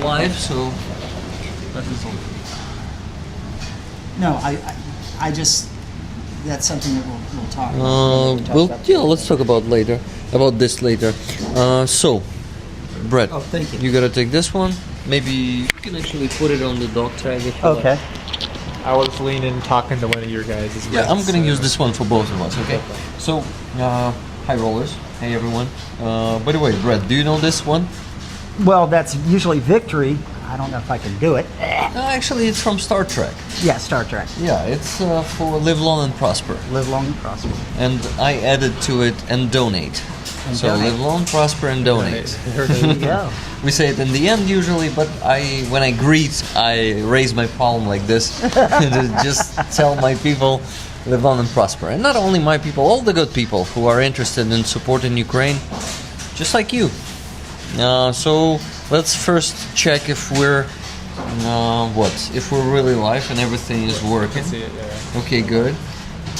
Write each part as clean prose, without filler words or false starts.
live, so that is all. No, I just, that's something that we'll talk about. Let's talk about this later. So, Brett, thank you. You gotta take this one. Maybe you can actually put it on the dog tag if you Okay. like. I was leaning talking to one of your guys as well. Yeah, I'm gonna use this one for both of us, okay? So, hi rollers. Hey everyone. By the way, Brett, do you know this one? Well, that's usually victory. I don't know if I can do it. Actually, it's from Star Trek. Yeah, Star Trek. Yeah, it's for Live Long and Prosper. Live long and prosper. And I added to it and donate. So donate. Live long, prosper, and donate. There you go. We say it in the end usually, but when I greet, I raise my palm like this to just tell my people, live on and prosper. And not only my people, all the good people who are interested in supporting Ukraine, just like you. So let's first check if we're if we're really live and everything is working. See it there. Okay, good.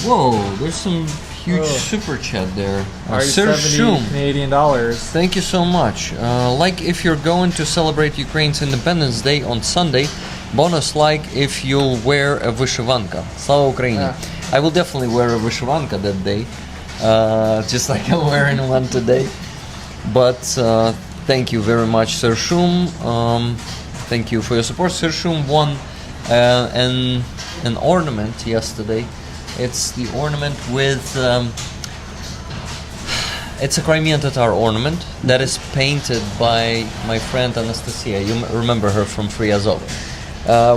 Whoa, there's some huge super chat there. Sir 70 Shum. Canadian dollars. Thank you so much. Like if you're going to celebrate Ukraine's Independence Day on Sunday, bonus like if you'll wear a vyshivanka. Slava Ukraini. I will definitely wear a vyshivanka that day, just like I'm wearing one today. But thank you very much, Sir Shum. Thank you for your support. Sir Shum won an ornament yesterday. It's the ornament with it's a Crimean Tatar ornament that is painted by my friend Anastasia. You remember her from Free Azov.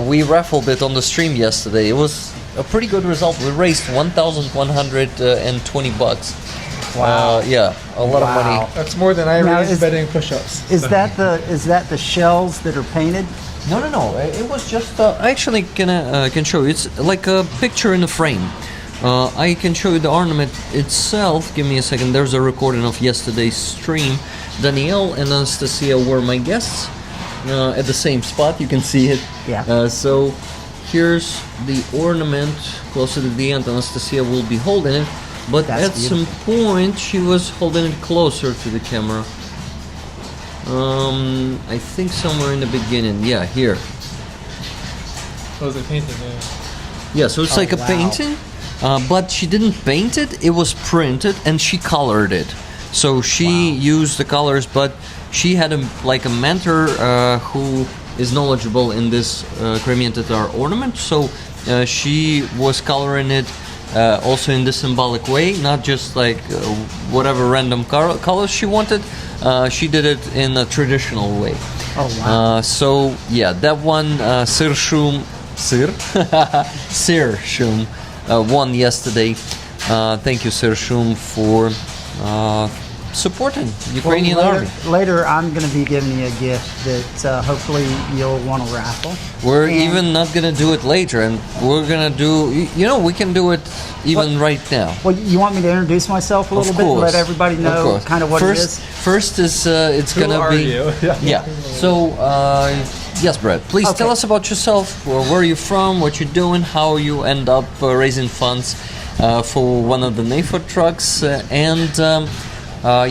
We raffled it on the stream yesterday. It was a pretty good result. We raised $1,120. Wow. Yeah, a lot of money. That's more than I Now, raised betting push-ups. Is that the shells that are painted? No. It was just. I actually can show you. It's like a picture in a frame. I can show you the ornament itself. Give me a second. There's a recording of yesterday's stream. Danielle and Anastasia were my guests at the same spot. You can see it. Yeah. So here's the ornament. Closer to the end, Anastasia will be holding it. But That's at some point, she was holding it closer to the camera. I think somewhere in the beginning. Yeah, here. Oh, is it painted? Yeah, so it's like a wow. painting, but she didn't paint it. It was printed, and she colored it. So she used the colors, but she had a mentor who is knowledgeable in this Crimean Tatar ornament. So she was coloring it also in the symbolic way, not just like whatever random colors she wanted. She did it in a traditional way. Oh wow! So yeah, that one Sir Shum won yesterday. Thank you, Sir Shum, for supporting Ukrainian army. Later, I'm going to be giving you a gift that hopefully you'll want to raffle. We're even not going to do it later, and we're going to do. We can do it even right now. Well, you want me to introduce myself a little bit and let everybody know kind of what it is? First is it's going to be. You? Yeah. So yes, Brett. Please tell us about yourself. Where are you from? What you're doing? How you end up raising funds for one of the NAFO trucks and. All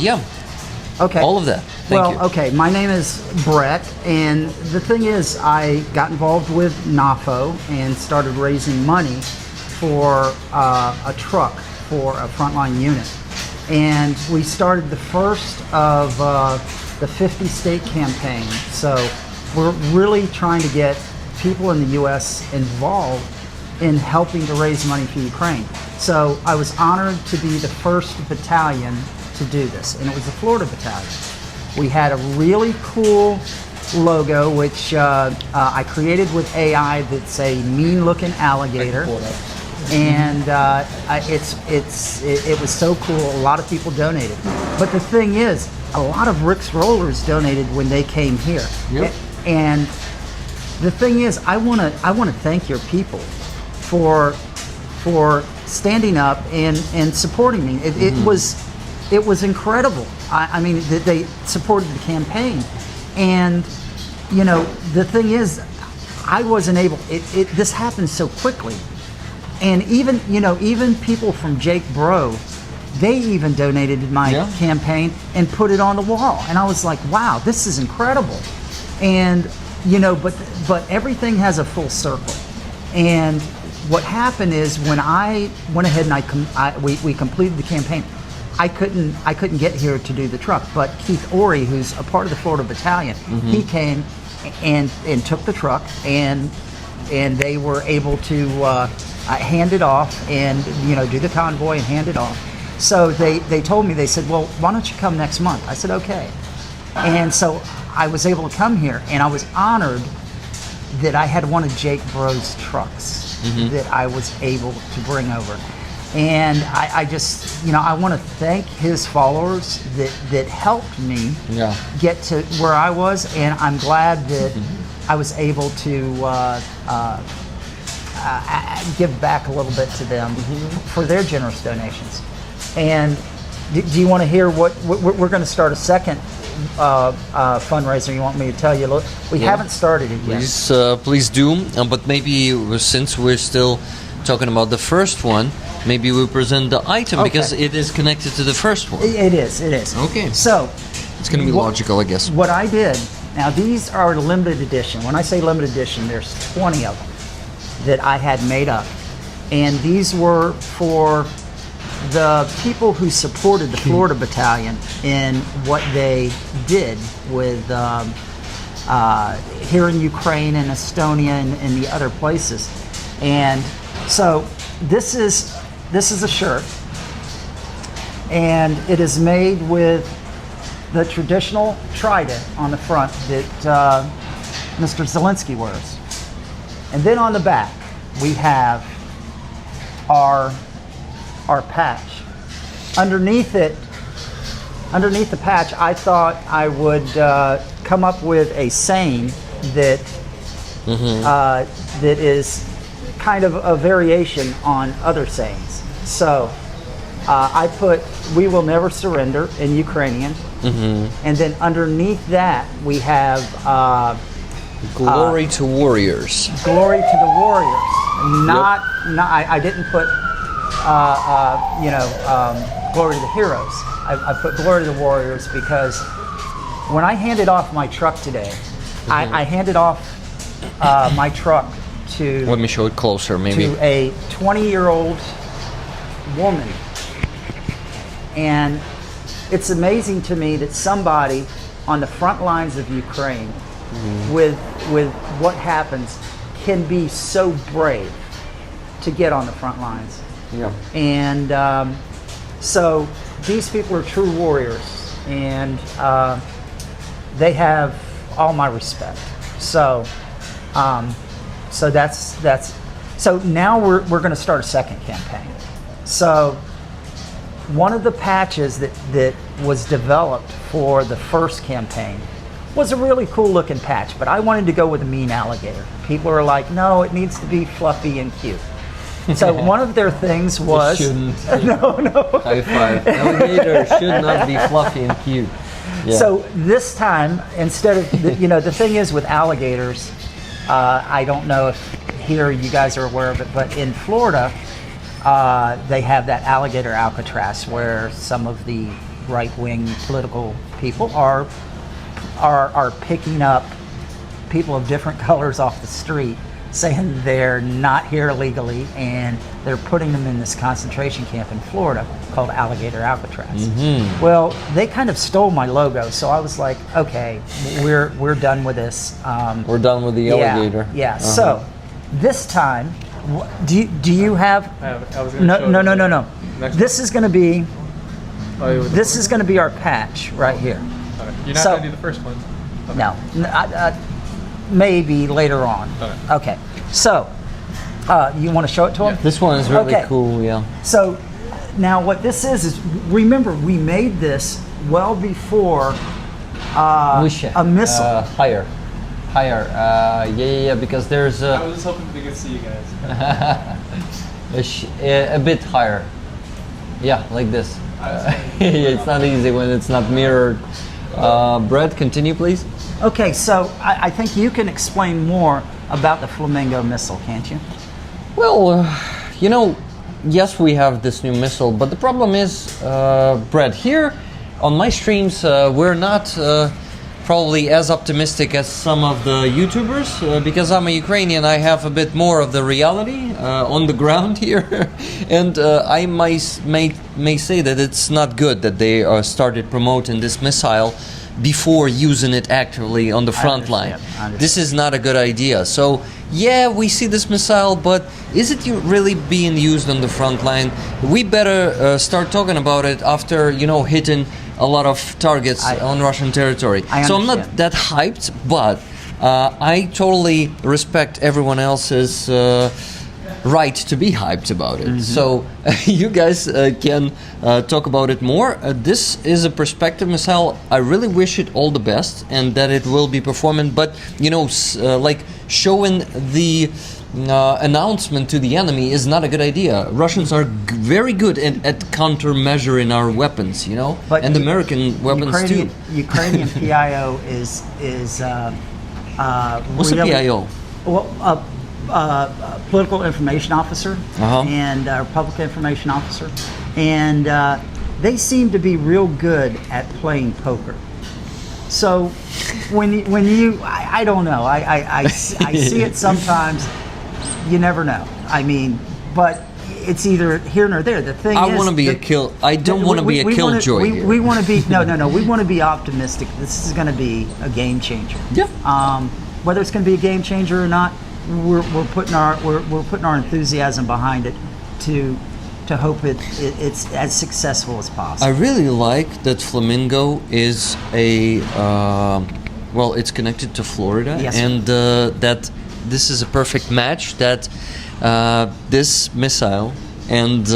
of that. Thank you. Okay, my name is Brett, and the thing is, I got involved with NAFO and started raising money for a truck for a frontline unit. And we started the first of the 50-state campaign. So we're really trying to get people in the U.S. involved in helping to raise money for Ukraine. So I was honored to be the first battalion to do this, and it was the Florida Battalion. We had a really cool logo, which I created with AI. That's a mean-looking alligator, and it was so cool. A lot of people donated, but the thing is, a lot of Rick's Rollers donated when they came here. Yep. And the thing is, I want to thank your people for standing up and supporting me. It was incredible. I mean, they supported the campaign, and the thing is, I wasn't able. This happened so quickly, and even people from Jake Bro, they even donated my campaign and put it on the wall, and I was like, wow, this is incredible. And but everything has a full circle. And what happened is when I went ahead and we completed the campaign, I couldn't get here to do the truck, but Keith Ory, who's a part of the Florida Battalion, he came and took the truck, and they were able to hand it off and do the convoy and hand it off. So they told me, they said, well, why don't you come next month? I said, okay. And so I was able to come here, and I was honored that I had one of Jake Bro's trucks that I was able to bring over. And I just, I want to thank his followers that helped me get to where I was, and I'm glad that I was able to give back a little bit to them for their generous donations. And do you want to hear what we're going to start a second fundraiser? You want me to tell you? Look, we haven't started it yet. Please do. But maybe since we're still talking about the first one, maybe we present the item because it is connected to the first one. It is. Okay. So it's going to be logical, I guess. What I did. Now these are limited edition. When I say limited edition, there's 20 of them that I had made up, and these were for the people who supported the Florida Battalion in what they did with here in Ukraine and Estonia and the other places. And so this is a shirt, and it is made with the traditional trident on the front that Mr. Zelensky wears. And then on the back, we have our patch. Underneath the patch, I thought I would come up with a saying that that is kind of a variation on other sayings. So I put "We will never surrender" in Ukrainian, and then underneath that we have "Glory to warriors." Glory to the warriors. I didn't put glory to the heroes. I put glory to the warriors because when I handed off my truck today, I handed off my truck to. Let me show it closer, maybe. To a 20-year-old woman, and it's amazing to me that somebody on the front lines of Ukraine, with what happens, can be so brave to get on the front lines. Yeah. And so these people are true warriors, and they have all my respect. So so that's so now we're going to start a second campaign. So one of the patches that was developed for the first campaign was a really cool looking patch, but I wanted to go with a mean alligator. People are like, no, it needs to be fluffy and cute. So one of their things was no. High five. Alligator should not be fluffy and cute. Yeah. So this time, instead of the thing is with alligators, I don't know if here you guys are aware of it, but in Florida, they have that alligator Alcatraz where some of the right-wing political people are picking up people of different colors off the street, saying they're not here legally, and they're putting them in this concentration camp in Florida called Alligator Alcatraz. Well, they kind of stole my logo, so I was like, okay, we're done with this. We're done with the alligator. Yeah. So this time, do you have? I was gonna No. This is going to be. This is going to be our patch right here. You're not going to do the first one. Okay. No. Maybe later on. Okay. So, you want to show it to them? This one is really cool, yeah. So, now what this is remember, we made this well before a missile. Higher. Yeah, because there's I was just hoping they could see you guys. a bit higher. Yeah, like this. It's not easy when it's not mirrored. Brett, continue, please. Okay, so I think you can explain more about the Flamingo missile, can't you? Well, yes, we have this new missile, but the problem is, Brett, here on my streams, we're not probably as optimistic as some of the YouTubers. Because I'm a Ukrainian, I have a bit more of the reality on the ground here. And I may say that it's not good that they started promoting this missile before using it actively on the front line. This is not a good idea. So yeah, we see this missile, but is it really being used on the front line? We better start talking about it after, hitting a lot of targets on Russian territory. So I'm not that hyped, but I totally respect everyone else's right to be hyped about it. So you guys can talk about it more. This is a perspective missile. I really wish it all the best and that it will be performing, but like showing the announcement to the enemy is not a good idea. Russians are very good at countermeasuring our weapons, but and American weapons too. Ukrainian PIO is what's a PIO? Well, political information officer and public information officer, and they seem to be real good at playing poker. So when you I don't know, I see it sometimes. You never know. I mean, but it's either here nor there. The thing I is, want to be a kill. I don't want to be a killjoy. We want to be no. We want to be optimistic. This is going to be a game changer. Yeah. Whether it's going to be a game changer or not, we're putting our enthusiasm behind it to hope it's as successful as possible. I really like that Flamingo is a it's connected to Florida, yes, and that this is a perfect match. That this missile and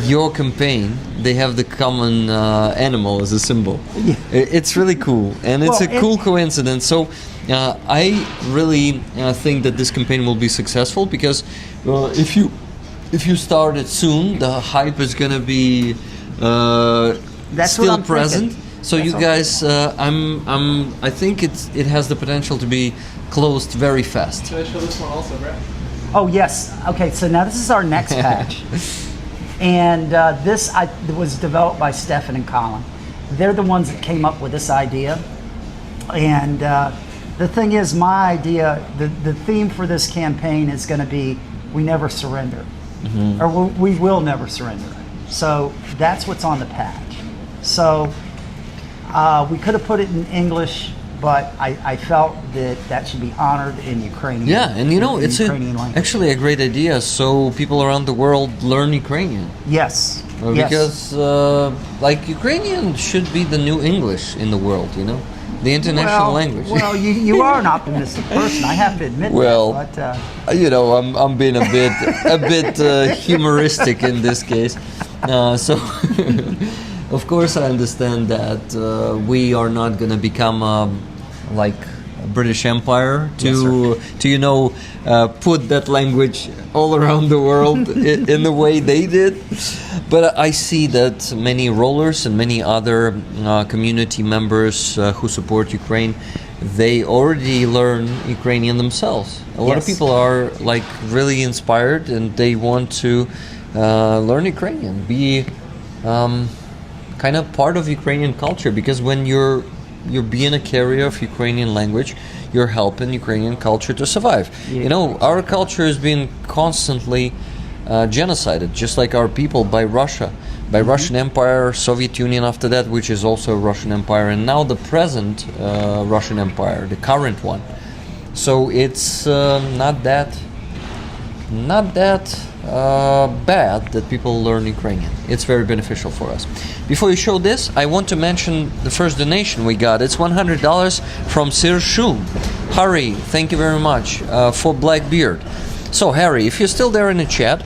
your campaign, they have the common animal as a symbol. Yeah. It's really cool, and it's a cool coincidence. So I really think that this campaign will be successful because if you start it soon, the hype is gonna be still present. Thinking. So you guys, I think it has the potential to be closed very fast. Should I show this one also, Brett? Oh yes. Okay. So now this is our next patch, and this was developed by Stefan and Colin. They're the ones that came up with this idea, and the thing is, my idea, the theme for this campaign is going to be "We never surrender," or we will never surrender. So that's what's on the patch. So we could have put it in English, but I felt that should be honored in Ukrainian. Yeah, and it's actually a great idea. So people around the world learn Ukrainian. Yes. Because Ukrainian should be the new English in the world, the international language. Well, you are an optimistic person. I have to admit that. But, I'm being a bit humoristic in this case. So, of course, I understand that we are not going to become like a British Empire to put that language all around the world in the way they did. But I see that many rollers and many other community members who support Ukraine, they already learn Ukrainian themselves. A lot of people are really inspired and they want to learn Ukrainian, be kind of part of Ukrainian culture, because when you're being a carrier of Ukrainian language, you're helping Ukrainian culture to survive. Our culture is being constantly genocided, just like our people, by Russia, by Russian Empire, Soviet Union after that, which is also a Russian Empire, and now the present Russian Empire, the current one. So it's not that bad that people learn Ukrainian. It's very beneficial for us. Before you show this, I want to mention the first donation we got. It's $100 from Sir Shum. Harry, thank you very much for Blackbeard. So Harry, if you're still there in the chat,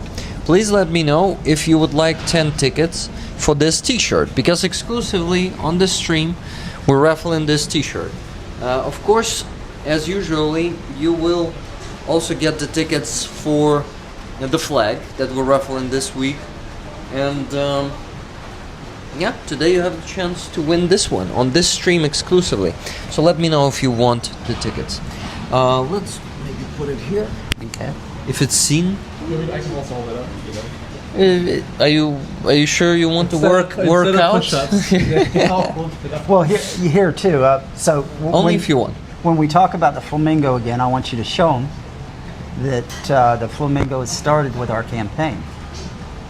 please let me know if you would like 10 tickets for this t-shirt, because exclusively on this stream we're raffling this t-shirt. Of course, as usually, you will also get the tickets for the flag that we're raffling this week, and today you have the chance to win this one on this stream exclusively. So let me know if you want the tickets. Let's maybe put it here. Okay. If it's seen. I can also hold it up. Are you sure you want to work out? Well, here too. So Only if you want. When we talk about the Flamingo again, I want you to show them that the Flamingo has started with our campaign.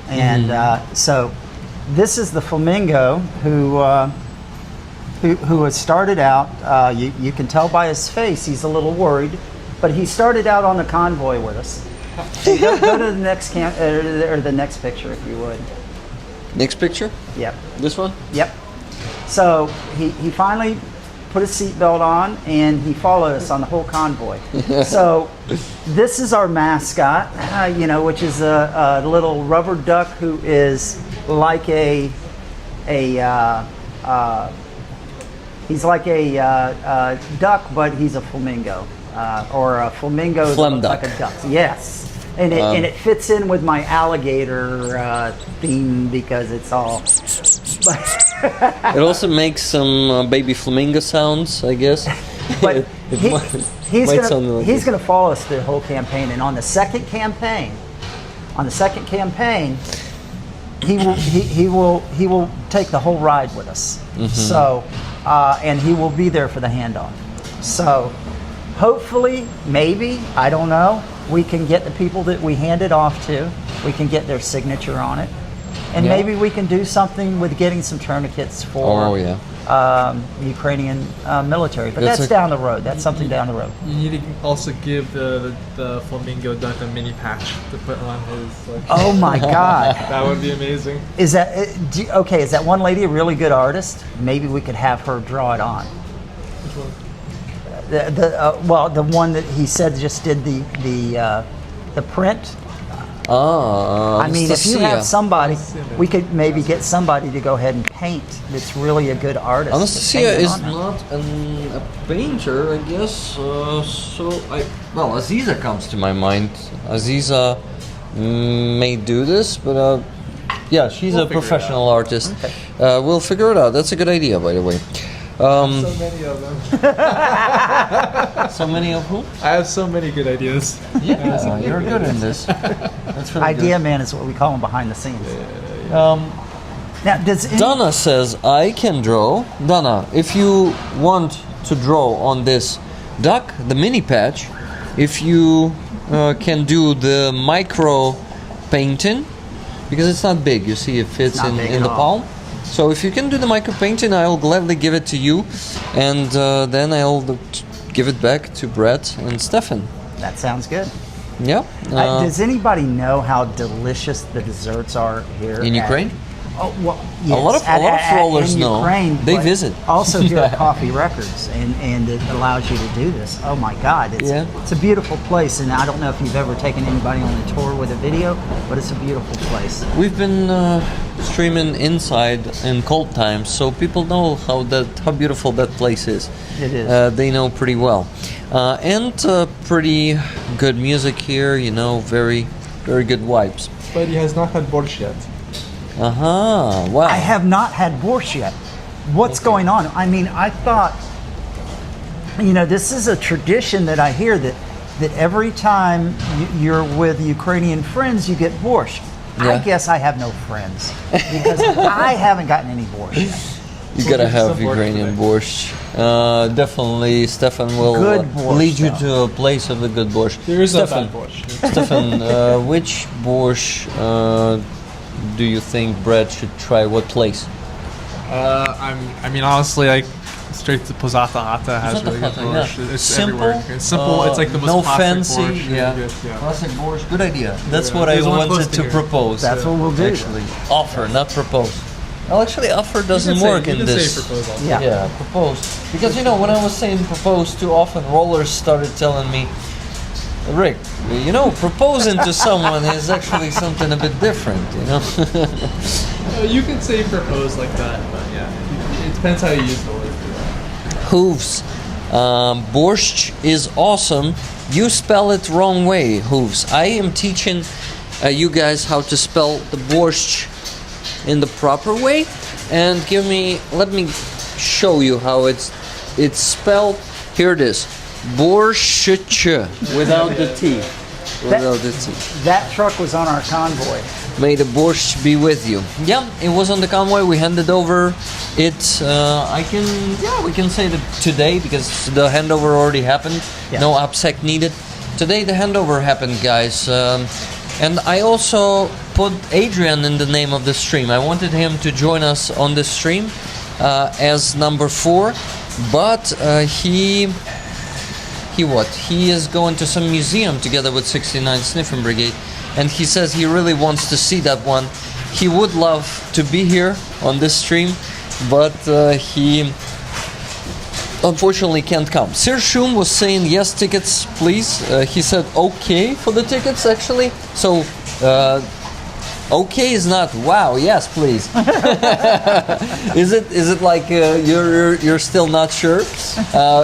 And so this is the Flamingo who has started out. You can tell by his face he's a little worried, but he started out on the convoy with us. Go to the next or the next picture, if you would. Next picture? Yep. This one? Yep. So he finally put his seatbelt on, and he followed us on the whole convoy. So this is our mascot, which is a little rubber duck who is like he's like a duck, but he's a flamingo, or a flamingo that looks like a duck. Yes. And it fits in with my alligator theme because it's all. It also makes some baby flamingo sounds, I guess. But he's going to follow us through the whole campaign, and on the second campaign, he will take the whole ride with us. So, and he will be there for the handoff. So, hopefully, maybe, I don't know, we can get the people that we hand it off to, we can get their signature on it. And maybe we can do something with getting some tourniquets for Ukrainian military. But that's down the road. That's something down the road. You need to also give the Flamingo duck a mini patch to put on his. Oh my God! That would be amazing. Is that okay? Is that one lady a really good artist? Maybe we could have her draw it on. Which one? The one that he said just did the print. I mean, if you have somebody, we could maybe get somebody to go ahead and paint that's really a good artist. Anastasia is not a painter, I guess. Aziza comes to my mind. Aziza may do this, but she's a professional artist. Okay. We'll figure it out. That's a good idea, by the way. So many of them. So many of who? I have so many good ideas. Yeah, you're good in this. That's really Idea good. man is what we call him behind the scenes. Now, Donna says, I can draw. Donna, if you want to draw on this duck, the mini patch, if you can do the micro painting, because it's not big, you see it fits in the palm. So if you can do the micro painting, I'll gladly give it to you, and then I'll give it back to Brett and Stefan. That sounds good. Yeah. Does anybody know how delicious the desserts are here in Ukraine? Oh well, yes. A lot of rollers know. Ukraine, they visit. Also here at Coffee Records, and it allows you to do this. Oh my God, it's a beautiful place, and I don't know if you've ever taken anybody on a tour with a video, but it's a beautiful place. We've been streaming inside in cold times, so people know how beautiful that place is. It is. They know pretty well, and pretty good music here. Very, very good vibes. But he has not had borscht yet. Wow. I have not had borscht yet. What's going on? I mean, I thought, this is a tradition that I hear that every time you're with Ukrainian friends, you get borscht. Yeah. I guess I have no friends because I haven't gotten any borscht yet. You gotta have Ukrainian borscht. Definitely, Stefan will lead you to a place of a good borscht. There is a bad borscht. Stefan, which borscht do you think Brett should try? What place? Honestly, straight to Pozata Hata has really good borscht. Yeah. It's simple, everywhere. It's simple. It's like the most classic fancy. borscht. Yeah. Good, Classic borscht. Good idea. That's what I wanted to propose. That's what we'll do. Actually, offer, not propose. Well, actually, offer doesn't work in this. Say propose also. Yeah, propose. Because when I was saying propose too often, rollers started telling me, Rick, proposing to someone is actually something a bit different, You can say propose like that, but it depends how you use the word. Hooves. Borscht is awesome. You spell it wrong way, Hooves. I am teaching you guys how to spell the borscht in the proper way, and let me show you how it's spelled. Here it is. Borscht without the T. That truck was on our convoy. May the borscht be with you. Yeah, it was on the convoy. We handed over it. We can say that today because the handover already happened. Yeah. No AppSec needed. Today the handover happened, guys. And I also put Adrian in the name of the stream. I wanted him to join us on the stream as number 4, but he is going to some museum together with 69 Sniffing Brigade, and he says he really wants to see that one. He would love to be here on this stream, but he unfortunately can't come. Sir Shum was saying yes, tickets please. He said okay for the tickets actually. So okay is not wow, yes please. Is it like you're still not sure?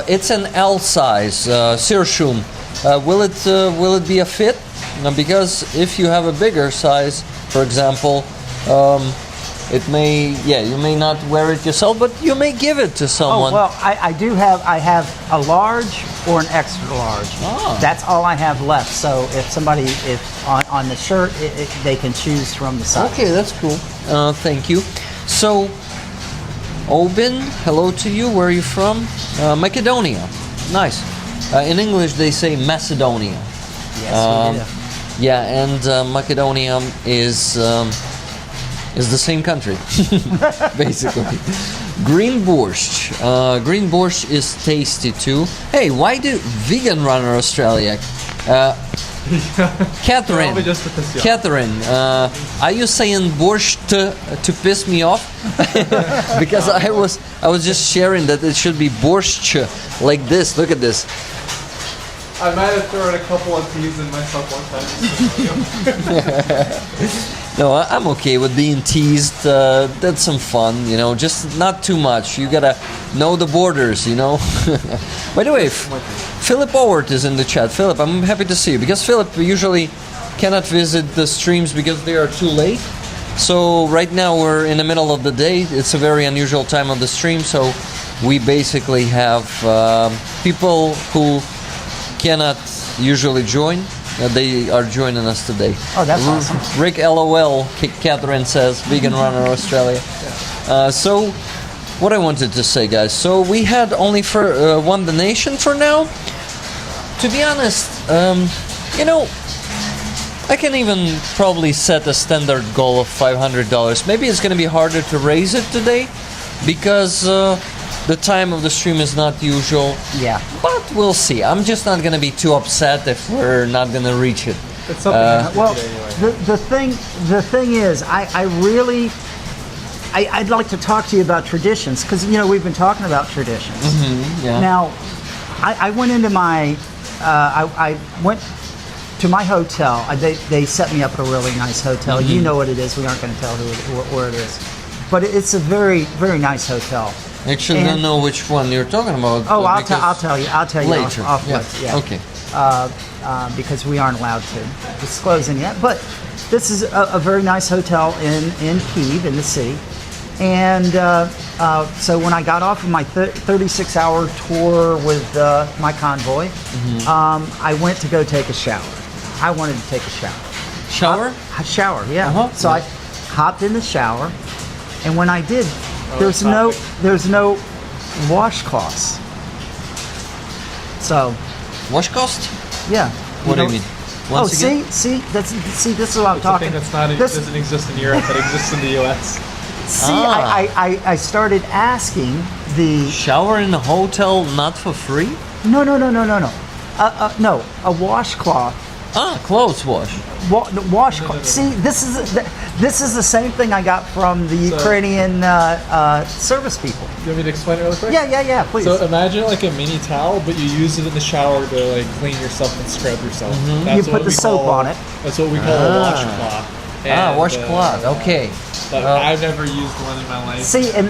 It's an L size. Sir Shum, will it be a fit? Because if you have a bigger size, for example, it may, you may not wear it yourself, but you may give it to someone. Oh, well, I have a large or an extra large. Ah. That's all I have left. So if on the shirt, they can choose from the size. Okay, that's cool. Thank you. So, Obin, hello to you. Where are you from? Macedonia. Nice. In English, they say Macedonia. Yes, we do. Yeah, and Macedonia is the same country, basically. Green borscht. Green borscht is tasty too. Hey, why do vegan runner Australia? Catherine, Probably just to piss you off. Catherine, are you saying borscht to piss me off? Because I was just sharing that it should be borscht like this. Look at this. I might have thrown a couple of peas in myself one time. No, I'm okay with being teased. That's some fun, just not too much. You gotta know the borders, By the way, Philip Howard is in the chat. Philip, I'm happy to see you because Philip usually cannot visit the streams because they are too late. So right now we're in the middle of the day. It's a very unusual time of the stream, so we basically have people who cannot usually join. They are joining us today. Oh, that's awesome. Rick LOL, Catherine says, vegan runner Australia. So, what I wanted to say, guys. So we had only for one donation for now. To be honest, I can even probably set a standard goal of $500. Maybe it's going to be harder to raise it today because the time of the stream is not usual. Yeah. But we'll see. I'm just not going to be too upset if we're not going to reach it. It's something you have to Well, do anyway. the thing is, I'd like to talk to you about traditions because we've been talking about traditions. Yeah. Now, I went into my I went to my hotel. They set me up at a really nice hotel. You know what it is. We aren't going to tell where it is, but it's a very, very nice hotel. Actually, I don't know which one you're talking about. Oh, I'll tell you. I'll tell you later. off Yeah. yeah. Okay. Because we aren't allowed to disclose any yet. But this is a very nice hotel in Kyiv, in the city. And so when I got off of my 36-hour tour with my convoy, I went to go take a shower. I wanted to take a shower. Shower? A shower, yeah. Uh-huh. So I hopped in the shower, and when I did, there's no washcloths. So, Washcloth? yeah. What do you mean? Once again? see, this is what I'm It's a talking. thing that doesn't exist in Europe, that exists in the US. See, I started asking the Shower in a hotel not for free? no, a washcloth. Clothes wash. Washcloth. See, this is the same thing I got from the Ukrainian service people. You want me to explain it really quick? Yeah, please. So imagine like a mini towel, but you use it in the shower to like clean yourself and scrub yourself. That's You put what the we soap call- on it. That's what we call a washcloth. And, Washcloth. Okay. But I've never used one in my life. See, and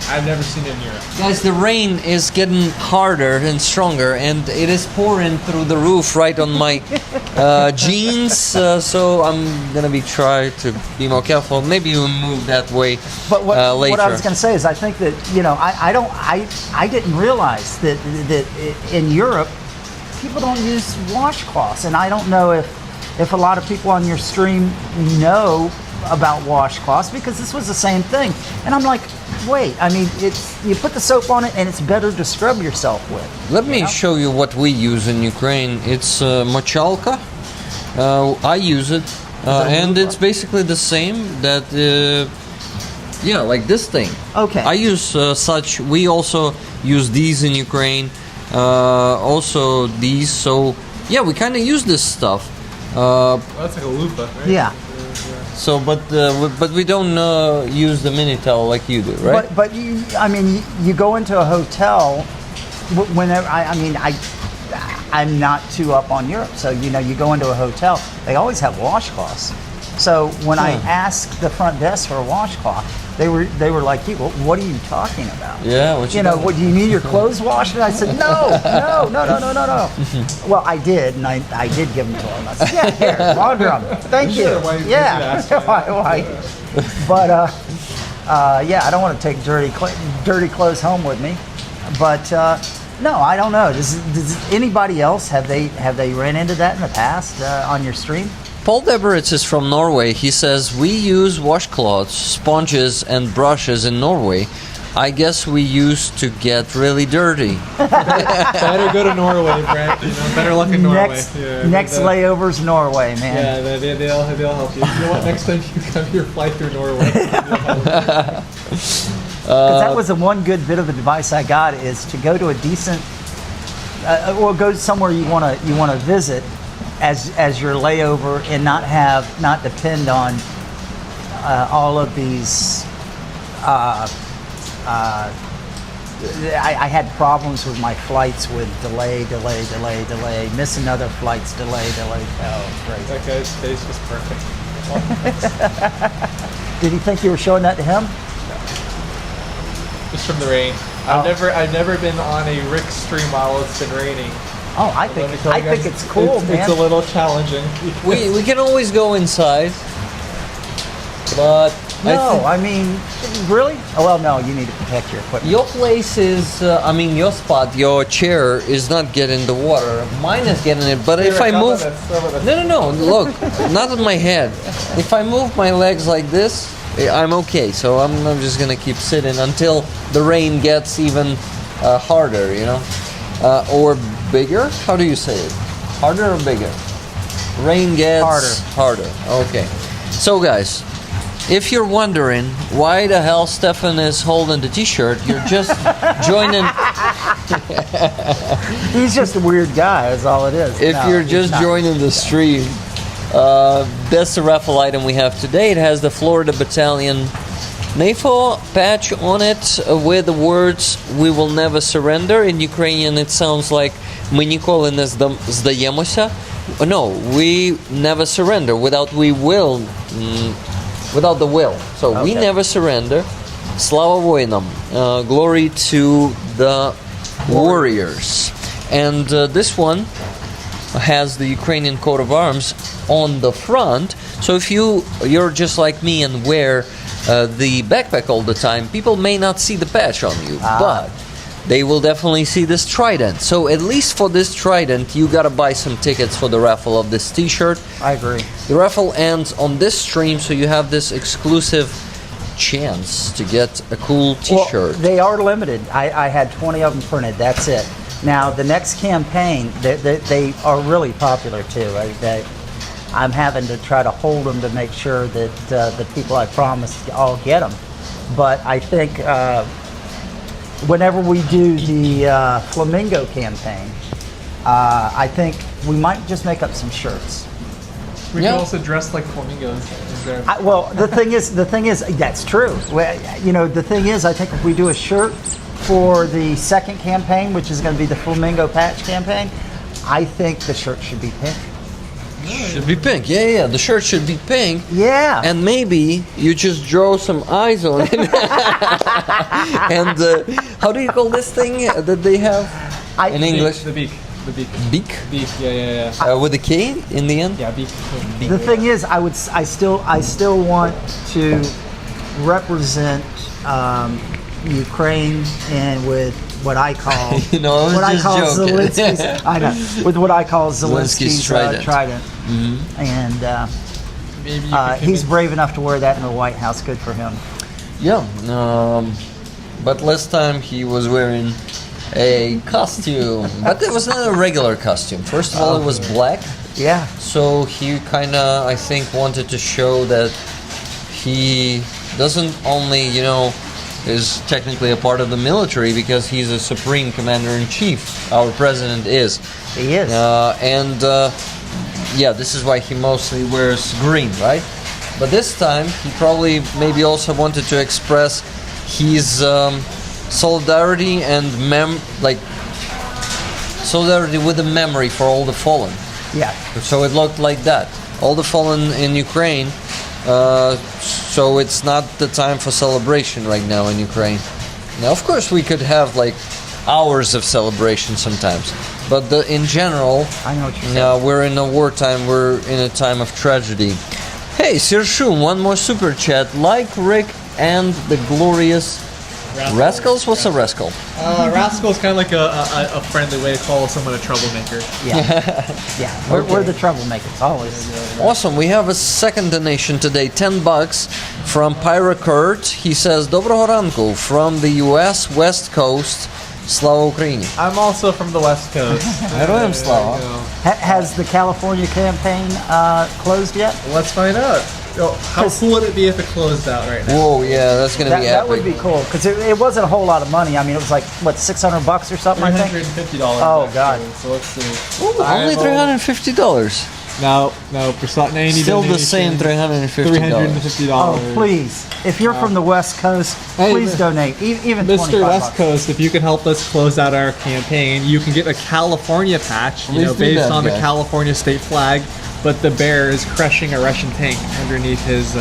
I've never seen it in Europe. Guys, the rain is getting harder and stronger, and it is pouring through the roof right on my jeans. So I'm gonna try to be more careful. Maybe we'll move that way but what later. I was going to say is I think that I didn't realize that in Europe people don't use washcloths, and I don't know if if a lot of people on your stream know about washcloths, because this was the same thing. And I'm like, wait, I mean, it's you put the soap on it and it's better to scrub yourself with. Let me show you what we use in Ukraine. It's mochalka. I use it, and it's basically the same. That yeah, like this thing. Okay. I use such. We also use these in Ukraine. Also these. So yeah, we kind of use this stuff. That's like a loofah, right? Yeah. So, but we don't use the mini towel like you do, right? But you, I mean, you go into a hotel. Whenever I'm not too up on Europe, so you know, you go into a hotel, they always have washcloths. So when I asked the front desk for a washcloth, they were like, well, what are you talking about? Yeah, what you know, what, do you need your clothes washed? And I said, no. Well, I did, and I did give them to him. I said, yeah, here, launder them. Thank you. Sure, why did you ask? Why? But yeah, I don't want to take dirty clothes home with me. But no, I don't know. Does anybody else have they ran into that in the past on your stream? Paul Deberitz is from Norway. He says, we use washcloths, sponges, and brushes in Norway. I guess we used to get really dirty. Better go to Norway, Brett. You know, better luck in Norway. Next layovers, Norway, man. Yeah, they'll help you. You know what? Next time you come here, fly through Norway. Because that was the one good bit of advice I got, is to go to a decent, or go somewhere you want to visit as your layover, and not depend on all of these. I had problems with my flights with delay, miss another flights, delay. Oh, great. That guy's face was perfect. Did he think you were showing that to him? Just from the rain. I've never been on a Rick stream while it's been raining. Oh, I think it's cool, man. It's a little challenging. We can always go inside, but I mean, really? Oh well, no. You need to protect your equipment. your place is, your spot, your chair is not getting the water. Mine is getting it, but if I move, no, look, not on my head. If I move my legs like this, I'm okay. So I'm just gonna keep sitting until the rain gets even harder, you know, or bigger. How do you say it? Harder or bigger? Rain gets harder. Okay. So guys, if you're wondering why the hell Stefan is holding the t-shirt, you're just joining. He's just a weird guy, that's all it is. If you're just joining the stream, that's the raffle item we have today. It has the Florida Battalion NAFO patch on it with the words "We will never surrender." In Ukrainian, it sounds like "Ми ніколи не здаємося." No, we never surrender. Without the will. So we never surrender. Slava воинам. Glory to the warriors. And this one has the Ukrainian coat of arms on the front. So if you're just like me and wear the backpack all the time, people may not see the patch on you, but they will definitely see this trident. So at least for this trident, you gotta buy some tickets for the raffle of this t-shirt. I agree. The raffle ends on this stream, so you have this exclusive chance to get a cool t-shirt. Well, they are limited. I had 20 of them printed. That's it. Now, the next campaign, they are really popular too. I'm having to try to hold them to make sure that the people I promised all get them. But I think whenever we do the Flamingo campaign, I think we might just make up some shirts. We can also dress like flamingos. Well, the thing is, that's true. You know, the thing is, I think if we do a shirt for the second campaign, which is going to be the Flamingo patch campaign, I think the shirt should be pink. Should be pink. Yeah. The shirt should be pink. Yeah. And maybe you just draw some eyes on it. And how do you call this thing that they have in English? The beak. The beak. Beak? Beak. Yeah. With a K in the end? Yeah, beak. The thing is, I still want to represent Ukraine, and with what I call You know, I was what I just call joking. Zelensky's. I know, with what I call Zelensky's Zelensky's trident. And Maybe you could he's brave enough to wear that in the White House. Good for him. Yeah, but last time he was wearing a costume, but it was not a regular costume. First of all, it was black, Yeah. so he kind of, I think, wanted to show that he doesn't only, is technically a part of the military because he's a supreme commander-in-chief. Our president is. He is. Yeah, this is why he mostly wears green, right? But this time, he probably maybe also wanted to express his solidarity and solidarity with the memory for all the fallen. Yeah. So it looked like that. All the fallen in Ukraine. So it's not the time for celebration right now in Ukraine. Now, of course, we could have like hours of celebration sometimes, but in general, I know what you're saying. we're in a wartime. We're in a time of tragedy. Hey, Sirshun, one more super chat. Like Rick and the glorious Rascals. What's a rascal? Rascal is kind of like a friendly way to call someone a troublemaker. Yeah. Yeah. We're the troublemakers, always. Awesome. We have a second donation today, $10 from Pyra Kurt. He says, Доброго ранку from the US West Coast. Slava Ukraini. I'm also from the West Coast. Героям слава. Has the California campaign closed yet? Let's find out. How cool would it be if it closed out right now? Whoa, yeah, that's going to be That epic. would be cool because it wasn't a whole lot of money. I mean, it was like what, $600 or something. I think. $350. Oh, God. So let's see. Ooh, only $350. No, Still the same $350. $350. Oh, please! If you're from the West Coast, Hey, please donate. Even Mr. $25. West Coast, if you can help us close out our campaign, you can get a California patch, Please do based that, on the guys. California state flag, but the bear is crushing a Russian tank underneath his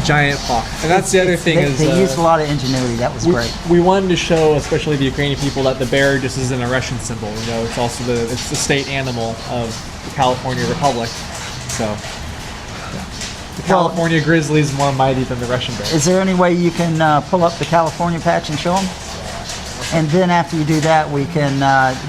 giant paw. And that's the other thing They used a lot of ingenuity. That was great. we wanted to show, especially the Ukrainian people, that the bear just isn't a Russian symbol. It's also the state animal of the California Republic. So, yeah. The California grizzly is more mighty than the Russian bear. Is there any way you can pull up the California patch and show them? And then after you do that, we can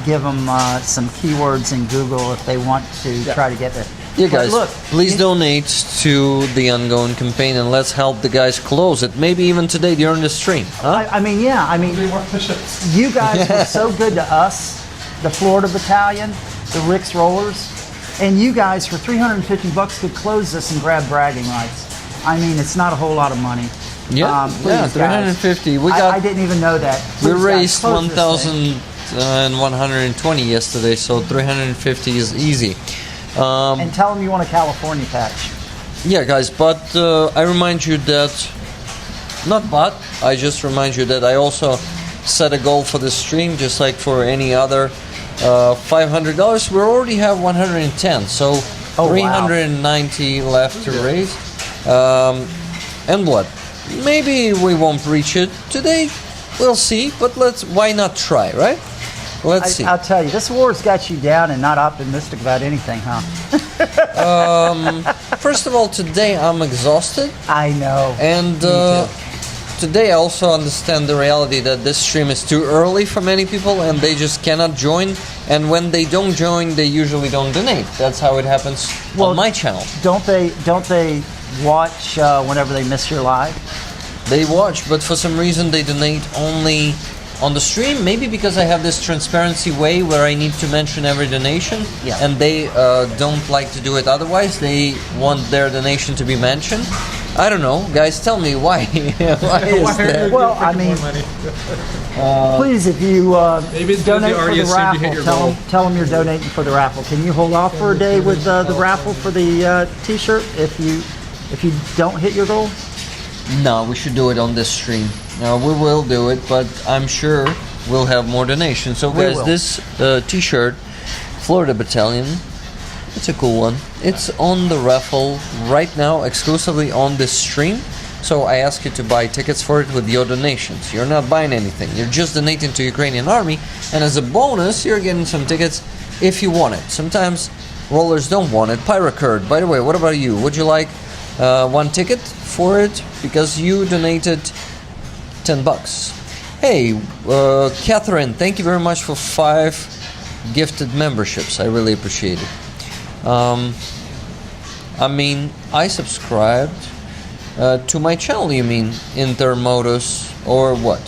give them some keywords in Google if they want to try to get there. Yeah, But guys, look, please donate to the ongoing campaign and let's help the guys close it. Maybe even today during the stream. Huh? I mean, you guys were so good to us, the Florida Battalion, the Rick's Rollers, and you guys for $350 could close this and grab bragging rights. I mean, it's not a whole lot of money. Yeah, Please, $350. We guys. got. I didn't even know that. We Please, guys, raised close this thing. 1,120 yesterday, so 350 is easy. And tell them you want a California patch. Yeah, guys, but I remind you that, I just remind you that I also set a goal for the stream, just like for any other $500. We already have 110, so 390 left to raise. And what? Maybe we won't reach it today. We'll see, but why not try, right? Let's see. I'll tell you, this war's got you down and not optimistic about anything, huh? First of all, today I'm exhausted. I know. And today I also understand the reality that this stream is too early for many people and they just cannot join. And when they don't join, they usually don't donate. That's how it happens on my channel. Don't they watch whenever they miss your live? They watch, but for some reason they donate only on the stream. Maybe because I have this transparency way where I need to mention every donation, and they don't like to do it otherwise. They want their donation to be mentioned. I don't know, guys. Tell me why. Why is that? Well, I mean, please, if you donate for the raffle, tell them you're donating for the raffle. Can you hold off for a day with the raffle for the T-shirt if you don't hit your goal? No, we should do it on this stream. We will do it, but I'm sure we'll have more donations. So, guys, this T-shirt, Florida Battalion, it's a cool one. It's on the raffle right now, exclusively on this stream. So I ask you to buy tickets for it with your donations. You're not buying anything. You're just donating to Ukrainian Army, and as a bonus, you're getting some tickets if you want it. Sometimes rollers don't want it. Pyrocurd, by the way, what about you? Would you like one ticket for it because you donated $10? Hey, Catherine, thank you very much for 5 gifted memberships. I really appreciate it. I mean, I subscribed to my channel, you mean, Intermodus, or what?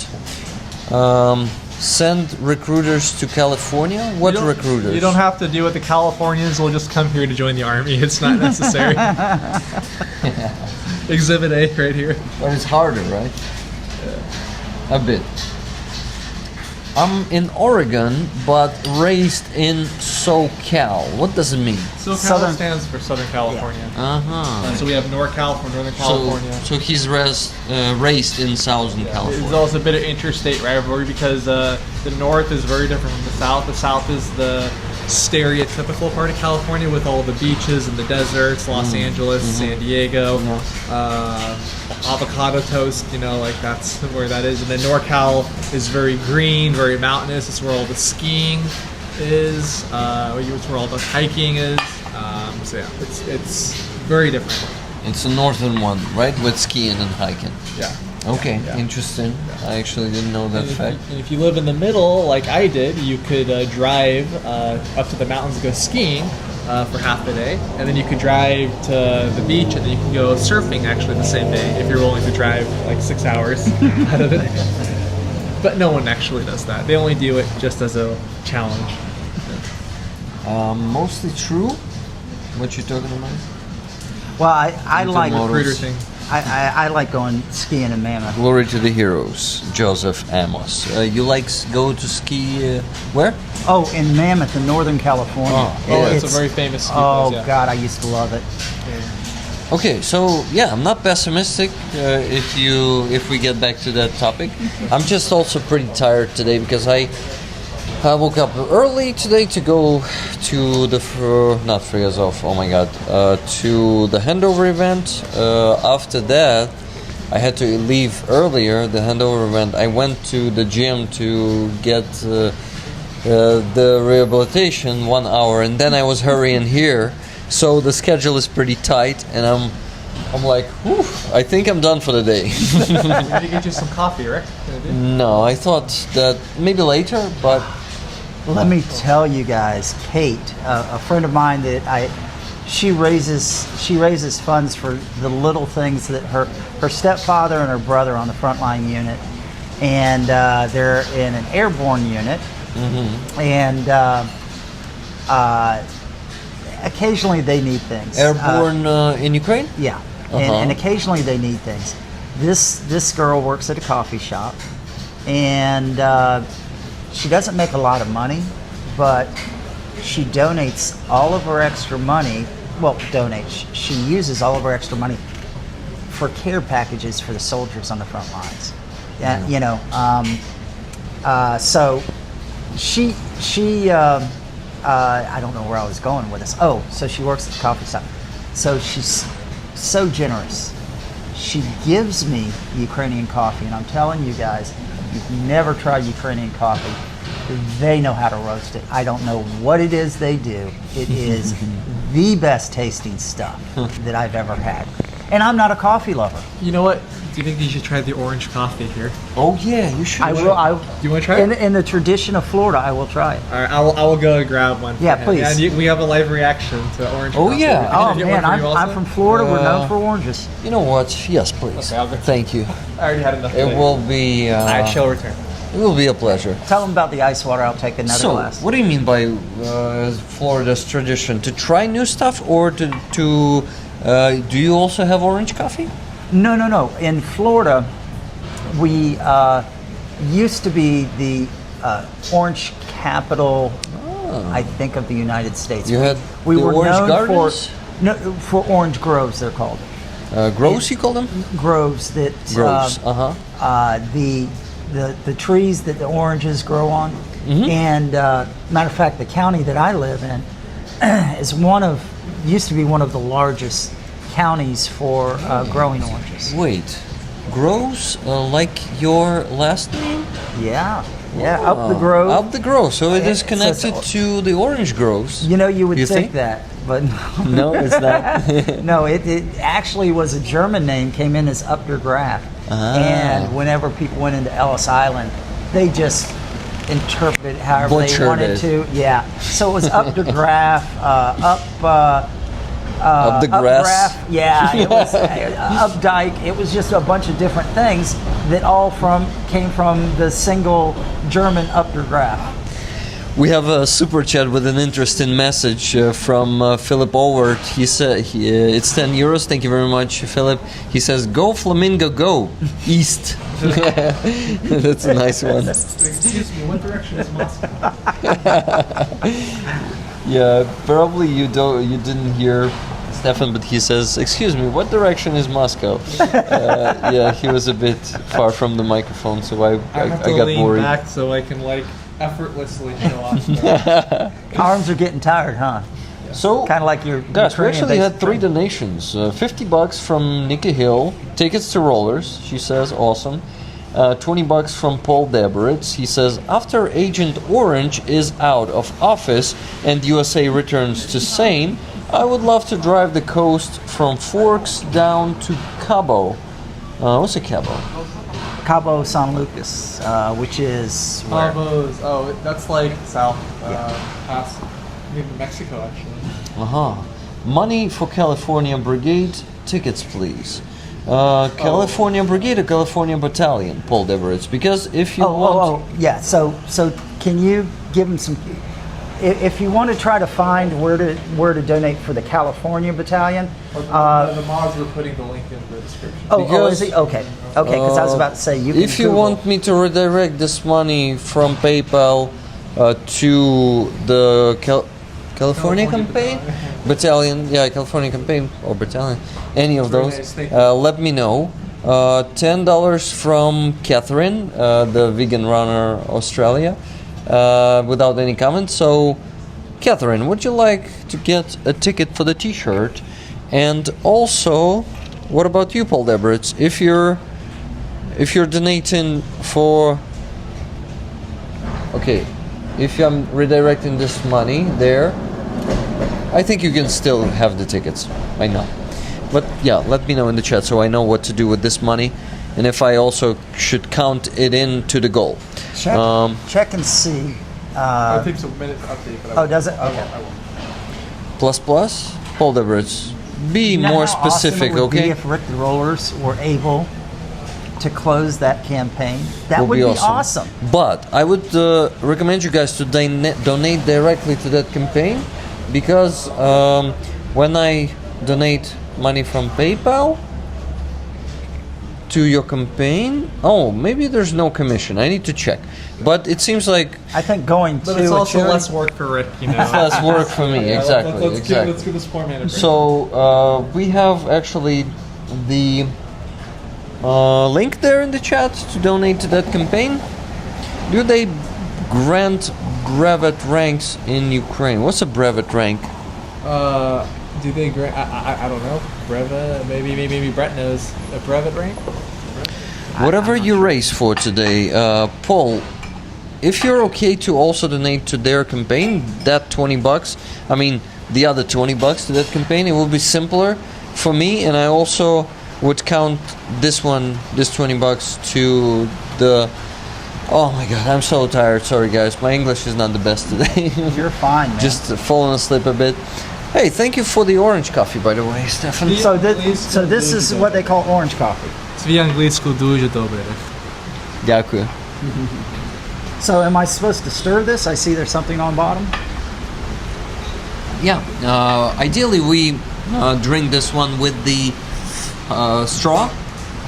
Send recruiters to California? What recruiters? You don't have to do it. The Californians will just come here to join the army. It's not necessary. Exhibit A right here. But it's harder, right? A bit. I'm in Oregon, but raised in SoCal. What does it mean? SoCal stands for Southern California. Uh-huh. So we have NorCal for Northern California. So he's raised in Southern California. There's also a bit of interstate rivalry because the North is very different from the South. The South is the stereotypical part of California with all the beaches and the deserts, Los Angeles, San Diego, avocado toast, like that's where that is. And then NorCal is very green, very mountainous. It's where all the skiing is. It's where all the hiking is. So yeah, it's very different. It's the northern one, right? With skiing and hiking. Yeah. Okay, interesting. Yeah. I actually didn't know that fact. And if you live in the middle, like I did, you could drive up to the mountains and go skiing for half the day, and then you could drive to the beach, and then you can go surfing actually the same day if you're willing to drive like 6 hours out of it. But no one actually does that. They only do it just as a challenge. Mostly true. What you talking about? Well, I like recruiter thing. I like going skiing in Mammoth. Glory to the heroes, Joseph Amos. You like go to ski where? Oh, in Mammoth, in Northern California. It's a very famous ski place. Yeah. God, I used to love it. Yeah. Okay, so yeah, I'm not pessimistic. If we get back to that topic, I'm just also pretty tired today because I woke up early today to go to the not Friazov, oh my god, to the handover event. After that, I had to leave earlier. The handover event. I went to the gym to get the rehabilitation 1 hour, and then I was hurrying here. So the schedule is pretty tight, and I'm like, whew, I think I'm done for the day. Did you get you some coffee, Rick? No, I thought that maybe later, but. Let me tell you guys, Kate, a friend of mine that she raises funds for the little things that her stepfather and her brother are on the frontline unit, and they're in an airborne unit, and occasionally they need things. Airborne in Ukraine? Yeah, and occasionally they need things. This girl works at a coffee shop, and she doesn't make a lot of money, but she donates all of her extra money. Well, she uses all of her extra money for care packages for the soldiers on the front lines. Yeah, so she I don't know where I was going with this. Oh, so she works at the coffee shop. So she's so generous. She gives me Ukrainian coffee, and I'm telling you guys, you've never tried Ukrainian coffee. They know how to roast it. I don't know what it is they do. It is the best tasting stuff that I've ever had. And I'm not a coffee lover. You know what? Do you think you should try the orange coffee here? Oh yeah, you should. I will. Do you want to try it? In the tradition of Florida, I will try it. All right, I will go and grab one. Yeah, please. And we have a live reaction to orange coffee. Oh yeah. Oh man, I'm from Florida. We're known for oranges. You know what? Yes, please. Okay, I'll go. Thank you. I already had enough. It will be. I shall return. It will be a pleasure. Tell them about the ice water. I'll take another glass. So, what do you mean by Florida's tradition? To try new stuff, or to do you also have orange coffee? No. In Florida, we used to be the orange capital, I think, of the United States. You had we the were orange known gardens? for orange groves. They're called Groves. You call them groves. That groves. The trees that the oranges grow on. And matter of fact, the county that I live in is used to be one of the largest counties for growing oranges. Wait, groves like your last name? Yeah, up the grove. Up the grove. So it is connected to the orange groves. You know, you would think that, but no, it's not. No, it actually was a German name, came in as Upthegrove. And whenever people went into Ellis Island, they just interpreted it however they Butchered wanted it. to. Yeah. So it was Upthegrove, Up the grass. Upgraph, yeah, it was Updike. It was just a bunch of different things that all came from the single German Upthegrove. We have a super chat with an interesting message from Philip Overt. He said it's 10 euros. Thank you very much, Philip. He says, "Go Flamingo, go east." That's a nice one. Excuse me, what direction is Moscow? Yeah, probably you didn't hear Stefan, but he says, "Excuse me, what direction is Moscow?" Yeah, he was a bit far from the microphone, so I have to got lean worried. back so I can effortlessly show off. Arms are getting tired, huh? So, Kind of like your guys, we Ukrainian actually had basic 3 training. donations. $50 from Nikki Hill, tickets to rollers. She says, awesome. $20 from Paul Deberitz. He says, after Agent Orange is out of office and USA returns to sane, I would love to drive the coast from Forks down to Cabo. What's a Cabo? Cabo San Lucas, which is where? Cabos. Oh, that's like south, past maybe Mexico actually. Money for California Brigade. Tickets, please. California Brigade or California Battalion, Paul Deberitz. Because if you want... Yeah. So can you give them some? If you want to try to find where to donate for the California Battalion. The mods were putting the link in the description. Is he? Okay. Because I was about to say you can If you Google. want me to redirect this money from PayPal to the California campaign, Battalion, California campaign or Battalion, any of Very those, nice, thank you. let me know. $10 from Catherine, the vegan runner Australia, without any comments. So, Catherine, would you like to get a ticket for the T-shirt? And also, what about you, Paul Deberitz? If you're donating for, if I'm redirecting this money there, I think you can still have the tickets. I know, but yeah, let me know in the chat so I know what to do with this money, and if I also should count it into the goal. Check and see. It takes a minute to update, but Does it? I Okay. won't. Plus, Paul Deberitz, be You know more how awesome specific, it would be okay? if Rick the Rollers were able to close that campaign, that would be awesome. But I would recommend you guys to donate directly to that campaign, because when I donate money from PayPal to your campaign, maybe there's no commission. I need to check. But it seems like I think going But to it's a also charity- less work for Rick, you know. it's less work for me. Yeah, Exactly. Let's give this poor man a break. So we have actually the link there in the chat to donate to that campaign. Do they grant brevet ranks in Ukraine? What's a brevet rank? Do they grant? I don't know. Brevet? Maybe Brett knows a brevet rank. Whatever you raise for today, Paul. If you're okay to also donate to their campaign, that $20, I mean the other $20 to that campaign, it will be simpler for me, and I also would count this $20 to the. Oh my God, I'm so tired. Sorry guys, my English is not the best today. You're fine, man. Just fallen asleep a bit. Hey, thank you for the orange coffee, by the way, Stefan. So this is what they call orange coffee. Свій англійську дуже добре. Дякую. So am I supposed to stir this? I see there's something on bottom. Yeah, ideally we drink this one with the straw.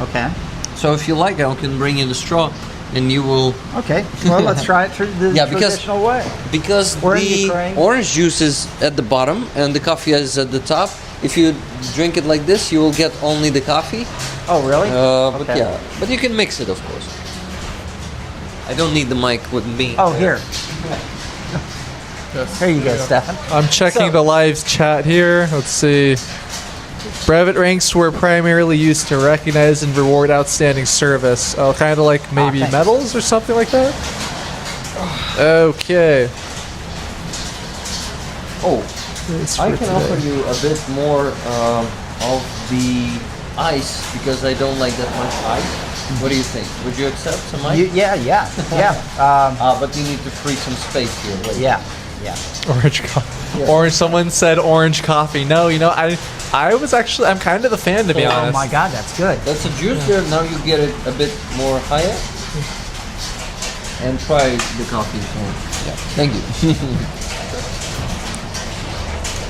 Okay. So if you like, I can bring you the straw, and you will. Okay. Well, let's try it through the Because traditional way. the Ukraine. orange juice is at the bottom and the coffee is at the top. If you drink it like this, you will get only the coffee. Oh, really? But yeah, but you can mix it, of course. I don't need the mic with me. Oh, here. Here you go, Stefan. I'm checking So- the live chat here. Let's see. Brevet ranks were primarily used to recognize and reward outstanding service. Oh, kind of like maybe thanks. medals or something like that? Okay. Oh, That's I for can today. offer you a bit more of the ice because I don't like that much ice. What do you think? Would you accept some ice? Yeah. But you need to free some space here. Wait. Yeah. Orange coffee. Orange. Someone said orange coffee. No, I'm kind of the fan, to be honest. Oh my God, that's good. That's a juice there. Now you get it a bit more higher. And try the coffee. Yeah. Thank you.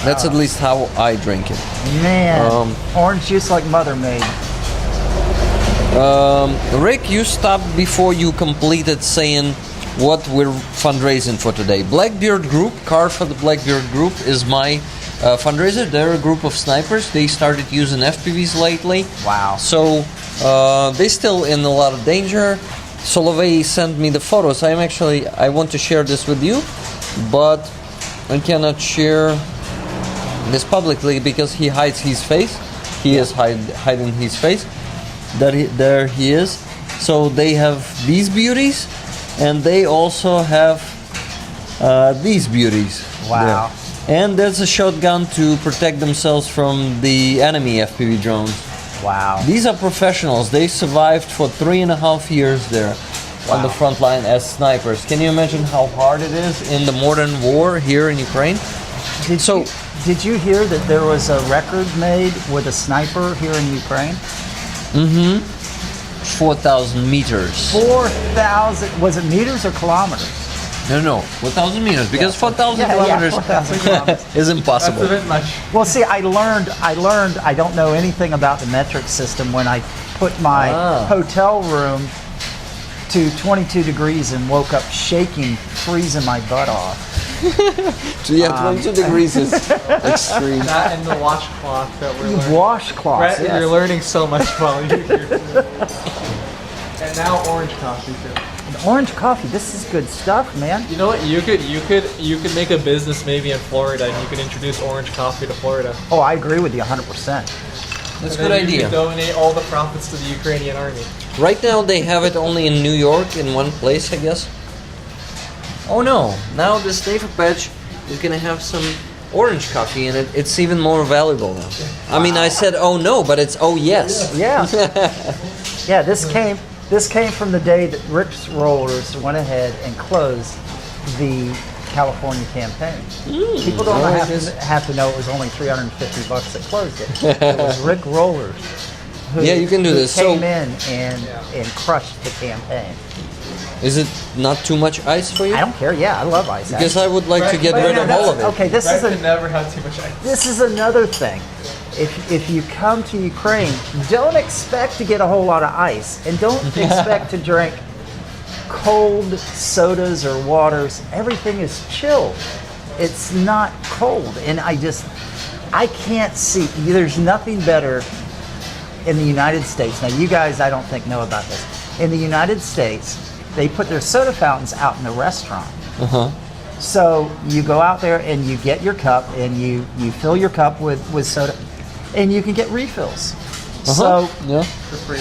That's at least how I drink it. Man, orange juice like mother made. Rick, you stopped before you completed saying what we're fundraising for today. Blackbeard Group, Car for the Blackbeard Group is my fundraiser. They're a group of snipers. They started using FPVs lately. Wow. So they're still in a lot of danger. Solovey sent me the photos. I want to share this with you, but I cannot share this publicly because he hides his face. He is hiding his face. There he is. So they have these beauties, and they also have these beauties. Wow. There. And there's a shotgun to protect themselves from the enemy FPV drones. Wow. These are professionals. They survived for 3.5 years there on the front line as snipers. Can you imagine how hard it is in the modern war here in Ukraine? Did you hear that there was a record made with a sniper here in Ukraine? 4,000 meters. 4,000. Was it meters or kilometers? No, 4,000 meters, because 4,000 kilometers 4,000 kilometers. is impossible. That's a bit much. Well, see, I learned. I don't know anything about the metric system when I put my hotel room to 22 degrees and woke up shaking, freezing my butt off. So yeah, 22 degrees is extreme. That and the washcloth that we're learning. Washcloth. Brett, Yes. you're learning so much while you're here. And now orange coffee too. Orange coffee. This is good stuff, man. You know what? You could make a business maybe in Florida, and you could introduce orange coffee to Florida. Oh, I agree with you 100%. That's a And good then you idea. could donate all the profits to the Ukrainian army. Right now they have it only in New York in one place, I guess. Oh no, now the Snafer Patch is gonna have some orange coffee in it. It's even more valuable now. I mean, I said oh no, but it's oh yes. Yeah. Yeah, this came from the day that Rick's Rollers went ahead and closed the California campaign. People don't have to know it was only $350 that closed it. It was Rick Rollers who, Yeah, you can do who this. came So- in and crushed the campaign. Is it not too much ice for you? I don't care. Yeah, I love ice. Because I would like to get But rid no, of all of it. Okay, this Brett is could never have too much ice. this is another thing. If you come to Ukraine, don't expect to get a whole lot of ice, and don't expect to drink cold sodas or waters. Everything is chilled. It's not cold, and I can't see. There's nothing better in the United States. Now, you guys, I don't think know about this. In the United States, they put their soda fountains out in the restaurant. So you go out there and you get your cup and you fill your cup with soda, and you can get refills. So Yeah. For free.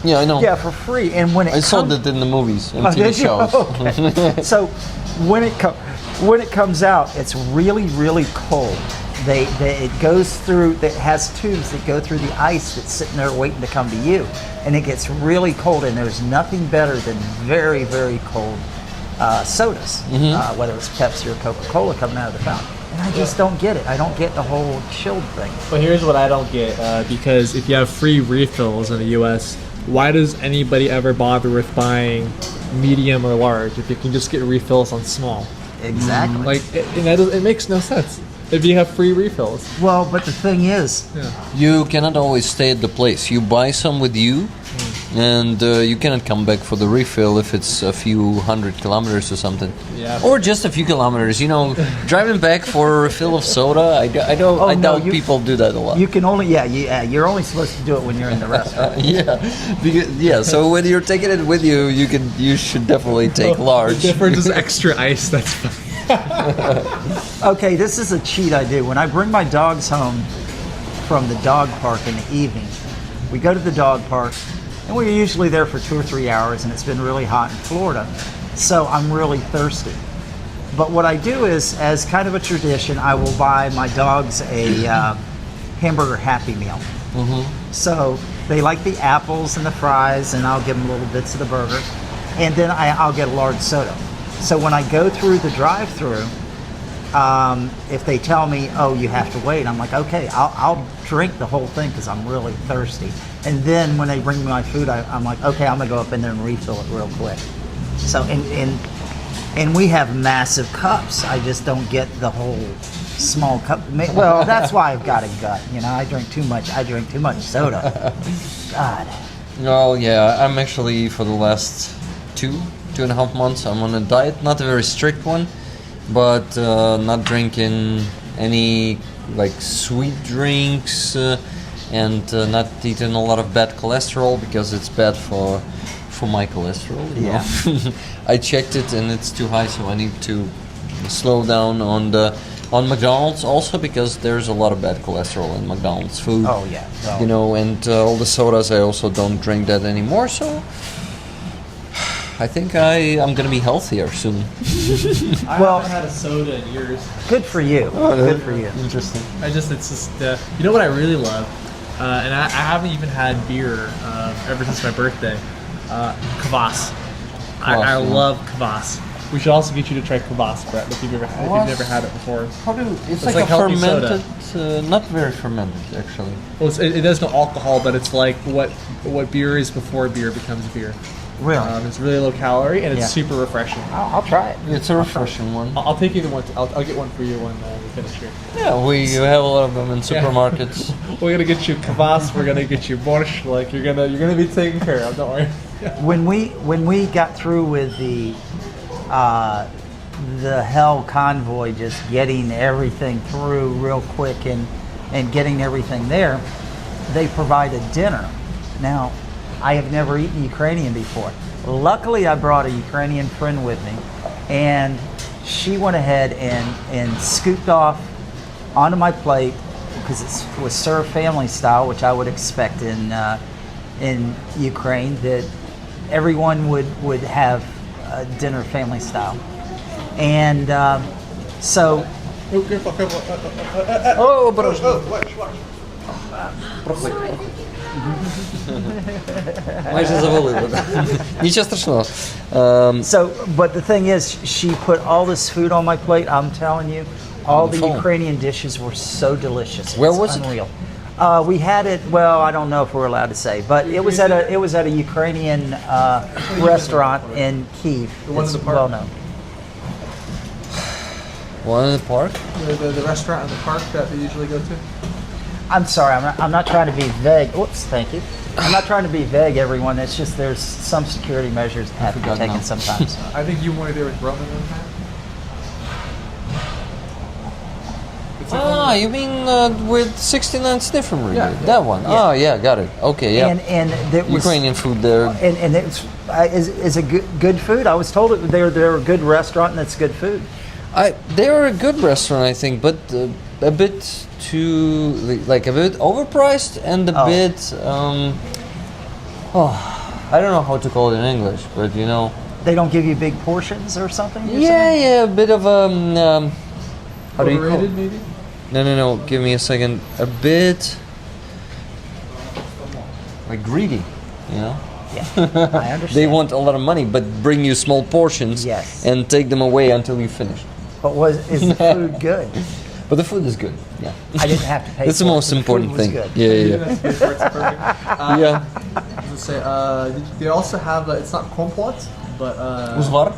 Yeah, I know. yeah, for free. And when I saw that in the movies and Oh, TV did you? shows. Okay. So when it comes out, it's really, really cold. It goes through. It has tubes that go through the ice that's sitting there waiting to come to you, and it gets really cold. And there's nothing better than very, very cold sodas, whether it's Pepsi or Coca-Cola coming out of the fountain. And I just don't get it. I don't get the whole chilled thing. Well, here's what I don't get. Because if you have free refills in the U.S., why does anybody ever bother with buying medium or large if you can just get refills on small? Exactly. Like, it makes no sense if you have free refills. Well, but the thing is, You cannot always stay at the place. You buy some with you, and you cannot come back for the refill if it's a few 100 kilometers or something. Yeah. Or just a few kilometers. You know, driving back for a refill of soda. I doubt people do that a lot. you can only you're only supposed to do it when you're in the restaurant. So when you're taking it with you, you should definitely take large. The difference is extra ice. That's fine. Okay, this is a cheat I do. When I bring my dogs home from the dog park in the evening, we go to the dog park, and we're usually there for 2 or 3 hours, and it's been really hot in Florida, so I'm really thirsty. But what I do is, as kind of a tradition, I will buy my dogs a hamburger Happy Meal. So They like the apples and the fries, and I'll give them little bits of the burger. And then I'll get a large soda. So when I go through the drive-through, if they tell me, oh, you have to wait, I'm like, okay, I'll drink the whole thing because I'm really thirsty. And then when they bring me my food, I'm like, okay, I'm gonna go up in there and refill it real quick. So, and we have massive cups. I just don't get the whole small cup. Well, that's why I've got a gut. You know, I drink too much soda. God. Oh yeah, I'm actually for the last 2.5 months, I'm on a diet, not a very strict one, but not drinking any like sweet drinks and not eating a lot of bad cholesterol because it's bad for my cholesterol. Yeah. I checked it and it's too high, so I need to slow down on McDonald's also because there's a lot of bad cholesterol in McDonald's food. Oh yeah. So. You know, and all the sodas, I also don't drink that anymore, so I think I'm gonna be healthier soon. I haven't had a soda in years. Good for you. Good for you. Interesting. It's just, you know what I really love? And I haven't even had beer ever since my birthday. Kvass. I love kvass. We should also get you to try kvass, Brett, if you've never had it before. It's like a fermented, not very fermented actually. Well, it has no alcohol, but it's like what beer is before beer becomes beer. Really? It's really low calorie and it's super refreshing. I'll try it. It's a refreshing one. I'll take you the one. I'll get one for you when we finish here. Yeah, we have a lot of them in supermarkets. We're gonna get you kvass. We're gonna get you borscht. Like you're gonna be taken care of. Don't worry. When we got through with the hell convoy, just getting everything through real quick and getting everything there, they provided dinner. Now, I have never eaten Ukrainian before. Luckily, I brought a Ukrainian friend with me, and she went ahead and scooped off onto my plate because it was served family style, which I would expect in Ukraine that everyone would have dinner family style, and so. Oh, but майже завалило. Нічого страшного. So, but the thing is, she put all this food on my plate. I'm telling you, all the Ukrainian dishes were so delicious. Where It's was it? unreal. We had it. Well, I don't know if we're allowed to say, but it was at a Ukrainian restaurant in Kyiv. The one in the park? Well known. One in the park? The restaurant in the park that they usually go to. I'm sorry. I'm not trying to be vague. Whoops. Thank you. I'm not trying to be vague, everyone. It's just there's some security measures that have to be taken sometimes. I think you wanted there with Roman one time. You mean with 69 Sniffer Ring? Yeah. That one. Yeah. Oh, yeah, got it. Okay, yeah. And there was Ukrainian food there. and it's is a good food. I was told they're a good restaurant and it's good food. They're a good restaurant, I think, but a bit too, like a bit overpriced and a bit, I don't know how to call it in English, but you know. They don't give you big portions or something? Yeah, a bit of how do you call Overrated, it? maybe? No, give me a second. A bit like greedy, you know? Yeah, I understand. They want a lot of money, but bring you small portions Yes. and take them away until you finish. But is the food good? But the food is good, yeah. I didn't have to pay That's the for it. most The important food was thing. good. Yeah. That's perfect. Yeah. I was gonna say, they also have it's not kompot, but Uzvar?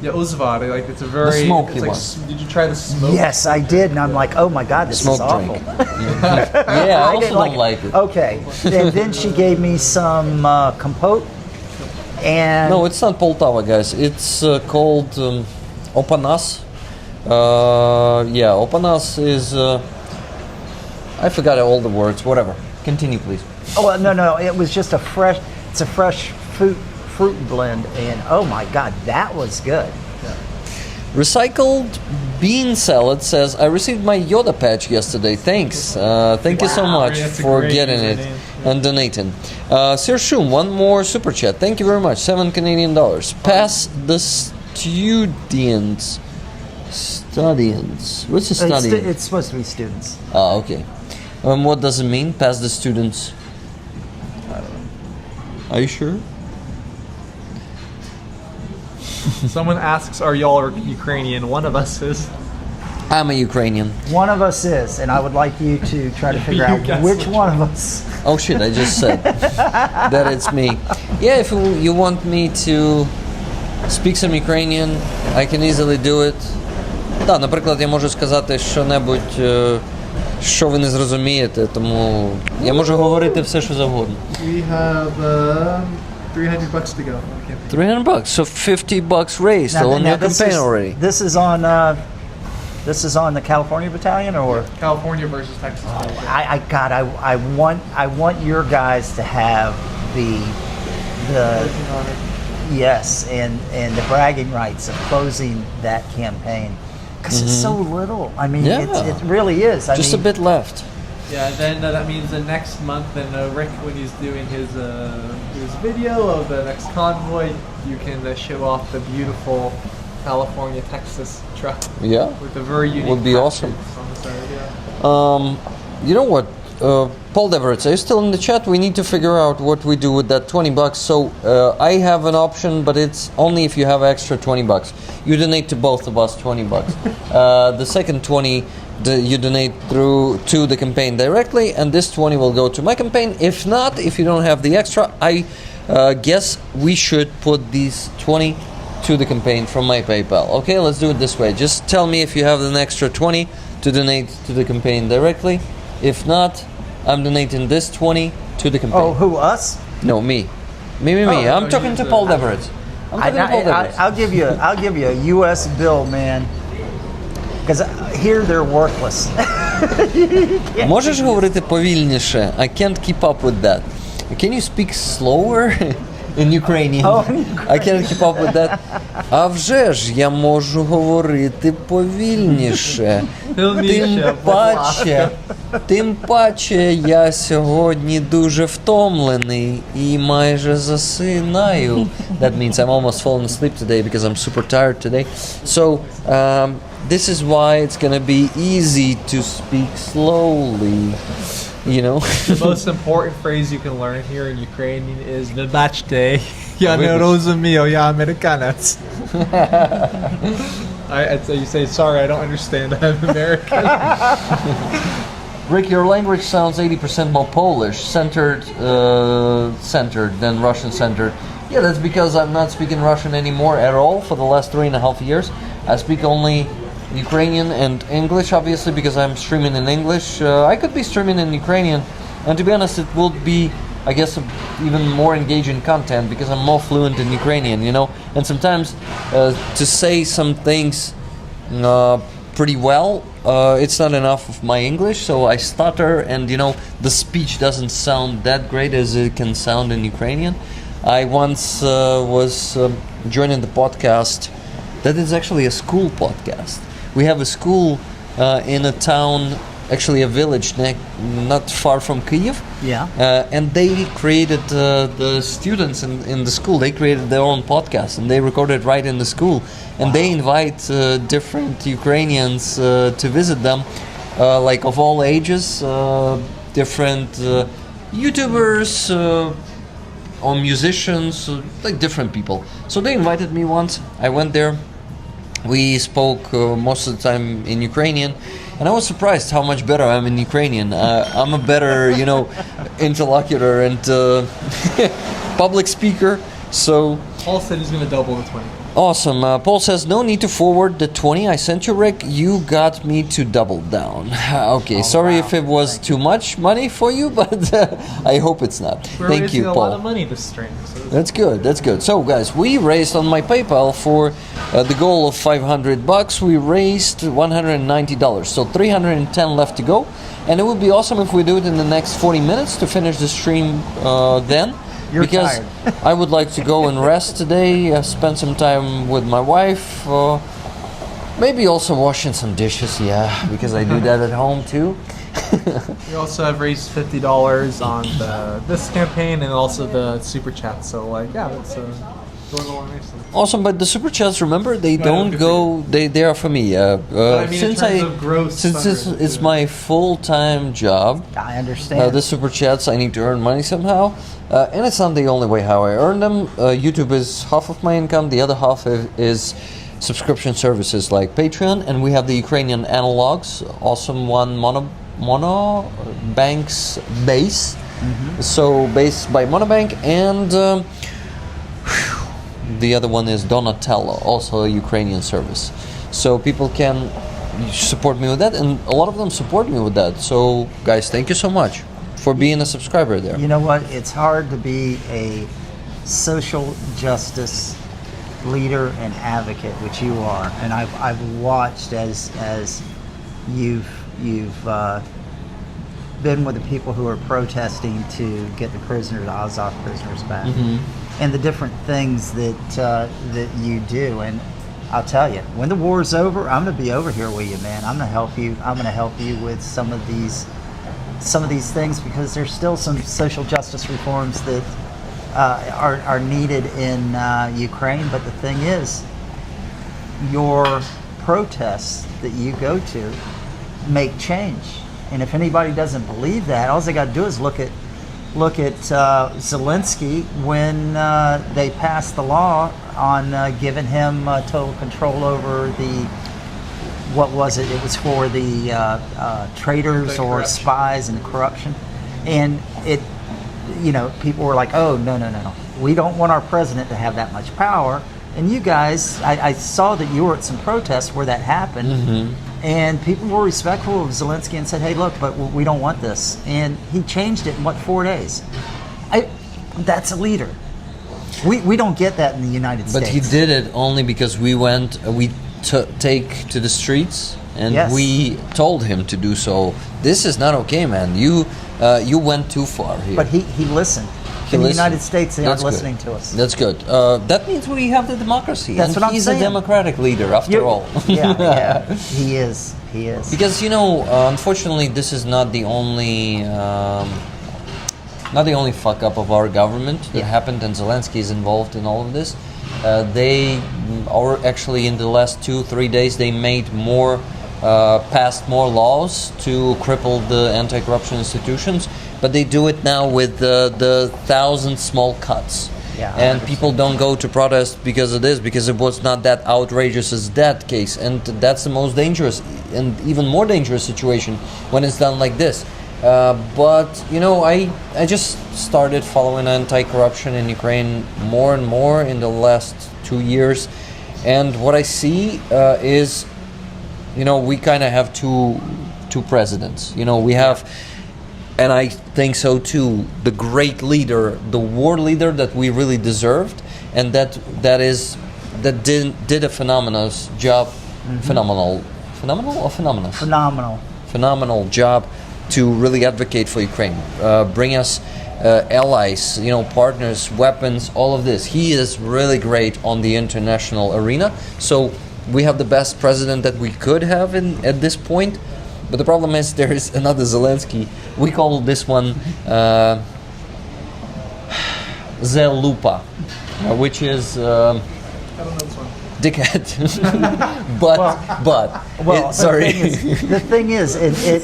yeah, uzvar. Like it's a very smoky it's like, one. Did you try the smoke? Yes, I did, and I'm like, oh my God, this Smoke is awful. drink. Yeah, I also didn't don't like it. Okay, and then she gave me some compote, and No, it's not Poltava, guys. It's called Opanas. Opanas is... I forgot all the words. Whatever. Continue, please. oh no, it was just a fresh fruit blend, and oh my God, that was good. Recycled Bean Salad says, I received my Yoda patch yesterday. Thanks. Thank you so much That's a for great getting it username. and donating. Sir Shum, one more super chat. Thank you very much. $7 Canadian. Pass the studians. What's a studian? It's supposed to be students. Oh, okay. What does it mean? Pass the students. Are you sure? Someone asks, "Are y'all Ukrainian?" One of us is. I'm a Ukrainian. One of us is, and I would like you to try to figure out guess which which one of us. Oh shit, I just said that it's me. Yeah, if you want me to speak some Ukrainian, I can easily do it. Так, наприклад, я можу сказати що-небудь, що ви не зрозумієте, тому я можу говорити все, що завгодно. We have $300 to go. $300, so $50 raised on your campaign already. This is on the California Battalion, or California versus Texas. I want your guys to have the yes and the bragging rights of closing that campaign, because it's so little. I mean, Yeah. it really is. Just a bit left. Yeah, then that means the next month, then Rick, when he's doing his video of the next convoy, you can show off the beautiful California, Texas truck Yeah. with a very unique. Would be hat awesome. on the side, yeah. You know what? Paul Deveritz, are you still in the chat? We need to figure out what we do with that $20. So I have an option, but it's only if you have extra $20. You donate to both of us $20. The second 20 you donate to the campaign directly, and this 20 will go to my campaign. If not, if you don't have the extra, I guess we should put these 20 to the campaign from my PayPal. Okay, let's do it this way. Just tell me if you have an extra 20 to donate to the campaign directly. If not, I'm donating this 20 to the campaign. Oh, who, us? No, me. Me. Oh, I'm talking to Paul Deveritz. I'm talking to Paul Deveritz. I'll give you a U.S. bill, man. Because here they're worthless. Можеш говорити повільніше? I can't keep up with that. Can you speak slower in Ukrainian? I can't keep up with that. А вже ж я можу говорити повільніше. Тим паче я сьогодні дуже втомлений і майже засинаю. That means I'm almost falling asleep today because I'm super tired today. So this is why it's gonna be easy to speak slowly. You know? The most important phrase you can learn here in Ukrainian is "Вибачте, я не розумію, я американець." So you say, "Sorry, I don't understand. I'm American." Rick, your language sounds 80% more Polish, centered than Russian centered. Yeah, that's because I'm not speaking Russian anymore at all for the last 3.5 years. I speak only Ukrainian and English, obviously, because I'm streaming in English. I could be streaming in Ukrainian, and to be honest, it will be, I guess, even more engaging content because I'm more fluent in Ukrainian, you know. And sometimes to say some things pretty well, it's not enough of my English, so I stutter, and you know, the speech doesn't sound that great as it can sound in Ukrainian. I once was joining the podcast that is actually a school podcast. We have a school in a town, actually a village not far from Kyiv. Yeah. And they created, the students in the school, they created their own podcast and they recorded right in the school. And they invite different Ukrainians to visit them, like of all ages, different YouTubers, or musicians, like different people. So they invited me once. I went there. We spoke most of the time in Ukrainian, and I was surprised how much better I'm in Ukrainian. I'm a better, you know, interlocutor and public speaker. So Paul said he's going to double the 20. awesome. Paul says no need to forward the 20 I sent you, Rick. You got me to double down. Okay, sorry if it was too much money for you, but I hope it's not. Thank you, We're Paul. raising a lot of money this stream. So That's good. That's good. So, guys, we raised on my PayPal for the goal of $500. We raised $190. So $310 left to go, and it would be awesome if we do it in the next 40 minutes to finish the stream. Then, because tired. I would like to go and rest today, spend some time with my wife. Maybe also washing some dishes. Yeah, because I do that at home too. we also have raised $50 on this campaign and also the super chat. So like, yeah, that's going along nicely. Awesome, but the super chats, remember, they No, don't good go. They are for me. I mean, Since in terms of gross since fundraising, it's yeah. my full-time job. I understand. The super chats, I need to earn money somehow, and it's not the only way how I earn them. YouTube is half of my income. The other half is subscription services like Patreon, and we have the Ukrainian analogs. Awesome one, Mono Bank's base. So based by Monobank, and the other one is Donatello, also a Ukrainian service. So people can support me with that, and a lot of them support me with that. So guys, thank you so much for being a subscriber there. You know what? It's hard to be a social justice leader and advocate, which you are, and I've watched as you've been with the people who are protesting to get the Azov prisoners back, and the different things that you do. And I'll tell you, when the war's over, I'm going to be over here with you, man. I'm going to help you. I'm going to help you with some of these things, because there's still some social justice reforms that are needed in Ukraine. But the thing is, your protests that you go to make change. And if anybody doesn't believe that, all they got to do is look at Zelensky when they passed the law on giving him total control over what was it? It was for the traitors or spies and corruption. And people were like, oh, no. We don't want our president to have that much power. And you guys, I saw that you were at some protests where that happened. And people were respectful of Zelensky and said, hey, look, but we don't want this. And he changed it in, 4 days? That's a leader. We don't get that in the United States. But he did it only because we take to the streets and we told him to do so. This is not okay, man. You went too far here. But he listened. In the United States, they aren't listening to us. That's good. That means we have the democracy. That's what I'm saying. He's a democratic leader, after all. Yeah, he is. Because unfortunately, this is not the only fuck up of our government that happened, and Zelensky is involved in all of this. They are actually, in the last 2-3 days, they made passed more laws to cripple the anti-corruption institutions. But they do it now with the 1,000 small cuts. Yeah, and people don't go to protest because of this, because it was not that outrageous as that case. And that's the most dangerous and even more dangerous situation when it's done like this. But I just started following anti-corruption in Ukraine more and more in the last 2 years. And what I see is, we kind of have two presidents. We have... And I think so too. The great leader, the war leader that we really deserved, and that did a phenomenal job, phenomenal job to really advocate for Ukraine, bring us allies, partners, weapons, all of this. He is really great on the international arena. So we have the best president that we could have at this point. But the problem is there is another Zelensky. We call this one Zelupa, which is dickhead. Sorry. The thing is,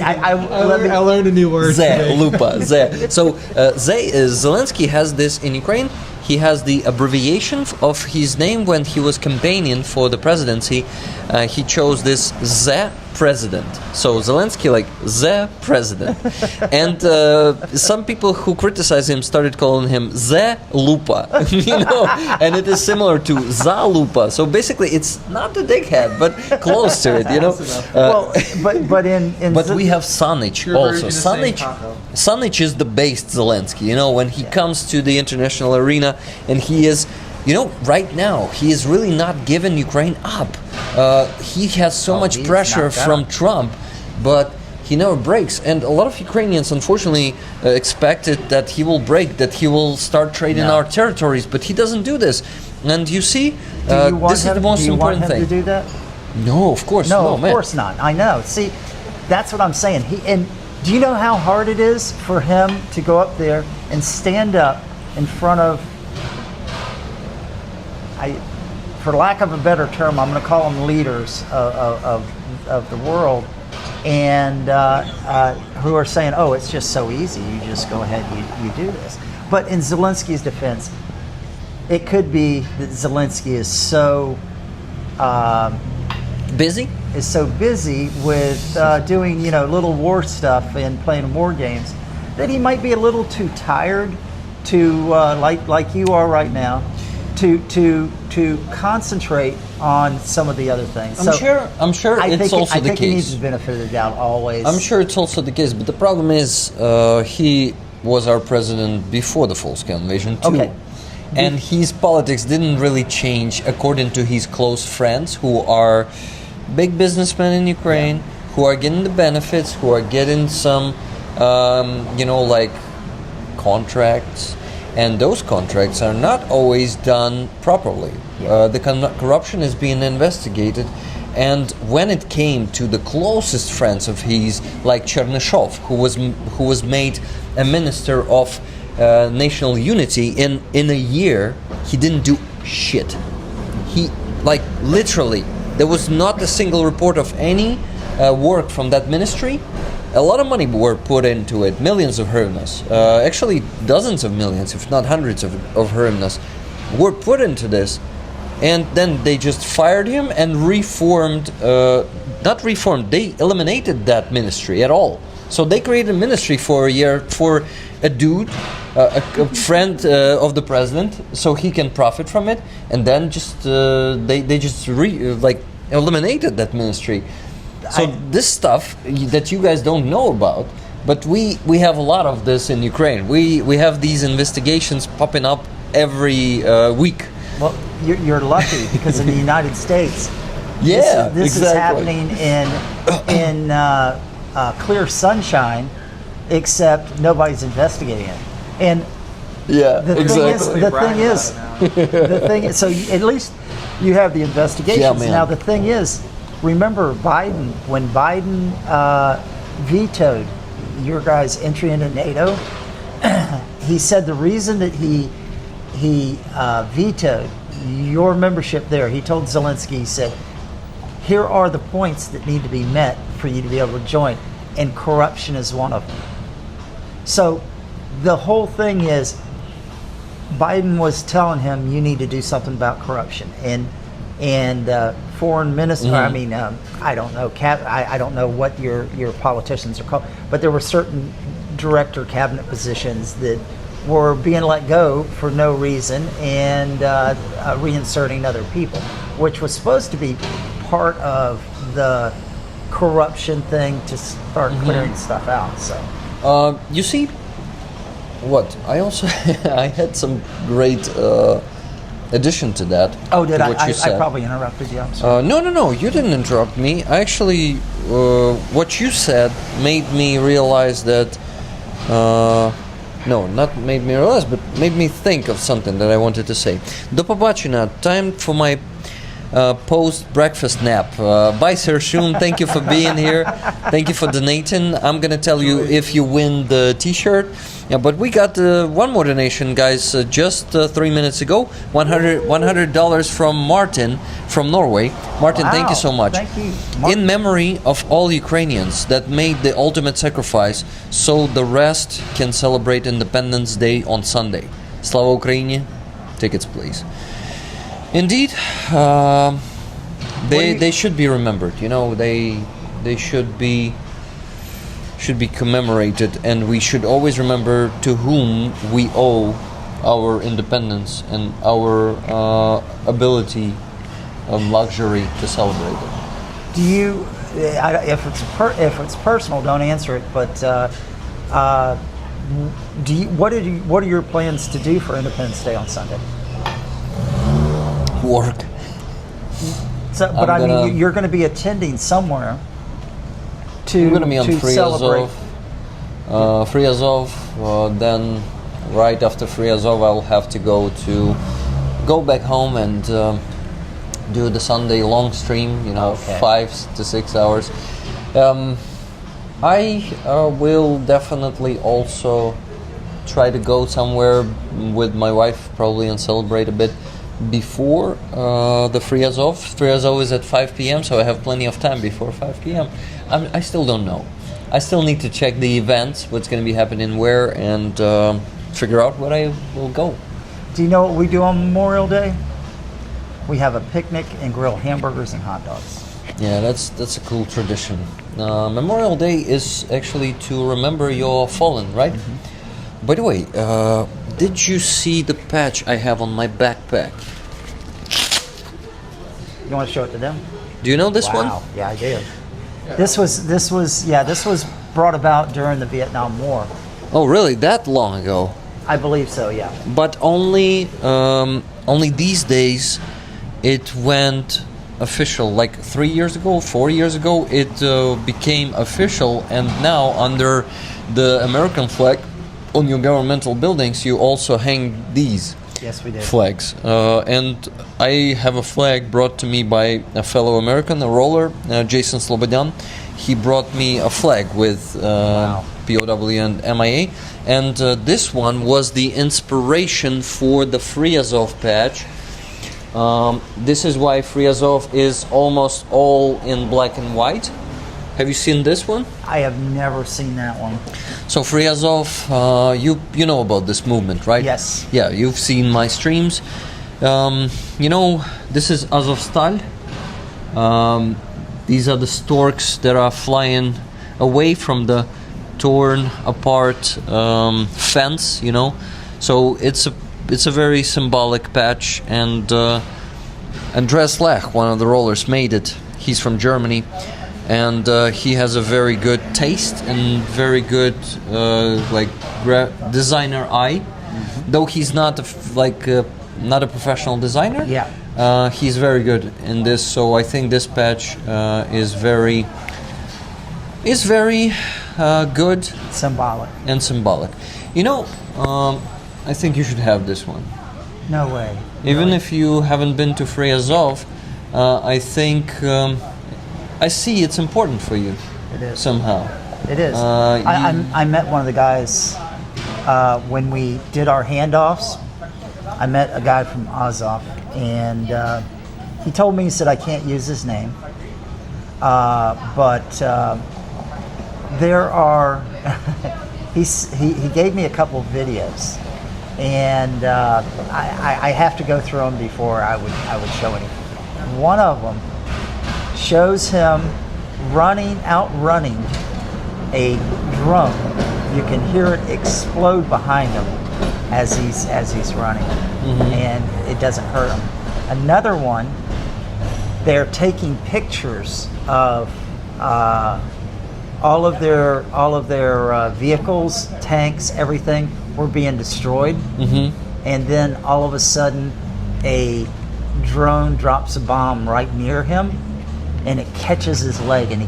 I learned a new word. Zelupa. So Zelensky has this in Ukraine. He has the abbreviation of his name when he was campaigning for the presidency. He chose this Z president. So Zelensky, like the president. And some people who criticize him started calling him Lupa, and it is similar to Zalupa. So basically, it's not the dickhead, but close to it, but we have Sanich also. Sanich is the based Zelensky. When he comes to the international arena, and he is. Right now, he is really not giving Ukraine up. He has so much pressure from Trump, but he never breaks. And a lot of Ukrainians, unfortunately, expected that he will break, that he will start trading our territories, but he doesn't do this. And you see, this is the most important thing. Do you want him to do that? No, of course not. No, of course not. I know. See, that's what I'm saying. And do you know how hard it is for him to go up there and stand up in front of for lack of a better term, I'm going to call them leaders of the world, and who are saying, "Oh, it's just so easy. You just go ahead, you do this." But in Zelensky's defense, it could be that Zelensky is so Busy? is so busy with doing little war stuff and playing war games that he might be a little too tired to like you are right now to concentrate on some of the other things. I'm sure it's also the I think he needs case. the benefit of the doubt always. I'm sure it's also the case, but the problem is he was our president before the full-scale invasion too. Okay. And his politics didn't really change according to his close friends who are big businessmen in Ukraine, who are getting the benefits, who are getting some, like contracts. And those contracts are not always done properly. The corruption is being investigated. And when it came to the closest friends of his, like Chernyshov, who was made a minister of national unity, in a year, he didn't do shit. He, literally, there was not a single report of any work from that ministry. A lot of money were put into it, millions of hryvnias, actually dozens of millions, if not hundreds of hryvnias, were put into this. And then they just fired him and they eliminated that ministry at all. So they created a ministry for a year for a dude, a friend of the president, so he can profit from it, and then just they just eliminated that ministry. So this stuff that you guys don't know about, but we have a lot of this in Ukraine. We have these investigations popping up every week. Well, you're lucky because in the United States, this is happening in clear sunshine, except nobody's investigating it. And the thing is, so at least you have the investigations. Now the thing is, remember Biden, when Biden vetoed your guys' entry into NATO, he said the reason that he vetoed your membership there, he told Zelensky, he said, here are the points that need to be met for you to be able to join, and corruption is one of them. So the whole thing is, Biden was telling him you need to do something about corruption, and foreign minister. I mean, I don't know. I don't know what your politicians are called, but there were certain director cabinet positions that were being let go for no reason and reinserting other people, which was supposed to be part of the corruption thing to start clearing stuff out. So, you see, what I also I had some great addition to that. Oh, did I? What you said. I probably interrupted you. I'm sorry. No, you didn't interrupt me. Actually, what you said made me realize that. No, not made me realize, but made me think of something that I wanted to say. Do побачення. Time for my post-breakfast nap. Bye, Sir Shun. Thank you for being here. Thank you for donating. I'm going to tell you if you win the t-shirt. Yeah, but we got one more donation, guys, just 3 minutes ago. $100 from Martin from Norway. Martin, Wow. thank you so much. Thank you, Martin. In memory of all Ukrainians that made the ultimate sacrifice so the rest can celebrate Independence Day on Sunday. Slava Ukraini. Tickets, please. Indeed, they should be remembered. You know, they should be commemorated, and we should always remember to whom we owe our independence and our ability and luxury to celebrate it. Do you? If it's personal, don't answer it. But do you? What are your plans to do for Independence Day on Sunday? Work. So, but I mean, you're going to be attending somewhere. I'm going to be on Free celebrate. Azov. Then, right after Free Azov, I'll have to go back home and do the Sunday long stream. 5 to 6 hours. I will definitely also try to go somewhere with my wife, probably, and celebrate a bit. before the Free Azov. Free Azov is at 5 p.m., so I have plenty of time before 5 p.m. I still don't know. I still need to check the events, what's going to be happening where, and figure out where I will go. Do you know what we do on Memorial Day? We have a picnic and grill hamburgers and hot dogs. Yeah, that's a cool tradition. Memorial Day is actually to remember your fallen, right? Mm-hmm. By the way, did you see the patch I have on my backpack? You want to show it to them? Do you know this one? Wow, yeah, I do. This was brought about during the Vietnam War. Oh, really? That long ago? I believe so, yeah. But only these days it went official. Like 3 years ago, 4 years ago, it became official, and now under the American flag on your governmental buildings, you also hang these. Yes, we did. Flags. And I have a flag brought to me by a fellow American, a roller, Jason Slobodyan. He brought me a flag with Wow. POW and MIA. And this one was the inspiration for the Free Azov patch. This is why Free Azov is almost all in black and white. Have you seen this one? I have never seen that one. So Free Azov, you know about this movement, right? Yes. Yeah, you've seen my streams. This is Azovstal. These are the storks that are flying away from the torn apart fence. So it's a very symbolic patch, and Andreas Lech, one of the rollers, made it. He's from Germany. And he has a very good taste and very good designer eye. Mm-hmm. Though he's not not a professional designer. Yeah. He's very good in this. So I think this patch is very good. Symbolic. And symbolic. I think you should have this one. No way. Even Really? if you haven't been to Free Azov, I think. I see it's important for you. It is. Somehow. It is. I met one of the guys when we did our handoffs. I met a guy from Azov, and he told me, he said, I can't use his name, but there are. he gave me a couple of videos, and I have to go through them before I would show anything. One of them shows him outrunning a drone. You can hear it explode behind him as he's running, mm-hmm. and it doesn't hurt him. Another one, they're taking pictures of all of their vehicles, tanks, everything were being destroyed, mm-hmm. and then all of a sudden, a drone drops a bomb right near him, and it catches his leg, and he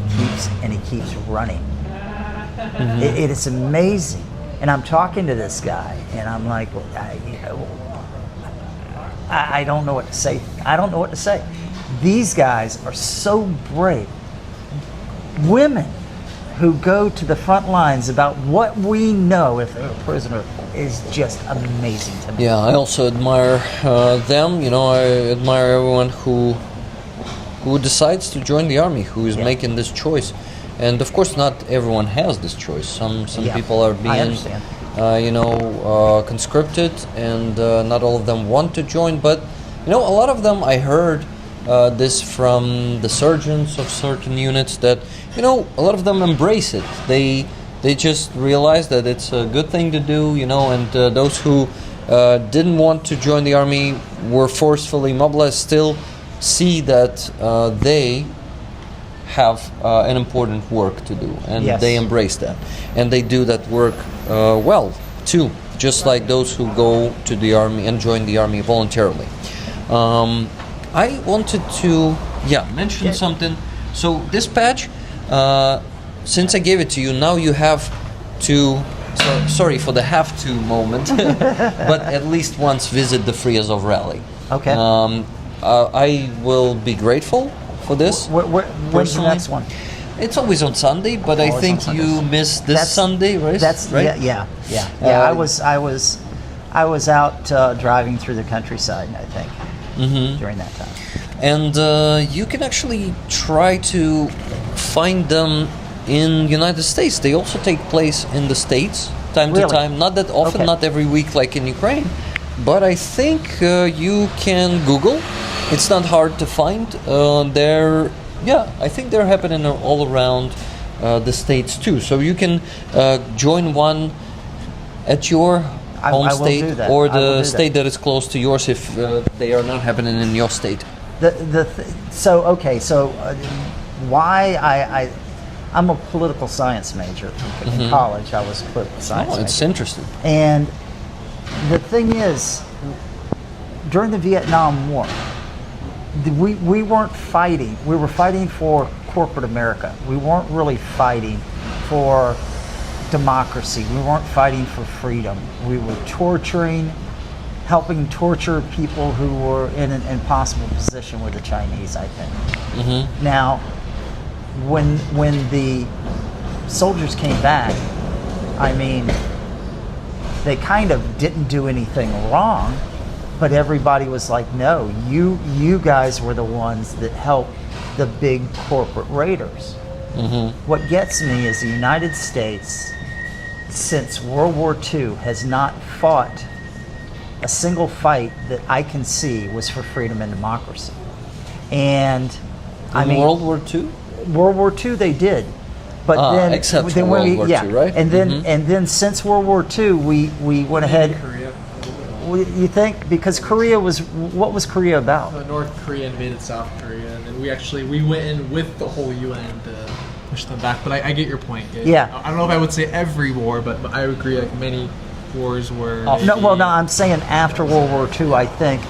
keeps running. Mm-hmm. It is amazing. And I'm talking to this guy, and I'm like, I don't know what to say. I don't know what to say. These guys are so brave. Women who go to the front lines about what we know if they're a prisoner is just amazing to me. Yeah, I also admire them. I admire everyone who decides to join the army, who is making this choice. And of course, not everyone has this choice. Some people are being, conscripted, and not all of them want to join. But a lot of them, I heard this from the sergeants of certain units, that a lot of them embrace it. They just realize that it's a good thing to do. And those who didn't want to join the army were forcefully mobilized. Still see that they have an important work to do, and they embrace that, and they do that work well too, just like those who go to the army and join the army voluntarily. I wanted to mention something. So this patch, since I gave it to you, now you have to, sorry for the have to moment, but at least once visit the Free Azov rally. Okay. I will be grateful for this. When's the next one? It's always on Sunday, but I think you missed this Sunday, right? Right? Yeah. I was out driving through the countryside, I think. during that time. And you can actually try to find them in United States. They also take place in the States time to Really? time. Not that often, Okay. not every week like in Ukraine. But I think you can Google. It's not hard to find. I think they're happening all around the States too. So you can join one at your home I will state do that. or I will the do state that is close to yours if they are not happening in your state. Why I'm a political science major. In college, I was a political science Oh, major. it's interesting. And the thing is, during the Vietnam War, we weren't fighting. We were fighting for corporate America. We weren't really fighting for democracy. We weren't fighting for freedom. We were helping torture people who were in an impossible position with the Chinese, I think. Now, when the soldiers came back, I mean, they kind of didn't do anything wrong, but everybody was like, no, you guys were the ones that helped the big corporate raiders. What gets me is the United States, since World War II, has not fought a single fight that I can see was for freedom and democracy. And I mean, World War II? World War II they did, but then except for then World when War yeah, II, right? And then since World War II, we went ahead. Korea. You think because Korea was what was Korea about? North Korea invaded South Korea, and we went in with the whole UN to push them back. But I get your point. Yeah. I don't know if I would say every war, but I agree. Like many wars were. No, I'm saying after World War II, I think,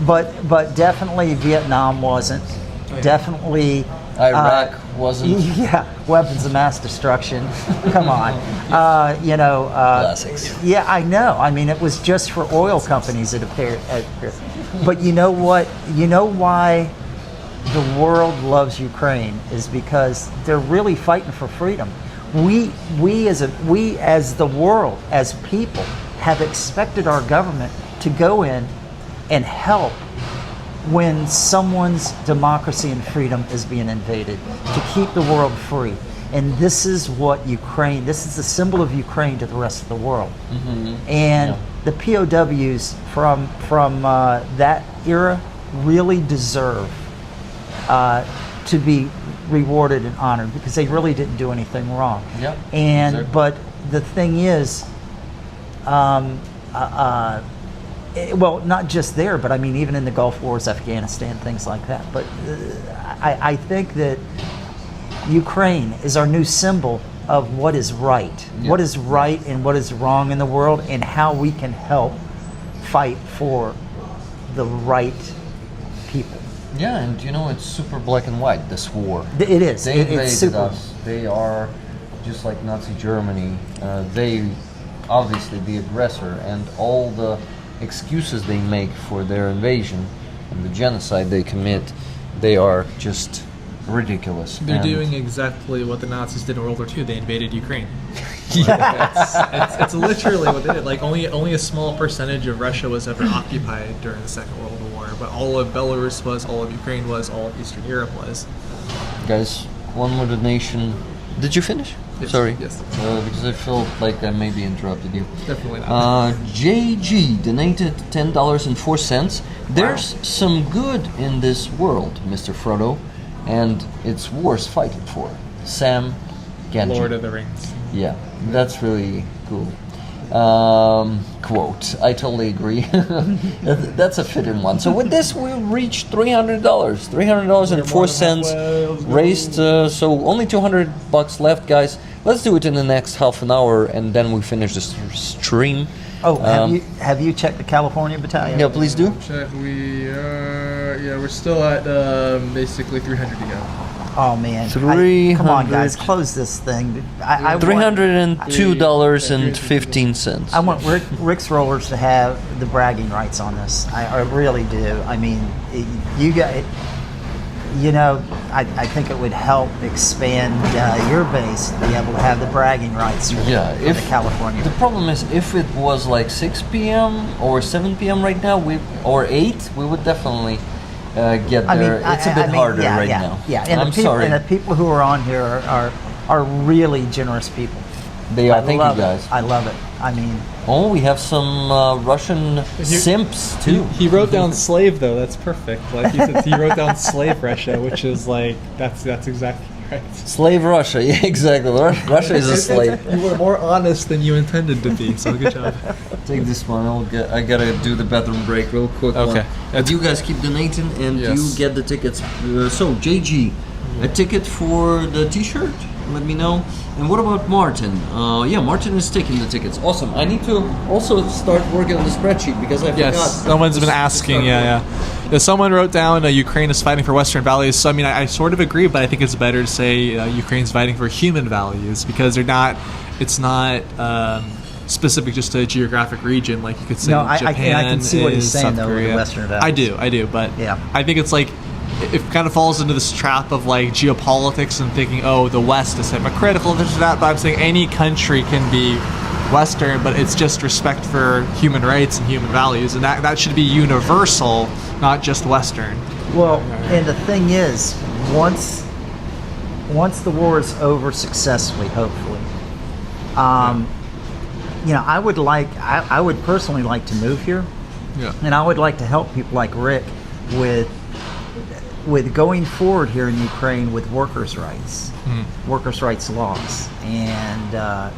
but definitely Vietnam wasn't. yeah. Definitely. Iraq wasn't. Yeah, weapons of mass destruction. Come on, Classics. Yeah, I know. I mean, it was just for oil companies. It appeared. But you know what? You know why the world loves Ukraine is because they're really fighting for freedom. We as the world, as people, have expected our government to go in and help when someone's democracy and freedom is being invaded, to keep the world free. And this is what this is the symbol of Ukraine to the rest of the world. And the POWs from that era really deserve to be rewarded and honored because they really didn't do anything wrong. Yep, And exactly. but the thing is, well, not just there, but I mean, even in the Gulf Wars, Afghanistan, things like that. But I think that Ukraine is our new symbol of what is right, what is right and what is wrong in the world, and how we can help fight for the right people. Yeah, and it's super black and white, this war. It is. They invaded It's super. us. They are just like Nazi Germany. They obviously the aggressor, and all the excuses they make for their invasion and the genocide they commit, they are just ridiculous. They're And doing exactly what the Nazis did in World War II. They invaded Ukraine. It's literally what they did. Like only a small percentage of Russia was ever occupied during the Second World War, but all of Belarus was, all of Ukraine was, all of Eastern Europe was. Guys, one more donation. Did you finish? Yes, Sorry. yes. Because I felt like I maybe interrupted you. Definitely not. JG donated $10.04. There's some good in this world, Mr. Frodo, and it's worth fighting for. Sam Genji. Lord of the Rings. Yeah, that's really cool. Quote, I totally agree. That's a fitting one. So with this, we reached $300. $300.04 raised. So only $200 left, guys. Let's do it in the next half an hour, and then we finish this stream. Oh, have you checked the California Battalion? Yeah, please do. Check. We're still at basically 300 to go. Oh man, 300. Come on, guys, close this thing. I want $302.15. I want Rick's Rollers to have the bragging rights on this. I really do. I mean, you I think it would help expand your base to be able to have the bragging rights for, Yeah, for the California. The problem is if it was like 6 p.m. or 7 p.m. right now, or 8, we would definitely get there. It's a bit harder right now. Yeah, and I'm sorry. And the people who are on here are really generous people. They are. Thank you, guys. I love it. I mean, oh, we have some Russian simps too. He wrote down slave though. That's perfect. Like he said, he wrote down slave Russia, which is like that's exactly right. Slave Russia. Yeah, exactly. Russia is a slave. You were more honest than you intended to be. So good job. Take this one. I gotta do the bathroom break real quick. Okay. But you guys keep donating and Yes. you get the tickets. So JG, a ticket for the T-shirt. Let me know. And what about Martin? Yeah, Martin is taking the tickets. Awesome. I need to also start working on the spreadsheet because I forgot. Yes, someone's been asking. Yeah. Someone wrote down Ukraine is fighting for Western values. So I mean, I sort of agree, but I think it's better to say Ukraine's fighting for human values because they're not. It's not specific just to a geographic region. Like you could say, Japan I can see what he's is saying South though Korea. with the Western values. I do, but Yeah. I think it's like. It kind of falls into this trap of like geopolitics and thinking, oh, the West is hypocritical, this or that. But I'm saying any country can be Western, but it's just respect for human rights and human values, and that should be universal, not just Western. Well, and the thing is, once the war is over successfully, hopefully, I would personally like to move here, and I would like to help people like Rick with going forward here in Ukraine with workers' rights laws, and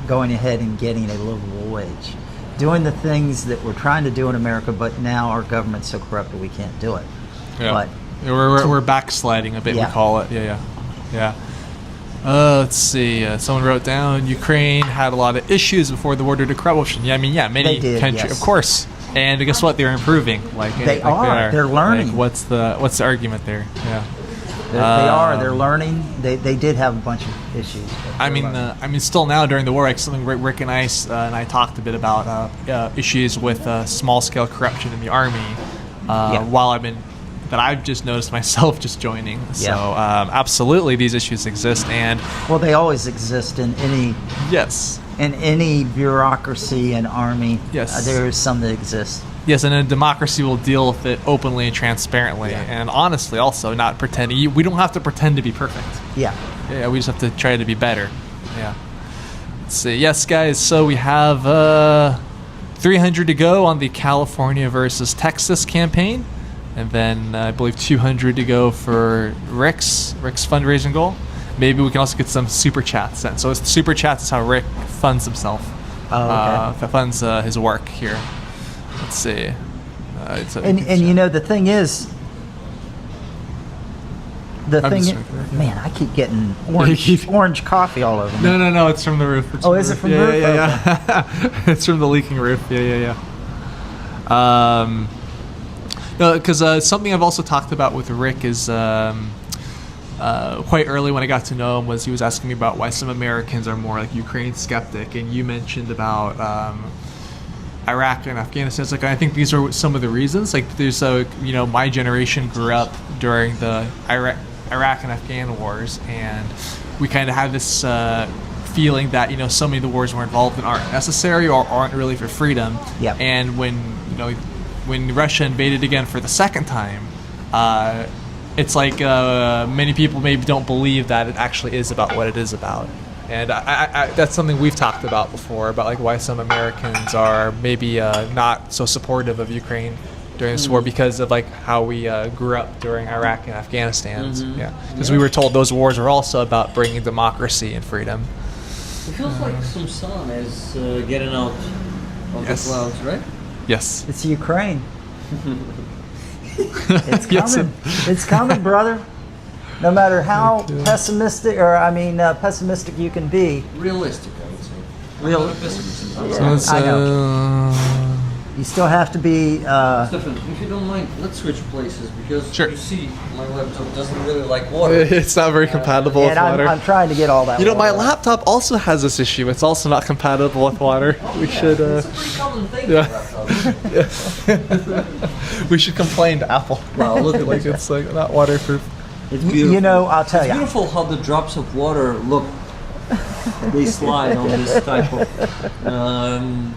going ahead and getting a livable wage, doing the things that we're trying to do in America, but now our government's so corrupt that we can't do it. Yeah. But We're backsliding a bit, we call it. Yeah. Let's see. Someone wrote down Ukraine had a lot of issues before the war due to corruption. Yeah, I mean, many countries, yes. of course. And guess what? They're improving. They're learning. Like, what's the argument there? Yeah. They're learning. They did have a bunch of issues. I mean, still now during the war, like something Rick and I talked a bit about issues with small-scale corruption in the army. That I've just noticed myself just joining. So absolutely, these issues exist, and they always exist in any in any bureaucracy and army. Yes, there is some that exist. Yes, and a democracy will deal with it openly and transparently, and honestly, also not pretending. We don't have to pretend to be perfect. Yeah, we just have to try to be better. Yeah. Let's see. Yes, guys. So we have 300 to go on the California versus Texas campaign. And then I believe 200 to go for Rick's fundraising goal. Maybe we can also get some super chats sent. So super chats is how Rick funds himself. Funds his work here. Let's see. The thing is, man, I keep getting orange coffee all over me. No, it's from the roof. Is it from the roof? Yeah. It's from the leaking roof. Yeah. No, because something I've also talked about with Rick is quite early when I got to know him was he was asking me about why some Americans are more like Ukraine skeptic, and you mentioned about Iraq and Afghanistan. It's like I think these are some of the reasons. Like there's my generation grew up during the Iraq and Afghan wars, and we kind of have this feeling that so many of the wars we're involved in aren't necessary or aren't really for freedom. Yeah. And when Russia invaded again for the second time, it's like many people maybe don't believe that it actually is about what it is about. And I that's something we've talked about before, about like why some Americans are maybe not so supportive of Ukraine during this war because of like how we grew up during Iraq and Afghanistan. Yeah, because we were told those wars are also about bringing democracy and freedom. It feels like some sun is getting out of the clouds, right? Yes. It's Ukraine. It's coming. It's coming, brother. No matter how pessimistic you can be. Realistic, I would say. Realistic. I know. You still have to be... Stefan, if you don't mind, let's switch places because you see my laptop doesn't really like water. It's not very compatible with water. I'm trying to get all that water. My laptop also has this issue. It's also not compatible with water. We should... It's a pretty common thing for laptops. We should complain to Apple. Wow, look at like it's like not waterproof. It's beautiful. You know, I'll tell It's you. beautiful how the drops of water look. They slide on this type of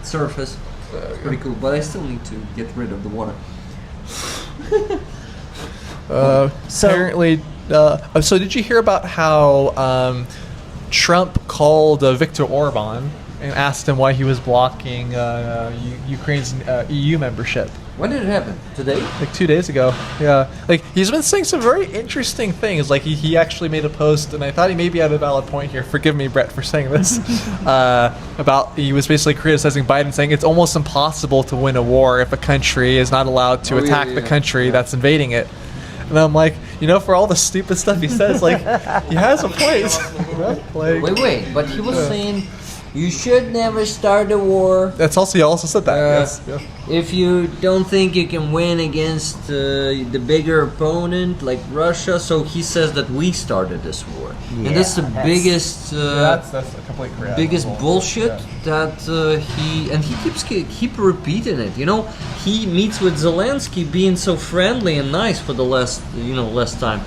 surface. It's pretty cool, but I still need to get rid of the water. Apparently, so did you hear about how Trump called Viktor Orban and asked him why he was blocking Ukraine's EU membership? When did it happen? Today? Like 2 days ago. Yeah. Like, he's been saying some very interesting things. Like, he actually made a post, and I thought he maybe had a valid point here. Forgive me, Brett, for saying this. He was basically criticizing Biden, saying it's almost impossible to win a war if a country is not allowed to attack the country that's invading it. And I'm like, for all the stupid stuff he says, like, he has a point. Wait, but he was saying you should never start a war. He also said that. Yes. Yeah. If you don't think you can win against the bigger opponent like Russia, so he says that we started this war, and that's the biggest, that's completely correct. biggest bullshit that he keep repeating it. He meets with Zelensky, being so friendly and nice for the last time,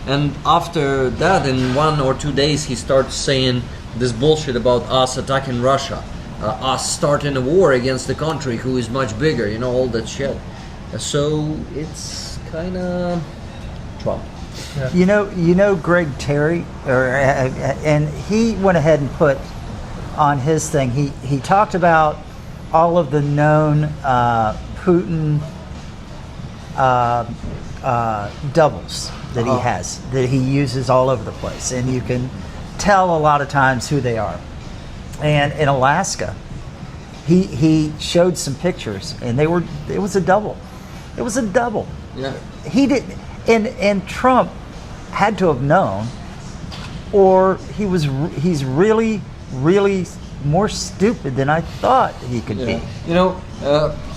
and after that, in 1 or 2 days, he starts saying this bullshit about us attacking Russia, us starting a war against the country who is much bigger, all that shit. So it's kind of Trump. Yeah. You know Greg Terry, and he went ahead and put on his thing. He talked about all of the known Putin doubles that he has, that he uses all over the place, and you can tell a lot of times who they are. And in Alaska, he showed some pictures, and it was a double. It was a double. Yeah. He did, and Trump had to have known, or he's really, really more stupid than I thought he could be.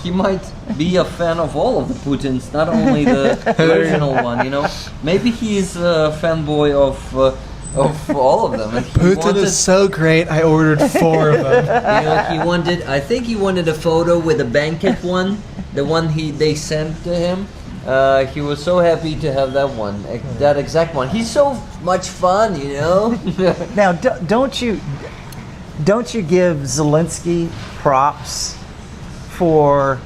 He might be a fan of all of the Putins, not only the original one. Maybe he's a fanboy of all of them. And Putin is so great. I ordered 4 of them. I think he wanted a photo with the banquet one, the one they sent to him. He was so happy to have that one, that exact one. He's so much fun, Now, don't you give Zelensky props for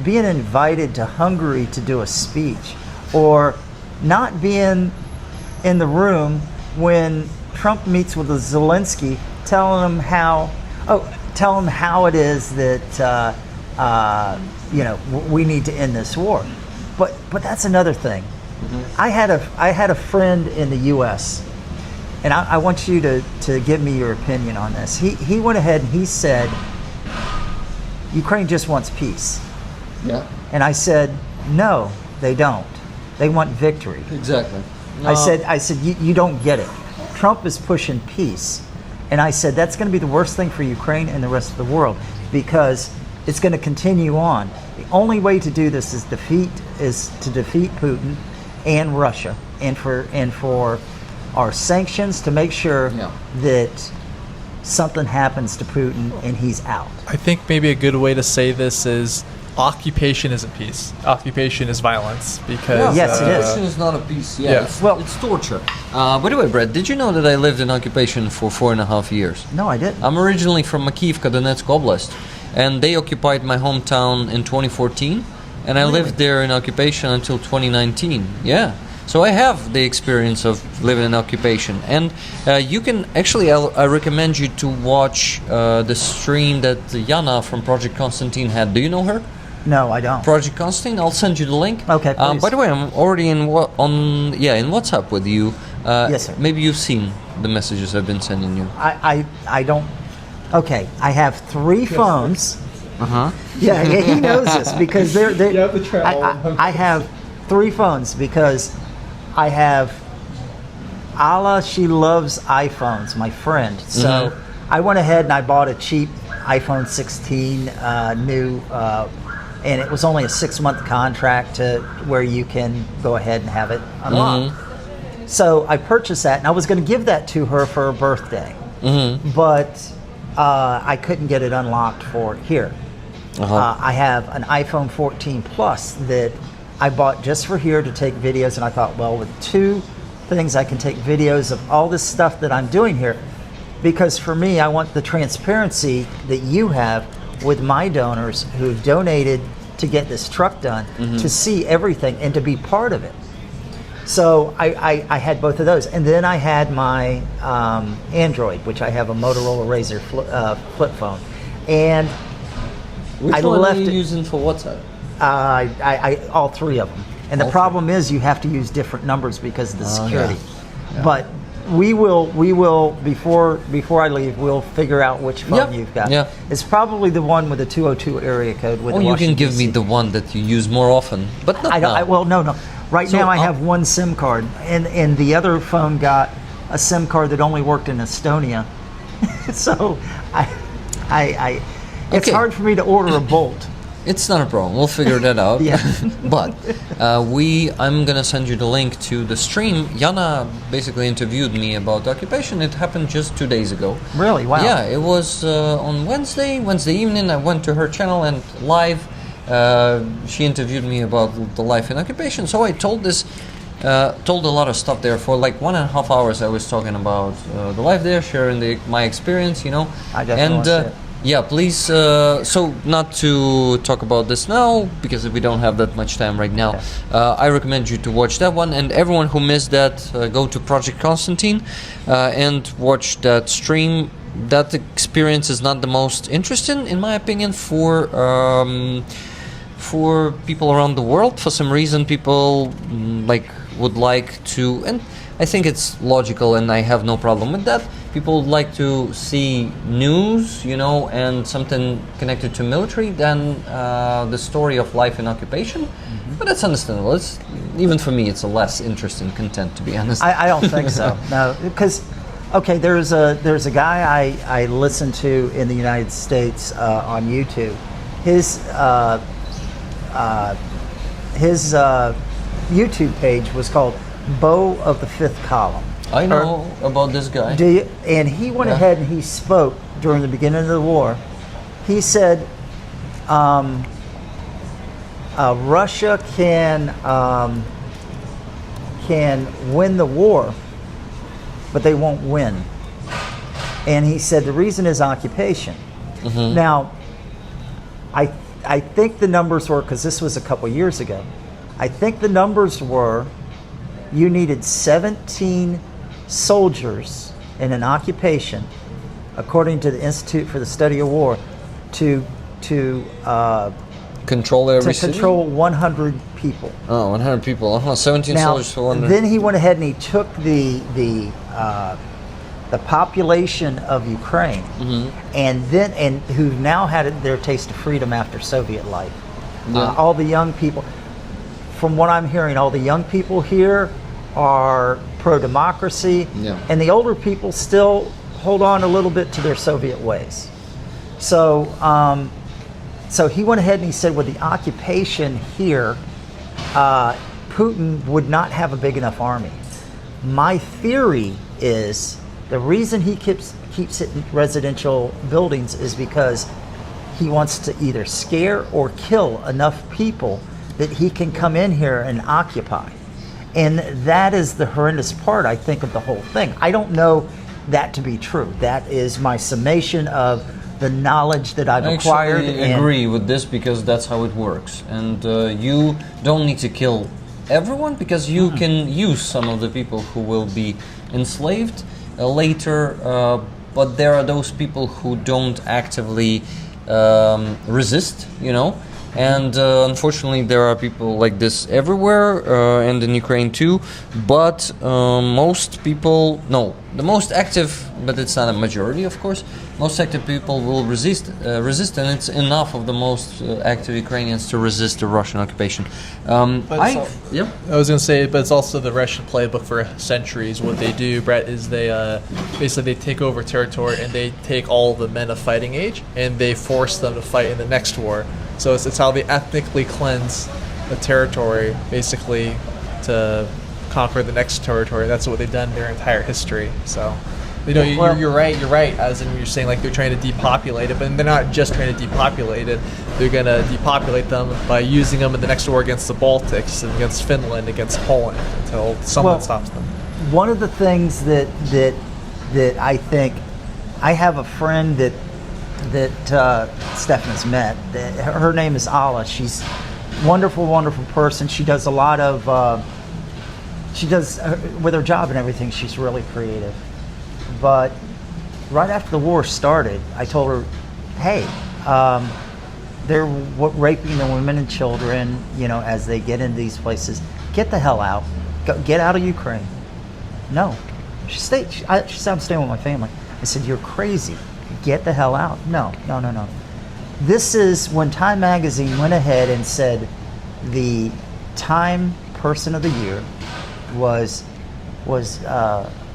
being invited to Hungary to do a speech, or not being in the room when Trump meets with Zelensky, telling him how it is that we need to end this war. But that's another thing. Mm-hmm. I had a friend in the U.S. and I want you to give me your opinion on this. He went ahead and he said Ukraine just wants peace. Yeah. And I said, no, they don't. They want victory. Exactly. I said, you don't get it. Trump is pushing peace. And I said, that's going to be the worst thing for Ukraine and the rest of the world, because it's going to continue on. The only way to do this is to defeat Putin and Russia, and for our sanctions to make sure that something happens to Putin and he's out. I think maybe a good way to say this is occupation isn't peace. Occupation is violence, because yes, it is. Occupation is not a peace. It's torture. By the way, Brett, did you know that I lived in occupation for 4.5 years? No, I didn't. I'm originally from Makivka, Donetsk Oblast, and they occupied my hometown in 2014, and I lived there in occupation until 2019. Yeah. So I have the experience of living in occupation, and you can actually, I recommend you to watch the stream that Yana from Project Constantine had. Do you know her? No, I don't. Project Constantine. I'll send you the link. Okay, please. By the way, I'm already in WhatsApp with you. Yes, sir. Maybe you've seen the messages I've been sending you. I don't. Okay, I have 3 phones. Yeah, he knows this because they're. You have to try all of them. I have 3 phones because I have Ala. She loves iPhones, my friend. So I went ahead and I bought a cheap iPhone 16 new. And it was only a 6-month contract to where you can go ahead and have it unlocked. So I purchased that, and I was going to give that to her for her birthday, but I couldn't get it unlocked for here. I have an iPhone 14 Plus that I bought just for here to take videos, and I thought, well, with 2 things. I can take videos of all this stuff that I'm doing here, because for me, I want the transparency that you have with my donors who've donated to get this truck done, to see everything and to be part of it. So I had both of those, and then I had my Android, which I have a Motorola Razr flip phone, and Which I one left are you it. using for WhatsApp? I all three of them, and the problem is you have to use different numbers because of the security. Yeah. But we will before I leave, we'll figure out which phone you've got. Yeah. It's probably the one with the 202 area code with. Oh, the you can Washington, give me DC. the one that you use more often, but not I don't. now. Well, no. Right So now, I I'll- have one SIM card, and the other phone got a SIM card that only worked in Estonia. So, it's Okay. hard for me to order a Bolt. It's not a problem. We'll figure that out. Yeah. But I'm gonna send you the link to the stream. Yana basically interviewed me about the occupation. It happened just 2 days ago. Really? Wow. Yeah, it was on Wednesday evening. I went to her channel and live. She interviewed me about the life in occupation. So I told a lot of stuff there for like 1.5 hours. I was talking about the life there, sharing my experience. I definitely want to see it. Yeah, please. So not to talk about this now because we don't have that much time right now. I recommend you to watch that one, and everyone who missed that, go to Project Constantine and watch that stream. That experience is not the most interesting, in my opinion, for people around the world. For some reason, people would like to, and I think it's logical, and I have no problem with that. People would like to see news, and something connected to military than the story of life in occupation. But that's understandable. Even for me, it's a less interesting content, to be honest. I don't think so. No, because there's a guy I listen to in the United States on YouTube. His YouTube page was called Beau of the Fifth Column. I know about this guy. And he went ahead and he spoke during the beginning of the war. He said, Russia can win the war, but they won't win. And he said the reason is occupation. Now, I think the numbers were, because this was a couple years ago, I think the numbers were you needed 17 soldiers in an occupation, according to the Institute for the Study of War, to Control every city? control 100 people. Oh, 100 people. 17 Now, soldiers for 100. then he went ahead and he took the population of Ukraine, and who now had their taste of freedom after Soviet life. Yeah. All the young people, from what I'm hearing, all the young people here are pro-democracy, and the older people still hold on a little bit to their Soviet ways. So, so he went ahead and he said, with the occupation here, Putin would not have a big enough army. My theory is the reason he keeps hitting residential buildings is because he wants to either scare or kill enough people that he can come in here and occupy. And that is the horrendous part, I think, of the whole thing. I don't know that to be true. That is my summation of the knowledge that I've acquired. I agree with this because that's how it works. And you don't need to kill everyone because you can use some of the people who will be enslaved later. But there are those people who don't actively resist, And unfortunately, there are people like this everywhere, and in Ukraine too. But most people, the most active, but it's not a majority, of course. Most active people will resist, and it's enough of the most active Ukrainians to resist the Russian occupation. I was going to say, but it's also the Russian playbook for centuries. What they do, Brett, is they basically they take over territory and they take all the men of fighting age and they force them to fight in the next war. So it's how they ethnically cleanse the territory, basically, to conquer the next territory. That's what they've done their entire history. So, you're right. You're right. As in, you're saying like they're trying to depopulate it, but they're not just trying to depopulate it. They're going to depopulate them by using them in the next war against the Baltics, and against Finland, against Poland, until someone stops them. one of the things that I think, I have a friend that Stephan has met. Her name is Ala. She's wonderful, wonderful person. She does a lot of, with her job and everything, she's really creative. But right after the war started, I told her, hey, they're raping the women and children, as they get into these places. Get the hell out. Get out of Ukraine. No. She said, I'm staying with my family. I said, you're crazy. Get the hell out. No. This is when Time Magazine went ahead and said the Time Person of the Year was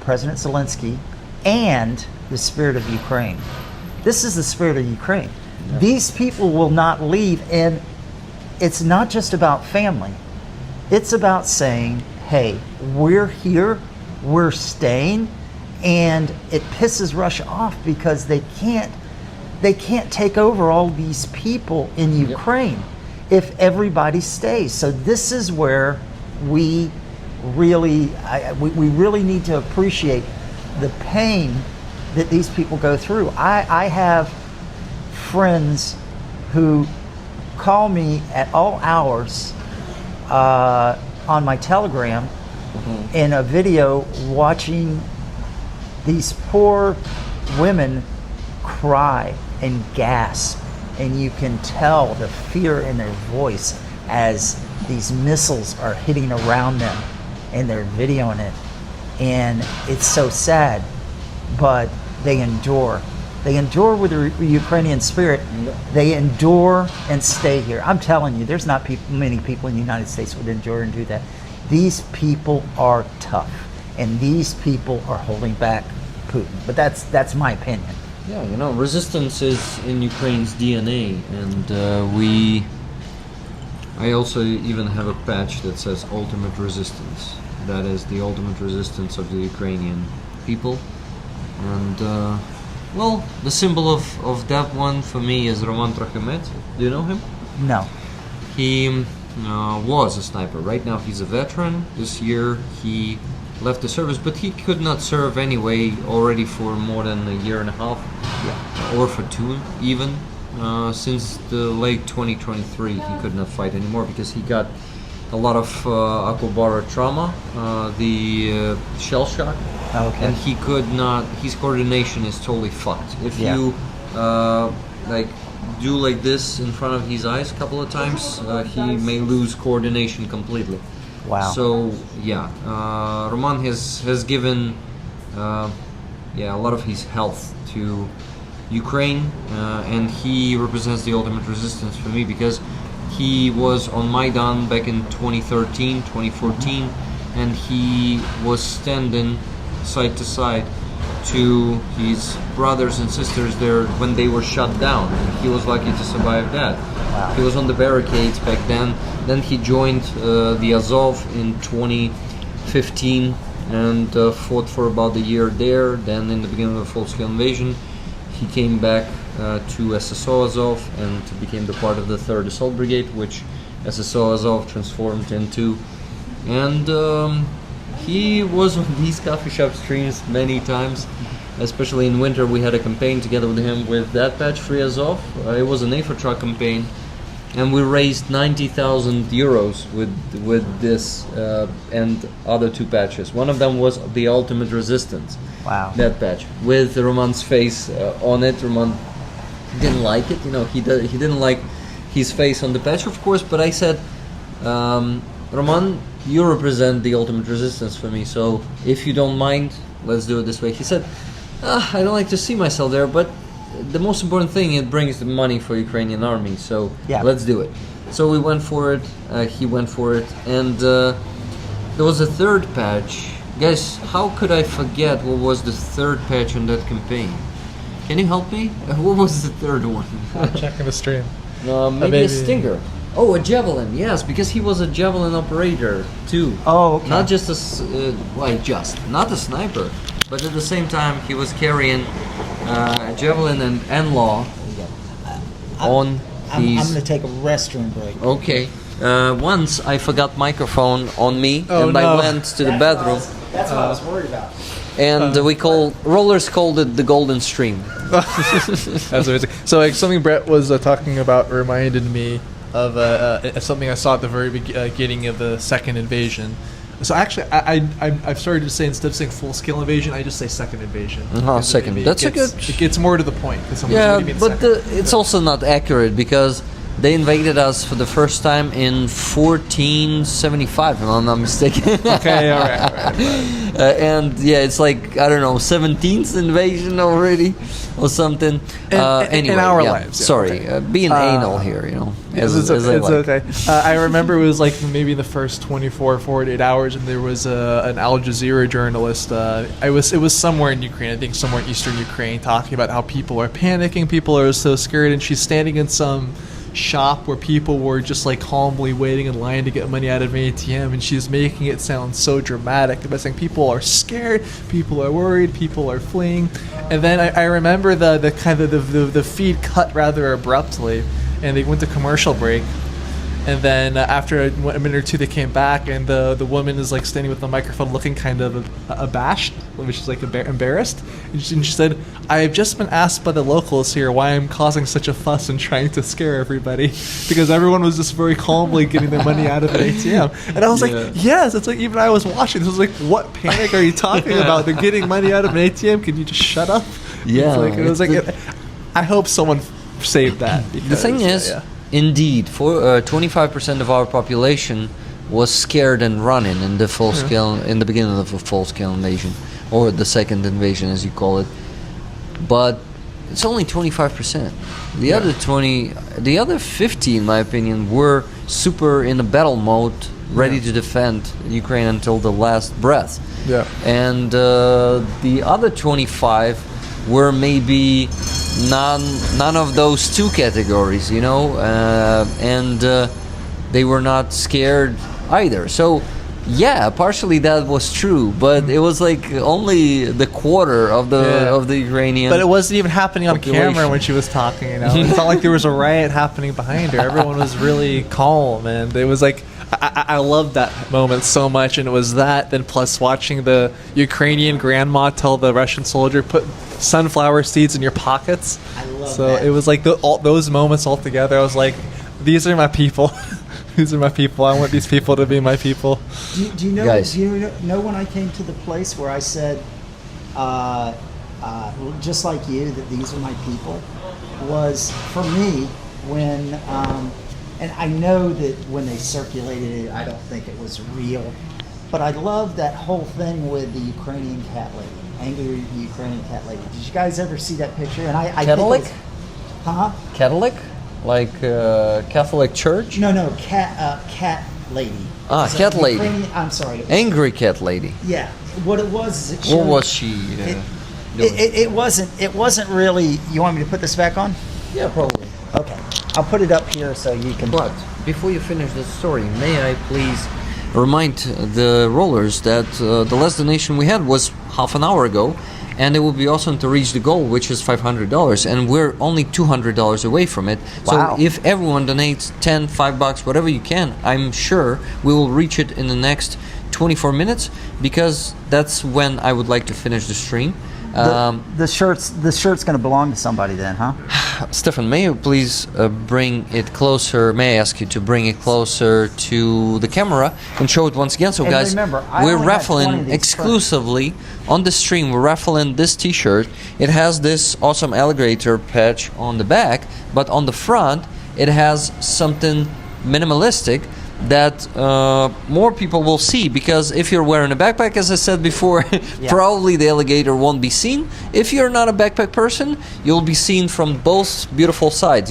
President Zelensky and the spirit of Ukraine. This is the spirit of Ukraine. Yeah. These people will not leave, and it's not just about family. It's about saying, hey, we're here, we're staying, and it pisses Russia off because they can't take over all these people in Ukraine if everybody stays. So this is where we really need to appreciate the pain that these people go through. I have friends who call me at all hours on my Telegram in a video watching these poor women cry and gasp, and you can tell the fear in their voice as these missiles are hitting around them, and they're videoing it, and it's so sad, but they endure. They endure with the Ukrainian spirit. They endure and stay here. I'm telling you, there's not many people in the United States would endure and do that. These people are tough, and these people are holding back Putin. But that's my opinion. Yeah, resistance is in Ukraine's DNA, and I also even have a patch that says ultimate resistance. That is the ultimate resistance of the Ukrainian people. And, the symbol of that one for me is Roman Trachemet. Do you know him? No. He was a sniper. Right now he's a veteran. This year he left the service, but he could not serve anyway already for more than a year and a half. Yeah. Or for 2 even. Since the late 2023 he could not fight anymore because he got a lot of Akubara trauma, the shell shock. Okay. And he could not, his coordination is totally fucked. If you do like this in front of his eyes a couple of times, he may lose coordination completely. Wow. So Roman has given a lot of his health to Ukraine, and he represents the ultimate resistance for me because he was on Maidan back in 2013, 2014, and he was standing side to side to his brothers and sisters there when they were shut down, and he was lucky to survive that. Wow. He was on the barricades back then. Then he joined the Azov in 2015 and fought for about a year there. Then in the beginning of the full-scale invasion, he came back to SSO Azov and became the part of the 3rd Assault Brigade, which SSO Azov transformed into. And he was on these coffee shop streams many times, especially in winter. We had a campaign together with him with that patch, Free Azov. It was an AFA truck campaign, and we raised 90,000 euros with this and other 2 patches. One of them was the Ultimate Resistance. Wow. That patch with Roman's face on it. Roman didn't like it, he didn't like his face on the patch, of course, but I said, Roman, you represent the ultimate resistance for me, so if you don't mind, let's do it this way. He said, I don't like to see myself there, but the most important thing, it brings the money for Ukrainian army, so let's do it. So we went for it, he went for it, and there was a 3rd patch. Guys, how could I forget what was the 3rd patch on that campaign? Can you help me? What was the 3rd one? I'm checking the stream. Maybe a Stinger. Oh, a Javelin, yes, because he was a Javelin operator too. Oh, okay. Not just not a sniper, but at the same time he was carrying a Javelin and NLAW on his... I'm going to take a restroom break. Okay. Once I forgot microphone on me, and I went to the bathroom. That's what I was worried about. And rollers called it the Golden Stream. That's amazing. So like something Brett was talking about reminded me of something I saw at the very beginning of the second invasion. So actually, I've started to say, instead of saying full-scale invasion, I just say second invasion. Second. That's a good... It gets more to the point. Yeah, but it's also not accurate, because they invaded us for the first time in 1475, if I'm not mistaken. Okay, all right. And yeah, it's like, I don't know, 17th invasion already or something. Anyway, in our lives. Yeah, sorry, okay. Being anal here, It's okay. I remember it was like maybe the first 24, 48 hours, and there was an Al Jazeera journalist. It was somewhere in Ukraine, I think somewhere in eastern Ukraine, talking about how people are panicking, people are so scared, and she's standing in some shop where people were just like calmly waiting in line to get money out of an ATM, and she's making it sound so dramatic by saying people are scared, people are worried, people are fleeing. And then I remember the kind of the feed cut rather abruptly, and they went to commercial break. And then after a minute or two, they came back, and the woman is like standing with the microphone, looking kind of abashed, which is like embarrassed. And she said, "I have just been asked by the locals here why I'm causing such a fuss and trying to scare everybody, because everyone was just very calmly getting their money out of the ATM." And I was like, "Yes." It's like even I was watching. This was like, "What panic are you talking about? They're getting money out of an ATM. Can you just shut up?" Yeah. I hope someone saved that. Because, the thing is. Indeed, 25% of our population was scared and running in the full scale, in the beginning of the full scale invasion, or the second invasion, as you call it. But it's only 25%. The other 50, in my opinion, were super in a battle mode, ready to defend Ukraine until the last breath. Yeah. And the other 25 were maybe none of those two categories, and they were not scared either. So yeah, partially that was true, but it was like only the quarter of the Ukrainian. But it wasn't even happening on camera when she was talking. It's not like there was a riot happening behind her. Everyone was really calm, and it was like I loved that moment so much. And it was that, then plus watching the Ukrainian grandma tell the Russian soldier, put sunflower seeds in your pockets. I love so that. it was like all those moments all together. I was like, these are my people. These are my people. I want these people to be my people. Do you know? Guys. Do you know when I came to the place where I said, just like you, that these are my people, was for me when, and I know that when they circulated it, I don't think it was real, but I love that whole thing with the Ukrainian cat lady, angry Ukrainian cat lady. Did you guys ever see that picture? And I Catholic? think it was, Catholic? Like Catholic Church? No, cat lady. Cat lady. I'm sorry. Angry cat lady. Yeah. What it was is it What showed, was she? It wasn't really. You want me to put this back on? Yeah, probably. Okay. I'll put it up here so you can. But before you finish the story, may I please remind the rollers that the last donation we had was half an hour ago, and it would be awesome to reach the goal, which is $500, and we're only $200 away from it. Wow. So if everyone donates $5, whatever you can, I'm sure we will reach it in the next 24 minutes, because that's when I would like to finish the stream. The shirt's going to belong to somebody then, huh? Stefan, may you please bring it closer? May I ask you to bring it closer to the camera and show it once again? So, And guys, remember, I we're only had 20 of raffling these exclusively on the stream. We're raffling this T-shirt. It has this awesome alligator patch on the back, but on the front, it has something minimalistic that more people will see, because if you're wearing a backpack, as I said before, probably the alligator won't be seen. If you're not a backpack person, you'll be seen from both beautiful sides.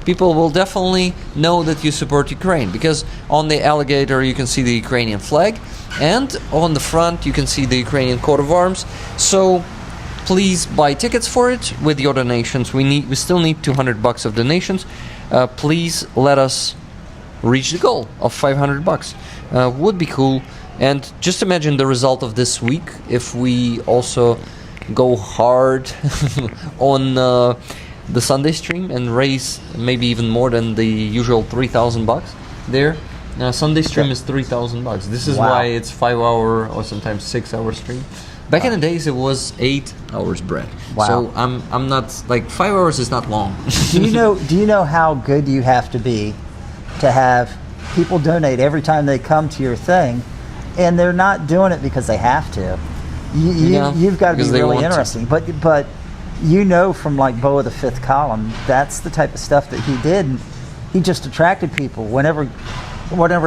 People will definitely know that you support Ukraine, because on the alligator you can see the Ukrainian flag, and on the front you can see the Ukrainian coat of arms. So please buy tickets for it with your donations. We still need $200 of donations. Please let us reach the goal of $500. Would be cool. And just imagine the result of this week if we also go hard on the Sunday stream and raise maybe even more than the usual $3,000 there. Sunday stream is $3,000. This is Wow. why it's 5 hour or sometimes 6 hour stream. Back in the days, it was 8 hours, Brett. Wow. So I'm not like 5 hours is not long. Do you know how good you have to be to have people donate every time they come to your thing, and they're not doing it because they have to. You've got to be because they really want to. interesting. But you know, from like Beau of the Fifth Column, that's the type of stuff that he did. And he just attracted people. Whenever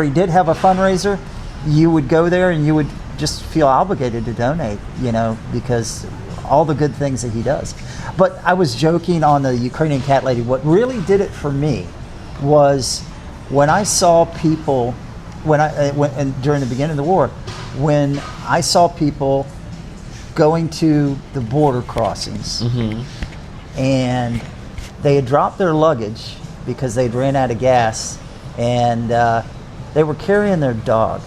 he did have a fundraiser, you would go there and you would just feel obligated to donate, you know, because all the good things that he does. But I was joking on the Ukrainian cat lady. What really did it for me was when I saw people, during the beginning of the war, when I saw people going to the border crossings, and they had dropped their luggage because they'd ran out of gas, and they were carrying their dog.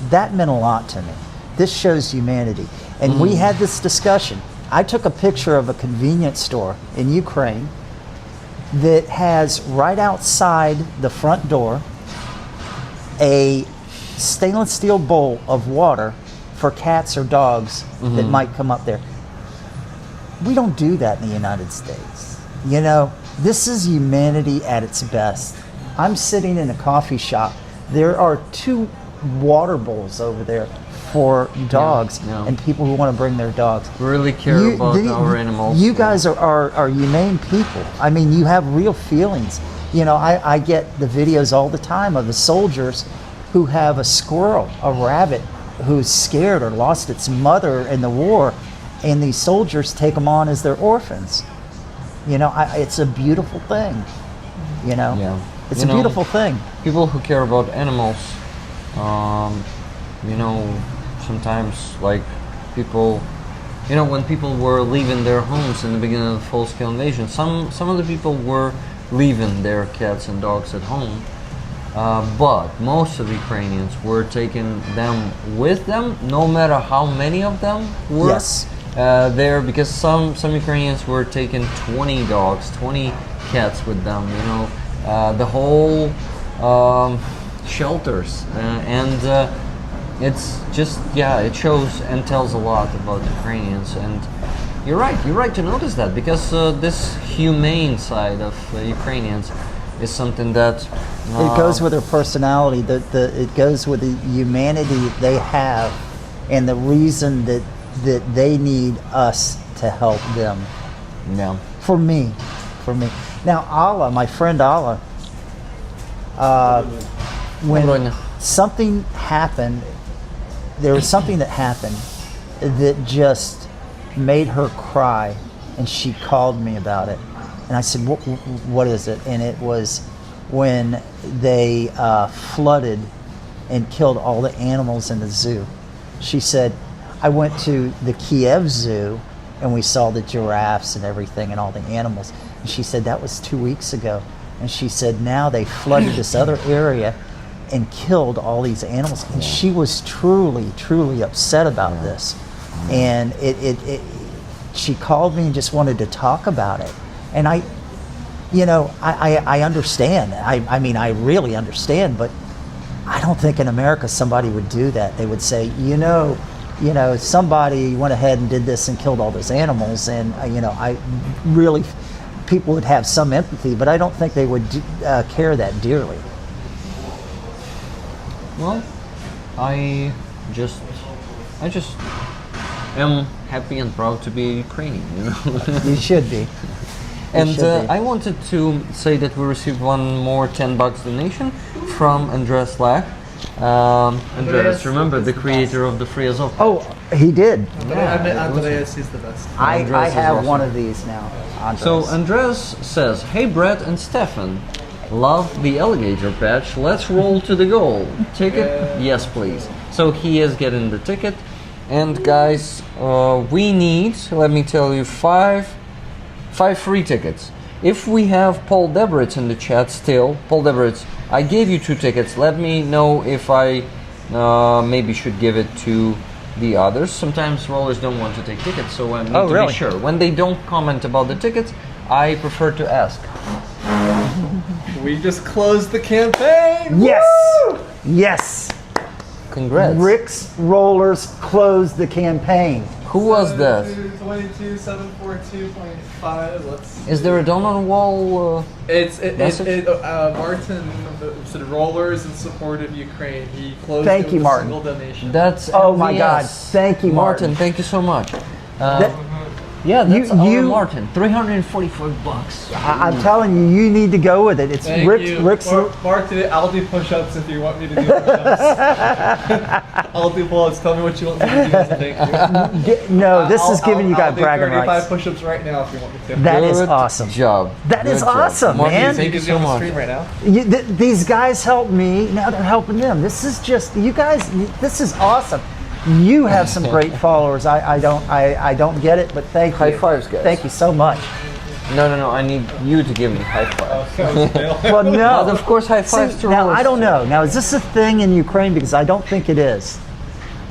That meant a lot to me. This shows humanity. And we had this discussion. I took a picture of a convenience store in Ukraine that has right outside the front door a stainless steel bowl of water for cats or dogs that might come up there. We don't do that in the United States. You know, this is humanity at its best. I'm sitting in a coffee shop. There are 2 water bowls over there for dogs and people who want to bring their dogs. Really care about our animals. You guys are humane people. I mean, you have real feelings. You know, I get the videos all the time of the soldiers who have a squirrel, a rabbit, who's scared or lost its mother in the war, and these soldiers take them on as their orphans. You know, it's a beautiful thing. You know, it's a beautiful thing. People who care about animals, you know, sometimes like people, you know, when people were leaving their homes in the beginning of the full-scale invasion, some of the people were leaving their cats and dogs at home, but most of the Ukrainians were taking them with them, no matter how many of them were there, because some Ukrainians were taking 20 dogs, 20 cats with them, you know, the whole shelters, and it's just, it shows and tells a lot about Ukrainians. And you're right to notice that, because this humane side of Ukrainians is something that it goes with their personality. It goes with the humanity they have, and the reason that they need us to help them. Yeah. For me. Now, Allah, my friend Allah, when something happened, there was something that happened that just made her cry, and she called me about it. And I said, what is it? And it was when they flooded and killed all the animals in the zoo. She said, I went to the Kiev Zoo and we saw the giraffes and everything and all the animals. And she said, that was 2 weeks ago. And she said, now they flooded this other area and killed all these animals. And she was truly, truly upset about this. And she called me and just wanted to talk about it. And I understand. I mean, I really understand, but I don't think in America somebody would do that. They would say, somebody went ahead and did this and killed all those animals, and I really, people would have some empathy, but I don't think they would care that dearly. Well, I just am happy and proud to be Ukrainian, you know. You should be. And I wanted to say that we received one more $10 donation from Andreas Lack. Andreas, remember, the creator of the Free Azov. Oh, he did. Andreas is the best. I Andreas have awesome. one of these now. Andreas. So Andreas says, hey Brett and Stefan, love the alligator patch, let's roll to the goal. Ticket? Yes please. So he is getting the ticket. And guys, we need, let me tell you, five free tickets. If we have Paul Debritz in the chat still, Paul Debritz, I gave you 2 tickets. Let me know if I maybe should give it to the others. Sometimes rollers don't want to take tickets, so I need to be sure. When they don't comment about the tickets, I prefer to ask. We just closed the campaign. Yes. Yes. Congrats. Rick's Rollers closed the campaign. Who was that? 22,742.5. Is there a donut wall? Martin said rollers in support of Ukraine. He closed Thank it you, with Martin. a single donation. That's Oh my MVS. God. Thank you, Martin. Thank you so much. That- Yeah, that's You- our Martin. $344. I'm telling you, you need to go with it. It's Thank you. Rick's. Martin, I'll do push-ups if you want me to do push-ups. I'll do pull-ups. Tell me what you want me to do as a thank you. No, this is giving you guys bragging I'll do 35 rights. push-ups right now if you want me to. That is Good awesome. job. That is Good job. awesome, Martin, man. Thank you so on the much. stream right now. These guys helped me. Now they're helping them. This is just you guys. This is awesome. You have some great followers. I don't get it, but thank you. High fives, guys. Thank you so much. No. I need you to give me high five. Well, no. Of course, high fives to Now rollers. I don't know. Now is this a thing in Ukraine? Because I don't think it is.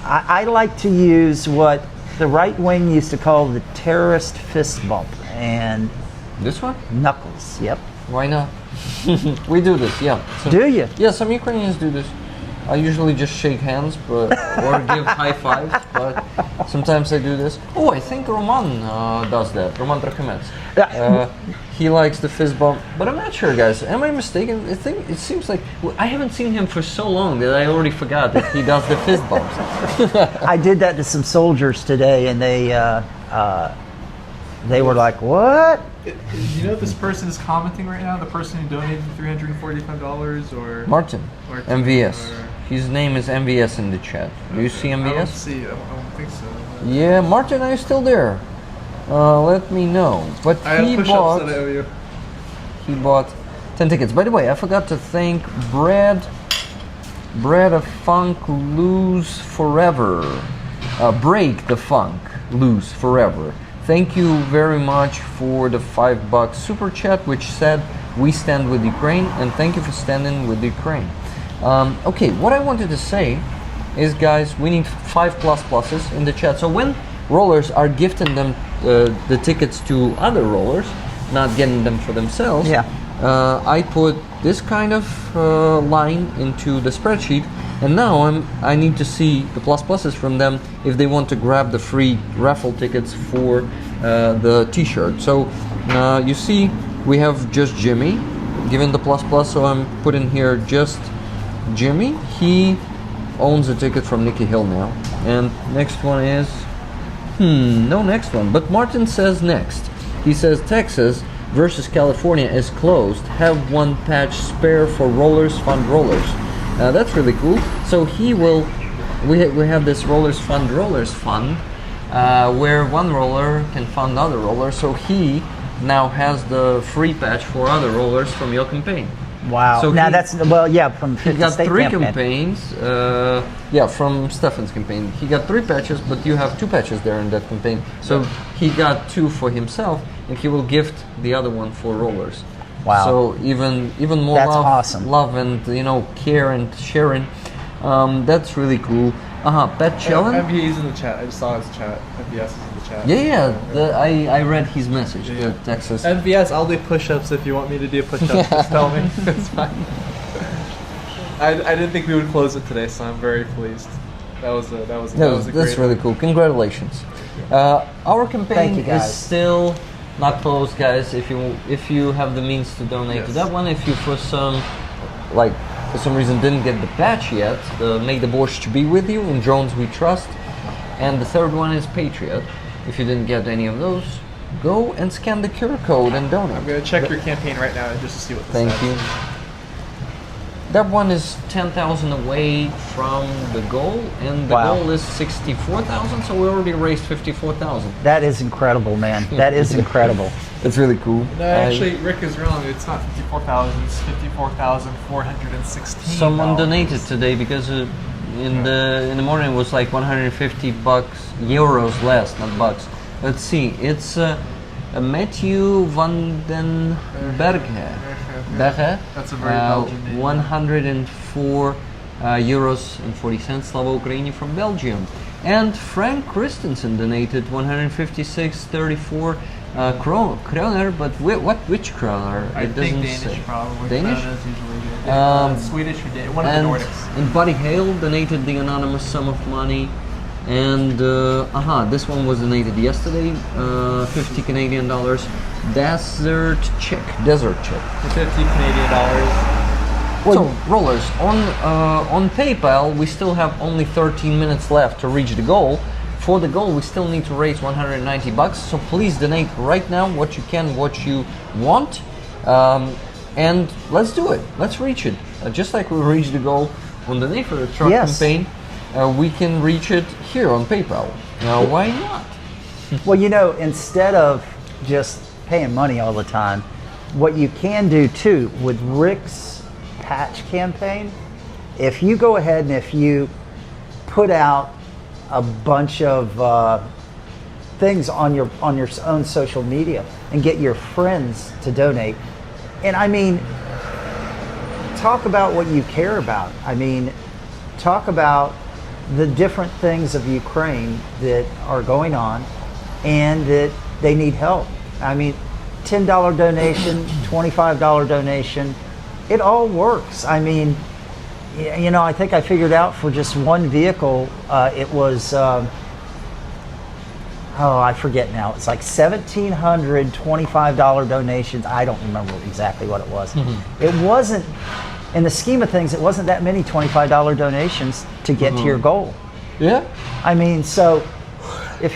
I like to use what the right wing used to call the terrorist fist bump and This one? knuckles. Yep. Why not? We do this, yeah. Do you? Yeah, some Ukrainians do this. I usually just shake hands, or give high fives, but sometimes I do this. Oh, I think Roman does that. Roman Trachimets. He likes the fist bump, but I'm not sure, guys. Am I mistaken? I think it seems like I haven't seen him for so long that I already forgot that he does the fist bumps. I did that to some soldiers today, and they were like, "What?" You know this person is commenting right now? The person who donated $345 or... Martin, MVS. His name is MVS in the chat. Do you see I don't MVS? see it. I don't think so. Yeah, Martin, are you still there? Let me know. But I have he push-ups that I owe you. bought 10 tickets. By the way, I forgot to thank Brett of Funk Lose Forever. Break the Funk Lose Forever. Thank you very much for the $5 super chat, which said we stand with Ukraine, and thank you for standing with Ukraine. Okay, what I wanted to say is, guys, we need 5 pluses in the chat. So when rollers are gifting them the tickets to other rollers, not getting them for themselves, I put this kind of line into the spreadsheet, and now I need to see the pluses from them if they want to grab the free raffle tickets for the t-shirt. So you see we have just Jimmy given the plus, so I'm putting here just Jimmy. He owns a ticket from Nikki Hill now. And next one is no next one, but Martin says next. He says Texas versus California is closed. Have one patch spare for rollers fund rollers. That's really cool. So he will. We have this rollers fund where one roller can fund other rollers. So he now has the free patch for other rollers from your campaign. Wow. So now he- that's from He got state 3 campaign. campaigns. From Stefan's campaign. He got 3 patches, but you have 2 patches there in that campaign. So he got 2 for himself, and he will gift the other one for rollers. Wow. So even more That's love, awesome. love and care and sharing. That's really cool. Pet challenge. MBA's in the chat. I just saw his chat. MBS is in the chat. I read his message. Yeah. Texas. MBS, I'll do push-ups if you want me to do push-ups. Just tell me. It's fine. I didn't think we would close it today, so I'm very pleased. That was a That's great really cool. Congratulations. Our campaign Thank you, is guys. still not closed, guys. If you have the means to donate to Yes. that one, if you for some reason didn't get the patch yet, make the borscht be with you. In drones we trust. And the third one is Patriot. If you didn't get any of those, go and scan the QR code and donate. I'm gonna check your campaign right now just to see what this Thank says. you. That one is 10,000 away from the goal, and the Wow. goal is 64,000, so we already raised 54,000. That is incredible, man. That is incredible. It's really cool. No, actually, Rick is wrong. It's not 54,000. It's 54,416. Someone donated today because in the morning it was like 150 euros less, not bucks. Let's see. It's Matthew van den Berge. That's a very Belgian name. 104 euros and 40 cents. Slava Ukraini from Belgium. And Frank Christensen donated 156.34 Kroner, but which kroner? I It think doesn't Danish say. probably. Danish? Krona's usually good. Swedish or Danish, one of the And Nordics. Buddy Hale donated the anonymous sum of money, and this one was donated yesterday, 50 Canadian dollars. Desert Chick. For 50 Canadian dollars. So rollers on PayPal, we still have only 13 minutes left to reach the goal. For the goal, we still need to raise 190 bucks. So please donate right now what you can, what you want, and let's do it. Let's reach it. Just like we reached the goal on the Donate for the Truck campaign, we can reach it here on PayPal. Now, why not? Well, instead of just paying money all the time, what you can do too with Rick's patch campaign, if you go ahead and if you put out a bunch of things on your own social media and get your friends to donate, and I mean, talk about what you care about. I mean, talk about the different things of Ukraine that are going on and that they need help. I mean, $10 donation, $25 donation, it all works. I mean, I think I figured out for just one vehicle, it was, I forget now. It's like $1,725 donations. I don't remember exactly what it was. Mm-hmm. It wasn't, in the scheme of things, it wasn't that many $25 donations to get to your goal. Yeah. I mean, so if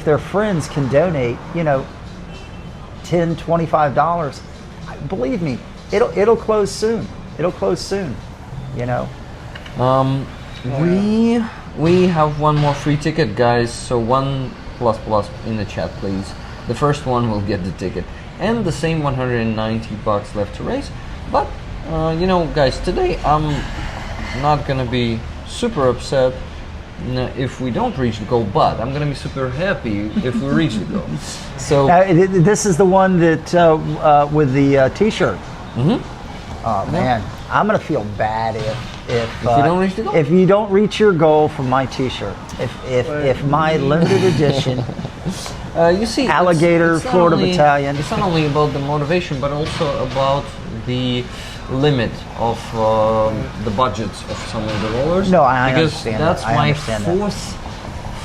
their friends can donate, $10, $25, believe me, it'll close soon. It'll close soon. We have one more free ticket, guys. So one plus in the chat, please. The first one will get the ticket, and the same 190 bucks left to raise. But guys, today I'm not gonna be super upset if we don't reach the goal, but I'm gonna be super happy if we reach the goal. So this is the one that with the T-shirt. Mm-hmm. Oh man, I'm gonna feel bad if you don't reach the goal. If you don't reach your goal for my T-shirt, if my limited edition, you see, alligator it's Florida only, Battalion. It's not only about the motivation, but also about the limit of the budgets of some of the rollers. No, I because understand that's that. my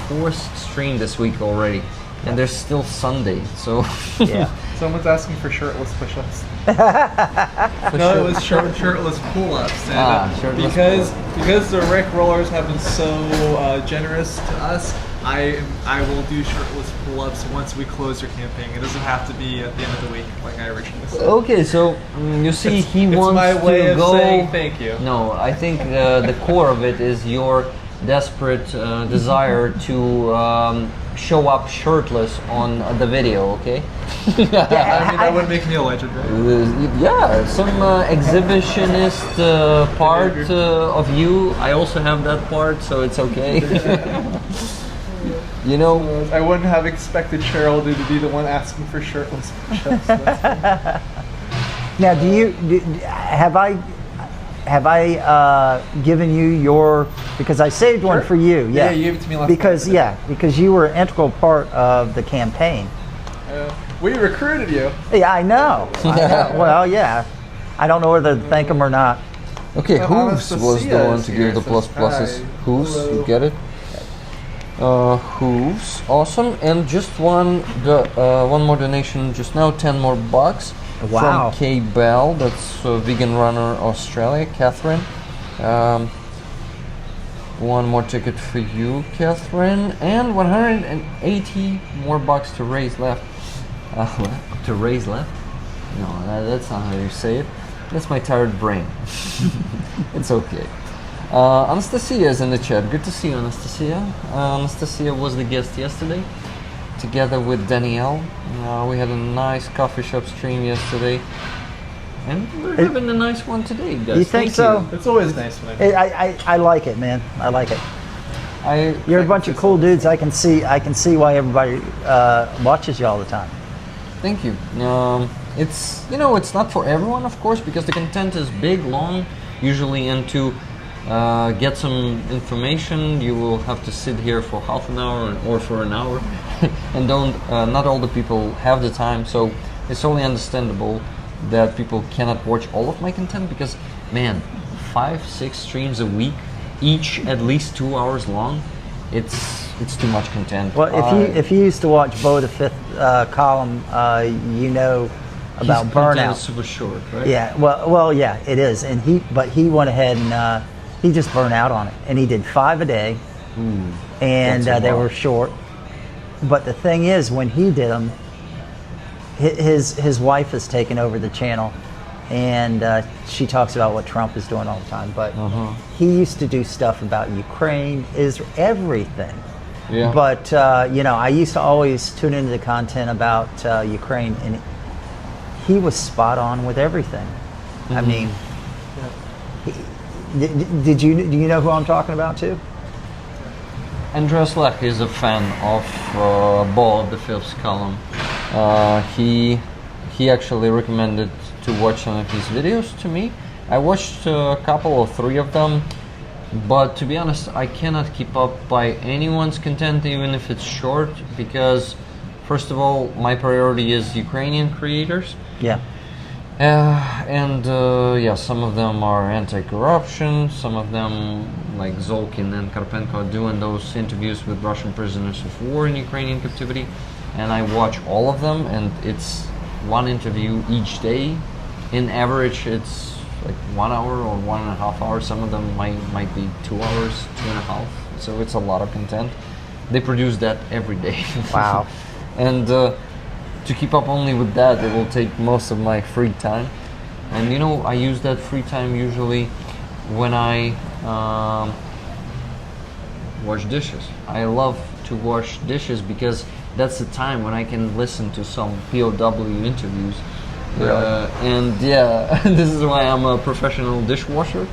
fourth stream this week already, and there's still Sunday. So yeah. Someone's asking for shirtless push-ups. For No, sure. it was shirtless pull-ups. And Shirtless because the Rick rollers have been so generous to us, I will do shirtless pull-ups once we close your campaign. It doesn't have to be at the end of the week like I originally said. Okay, so you see, he wants my way to of go. saying thank you. No, I think the core of it is your desperate desire to show up shirtless on the video. Okay. I mean, that would make me a legend, right? Yeah, some exhibitionist part of you. I also have that part, so it's okay. I wouldn't have expected Cheryl to be the one asking for shirtless push-ups. Now, have I given you your? Because I saved one for you. Yeah, you gave it to me last time. Because you were an integral part of the campaign. We recruited you. Yeah, I know. Well, yeah. I don't know whether to thank them or not. Okay, Hooves was the one to give the pluses. Hooves, you get it? Hooves, awesome. And just one more donation just now, 10 more bucks. Wow. From K Bell, that's a vegan runner Australia, Catherine. One more ticket for you, Catherine, and 180 more bucks to raise left. To raise left? No, that's not how you say it. That's my tired brain. It's okay. Anastasia is in the chat. Good to see you, Anastasia. Anastasia was the guest yesterday, together with Danielle. We had a nice coffee shop stream yesterday, and we're having a nice one today, guys. You think so? It's always nice when I like it, man. I like it. You're a bunch of cool dudes. I can see why everybody watches you all the time. Thank you. It's it's not for everyone, of course, because the content is big, long, usually into get some information. You will have to sit here for half an hour or for an hour, and not all the people have the time. So it's only understandable that people cannot watch all of my content because, man, 5-6 streams a week, each at least 2 hours long. It's too much content. Well, if you used to watch Bo the Fifth Column, you know about his content burnout. is super short, right? Yeah, well, yeah, it is, and he went ahead and he just burned out on it, and he did 5 a day, and they were short. But the thing is, when he did them, his wife has taken over the channel, and she talks about what Trump is doing all the time. But he used to do stuff about Ukraine, Israel, everything. Yeah. But I used to always tune into the content about Ukraine, and he was spot on with everything. I mean, do you know who I'm talking about too? Andreas Lech is a fan of Bo the Fifth's column. He actually recommended to watch some of his videos to me. I watched a couple or 3 of them, but to be honest, I cannot keep up by anyone's content, even if it's short, because first of all, my priority is Ukrainian creators. Yeah. Some of them are anti-corruption, some of them, like Zolkin and Karpenko, are doing those interviews with Russian prisoners of war in Ukrainian captivity, and I watch all of them, and it's 1 interview each day. In average, it's like 1 hour or 1.5 hours. Some of them might be 2 hours, 2.5. So it's a lot of content. They produce that every day. Wow. And to keep up only with that, it will take most of my free time. And I use that free time usually when I wash dishes. I love to wash dishes because that's the time when I can listen to some POW interviews. This is why I'm a professional dishwasher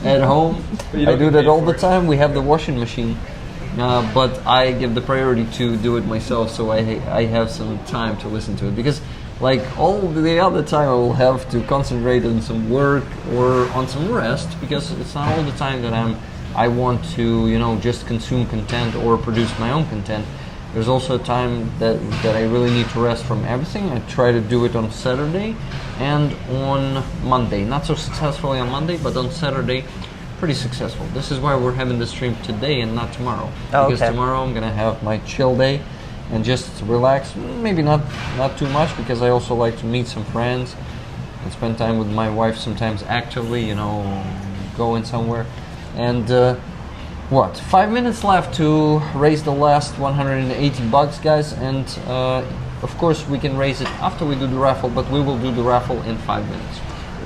at home. I do that all the time. We have the washing machine. But I give the priority to do it myself, so I have some time to listen to it, because like all the other time I will have to concentrate on some work or on some rest, because it's not all the time that I want to just consume content or produce my own content. There's also a time that I really need to rest from everything. I try to do it on Saturday and on Monday. Not so successfully on Monday, but on Saturday pretty successful. This is why we're having the stream today and not tomorrow. Because tomorrow I'm gonna have my chill day and just relax. Maybe not too much, because I also like to meet some friends and spend time with my wife, sometimes actively, going somewhere. And 5 minutes left to raise the last $180, guys, and of course we can raise it after we do the raffle, but we will do the raffle in 5 minutes.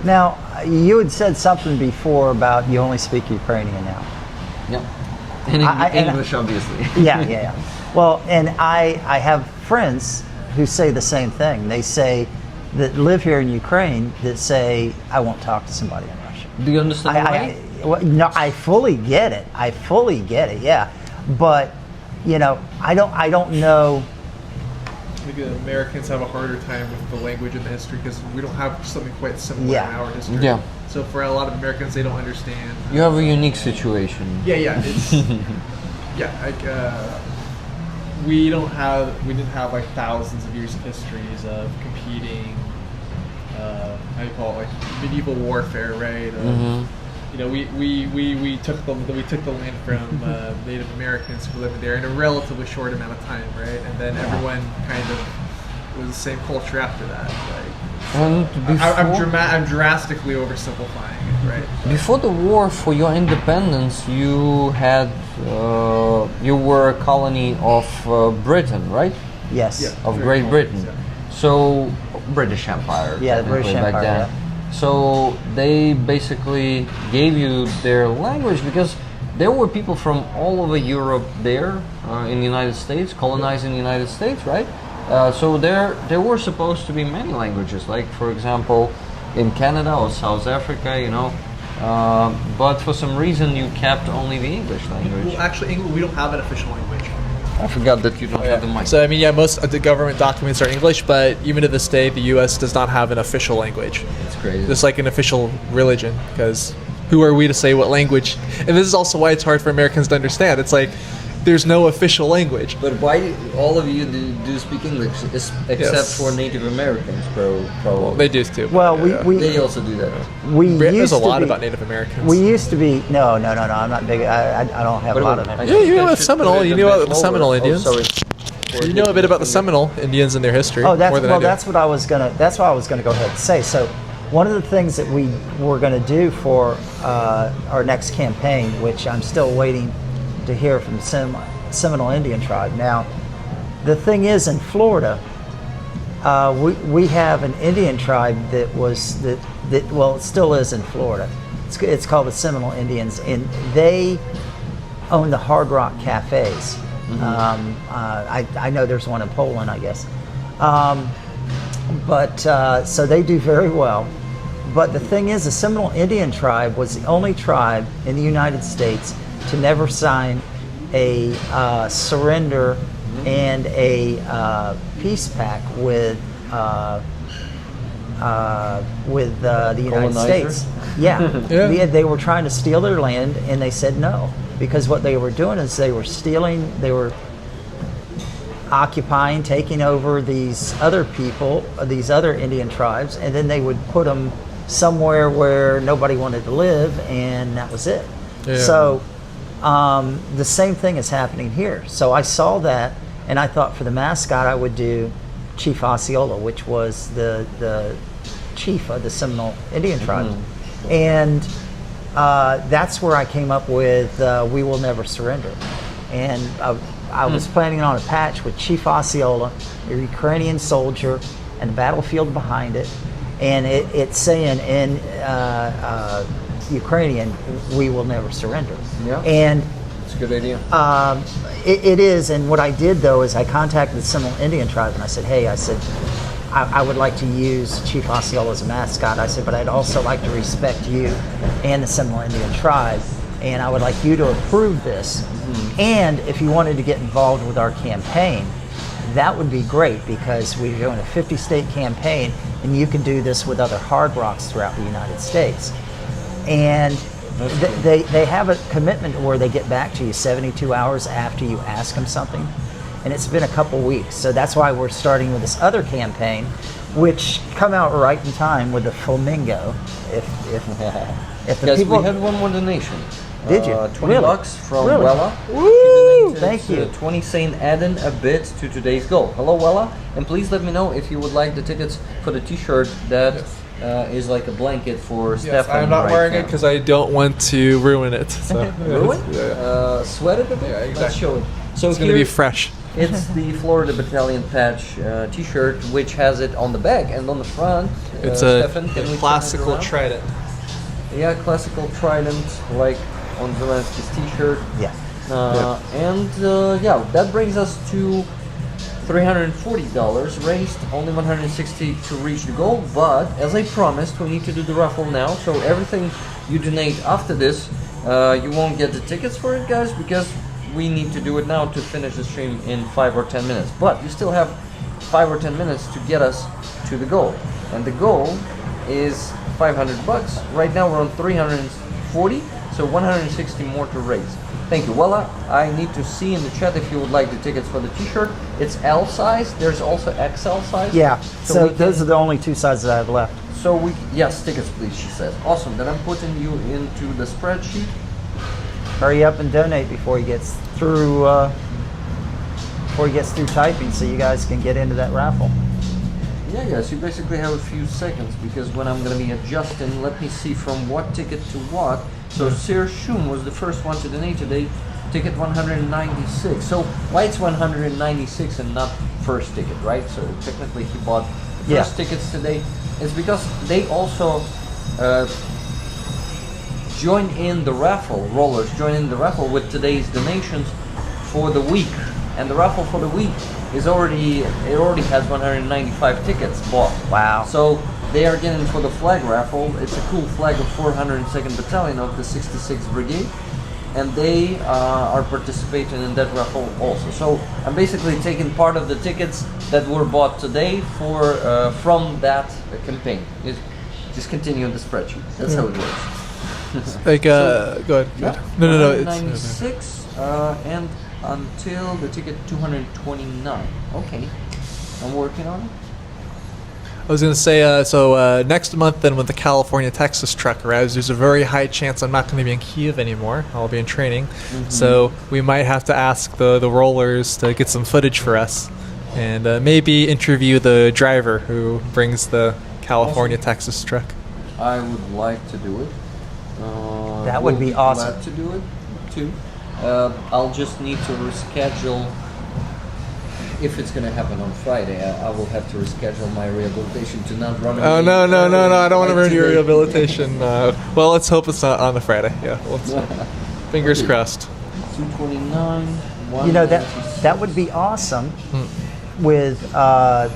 Now, you had said something before about you only speak Ukrainian now. Yep. And English, obviously. Yeah. Well, and I have friends who say the same thing. They say that live here in Ukraine that say, I won't talk to somebody in Russian. Do you understand why? No, I fully get it. Yeah. But, I don't know. I think Americans have a harder time with the language and the history because we don't have something quite similar in our history. Yeah. So for a lot of Americans, they don't understand. You have a unique situation. Yeah. It's we didn't have like thousands of years of histories of competing. How do you call it? Like medieval warfare, right? We took the land from Native Americans who lived there in a relatively short amount of time, right? And then everyone kind of was the same culture after that. I'm drastically oversimplifying it, right? Before the war for your independence, you had you were a colony of Britain, right? Yes. Yeah, of Great Britain. Yeah. So British Empire. Yeah, the British Empire. Back then. Yeah. So they basically gave you their language because there were people from all over Europe there in the United States, colonizing the United States, right? So there were supposed to be many languages, like for example in Canada or South Africa, but for some reason you kept only the English language. Well, actually, we don't have an official language. I forgot that you don't have the mic. So most of the government documents are English, but even to this day, the U.S. does not have an official language. It's crazy. Just like an official religion, because who are we to say what language? And this is also why it's hard for Americans to understand. It's like there's no official language. But why do all of you do speak English, except for Native Americans, probably? Well, they do too. Well, they also do that. There's a lot about Native Americans. We used to be no. I'm not big. I don't have a lot of it. Yeah, you know about Seminole. You knew about the Seminole Indians. Oh, sorry. You know a bit about the Seminole Indians and their history. Oh, more than I do. that's what I was gonna go ahead and say. So, one of the things that we were gonna do for our next campaign, which I'm still waiting to hear from the Seminole Indian tribe. Now, the thing is, in Florida, we have an Indian tribe that it still is in Florida. It's called the Seminole Indians, and they own the Hard Rock cafes. I know there's one in Poland, I guess. So they do very well. But the thing is, the Seminole Indian tribe was the only tribe in the United States to never sign a surrender and a peace pact with the United States. Yeah. They were trying to steal their land, and they said no, because what they were doing is they were stealing, they were occupying, taking over these other people, these other Indian tribes, and then they would put them somewhere where nobody wanted to live, and that was it. Yeah. So the same thing is happening here. So I saw that, and I thought for the mascot I would do Chief Osceola, which was the chief of the Seminole Indian tribe. And that's where I came up with We Will Never Surrender. And I was planning on a patch with Chief Osceola, a Ukrainian soldier, and the battlefield behind it. And it's saying in Ukrainian, "We will never surrender." Yeah. And it's a good idea. It is. And what I did though is I contacted the Seminole Indian tribe and I said, "Hey," I said, I would like to use Chief Osceola as a mascot. I said, but I'd also like to respect you and the Seminole Indian tribe, and I would like you to approve this. And if you wanted to get involved with our campaign, that would be great, because we're doing a 50-state campaign, and you can do this with other Hard Rocks throughout the United States. And they have a commitment where they get back to you 72 hours after you ask them something. And it's been a couple weeks. So that's why we're starting with this other campaign, which come out right in time with the Flamingo. If the yes, people... we had one more donation. Did you? 20 bucks from Really? Wella. Woo! Thank you. 20 saying adding a bit to today's goal. Hello, Wella. And please let me know if you would like the tickets for the t-shirt that is like a blanket for Stefan. I'm not wearing it because I don't want to ruin it. So. Ruin? Sweat it a bit? Yeah, exactly. Let's show it. So it's going to be fresh. It's the Florida Battalion patch t-shirt, which has it on the back and on the front. It's Stefan, a classical trident. Yeah, classical trident, like on Zelensky's t-shirt. Yeah. And that brings us to $340 raised, only $160 to reach the goal. But as I promised, we need to do the raffle now. So everything you donate after this, you won't get the tickets for it, guys, because we need to do it now to finish the stream in 5 or 10 minutes. But you still have 5 or 10 minutes to get us to the goal. And the goal is $500. Right now we're on 340, so 160 more to raise. Thank you. Wella, I need to see in the chat if you would like the tickets for the t-shirt. It's L size. There's also XL size. Yeah. So those are the only two sizes I have left. So yes, tickets please, she says. Awesome. Then I'm putting you into the spreadsheet. Hurry up and donate before he gets through typing, so you guys can get into that raffle. Yeah, yes, you basically have a few seconds, because when I'm going to be adjusting, let me see from what ticket to what. So Sir Shum was the first one to donate today, ticket 196. So why it's 196 and not first ticket, right? So technically he bought the first tickets today. It's because they also join in the raffle, rollers join in the raffle with today's donations for the week. And the raffle for the week is already has 195 tickets bought. Wow. So they are getting for the flag raffle. It's a cool flag of 402nd Battalion of the 66th Brigade. And they are participating in that raffle also. So I'm basically taking part of the tickets that were bought today from that campaign. Just continue on the spreadsheet. That's how it works. Like, go ahead. Yeah. No. 196 and until the ticket 229. Okay, I'm working on it. I was going to say, so next month then when the California-Texas truck arrives, there's a very high chance I'm not going to be in Kiev anymore. I'll be in training. Mm-hmm. So we might have to ask the rollers to get some footage for us and maybe interview the driver who brings the California-Texas truck. I would like to do it. That would be awesome. Glad to do it too. I'll just need to reschedule. If it's going to happen on Friday, I will have to reschedule my rehabilitation to not run. Oh, no. I don't want to ruin your rehabilitation. Well, let's hope it's not on a Friday. Yeah. Fingers crossed. 229. You know, that would be awesome with, I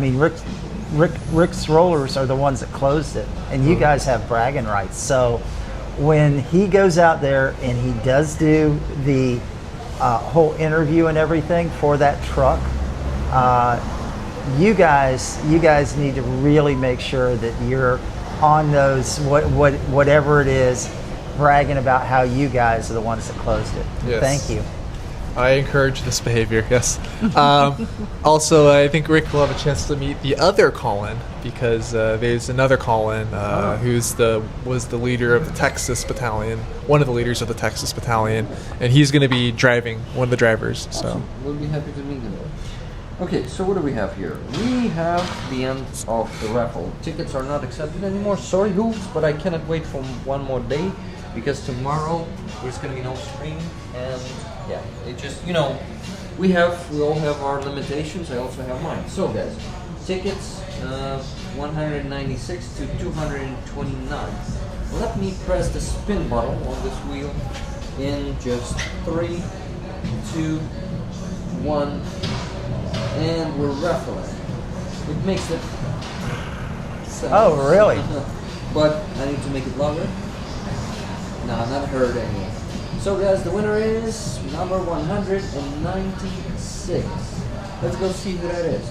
mean, Rick's Rollers are the ones that closed it, and you guys have bragging rights. So when he goes out there and he does do the whole interview and everything for that truck, you guys need to really make sure that you're on those whatever it is, bragging about how you guys are the ones that closed it. Yes. Thank you. I encourage this behavior, yes. Also, I think Rick will have a chance to meet the other Colin, because there's another Colin was the leader of the Texas Battalion, one of the leaders of the Texas Battalion, and he's going to be driving, one of the drivers. So awesome. We'll be happy to meet him. Okay, so what do we have here? We have the end of the raffle. Tickets are not accepted anymore. Sorry, Hooves, but I cannot wait for one more day, because tomorrow there's going to be no stream, and yeah, it just, we all have our limitations. I also have mine. So guys, tickets 196 to 229. Let me press the spin button on this wheel in just 3, 2, 1, and we're raffling. It makes it sound. Oh, really? But I need to make it louder. No, not heard anyway. So guys, the winner is number 196. Let's go see who that is.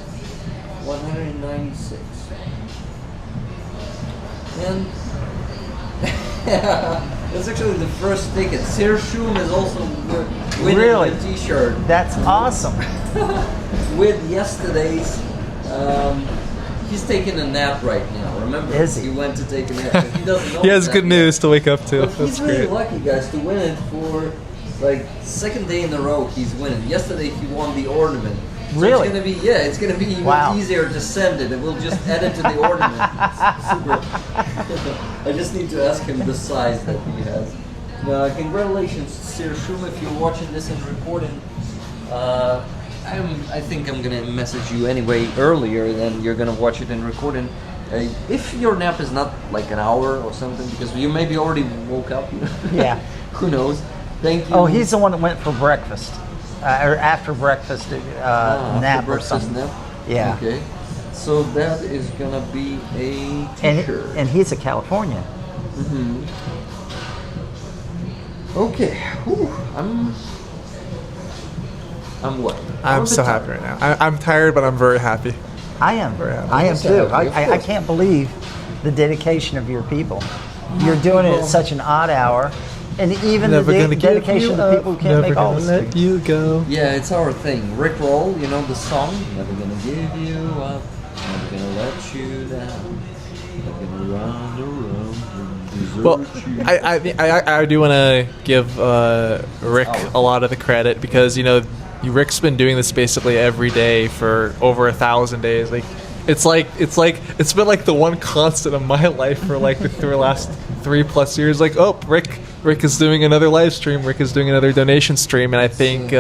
196. And that's actually the first ticket. Sir Shum is also winning Really? the t-shirt. That's awesome. With yesterday's, he's taking a nap right now. Remember? Is he? He went to take a nap. He doesn't know he has that good yet. news to wake up to. But That's he's really great. lucky, guys, to win it for like second day in a row. He's winning. Yesterday he won the ornament. So Really? It's gonna be even Wow. easier to send it, and we'll just add it to the ornament. Super. I just need to ask him the size that he has. Congratulations, Sir Shum, if you're watching this and recording. I think I'm gonna message you anyway earlier than you're gonna watch it and recording. If your nap is not like an hour or something, because you maybe already woke up. Yeah. Who knows? Thank you. Oh, he's the one that went for breakfast, or after breakfast nap or breakfast something. nap? Yeah. Okay. So that is gonna be a And t-shirt. and he's a Californian. Mm-hmm. Okay. Whew. I'm what? I'm a so bit happy tired. right now. I'm tired, but I'm very happy. I am. Very happy. I am Yes, too. of I course. can't believe the dedication of your people. You're doing it at such an odd hour, and even Never the gonna give dedication you of the up, people who can't never make all gonna this. let you go. Yeah, it's our thing. Rick Roll, you know the song. Never gonna give you up. Never gonna let you down. Never gonna run around and desert Well, you. I do want to give Rick a lot of the credit, because Rick's been doing this basically every day for over 1,000 days. It's been like the one constant of my life for like the last 3+ years. Like, oh, Rick is doing another live stream. Rick is doing another donation stream, and I think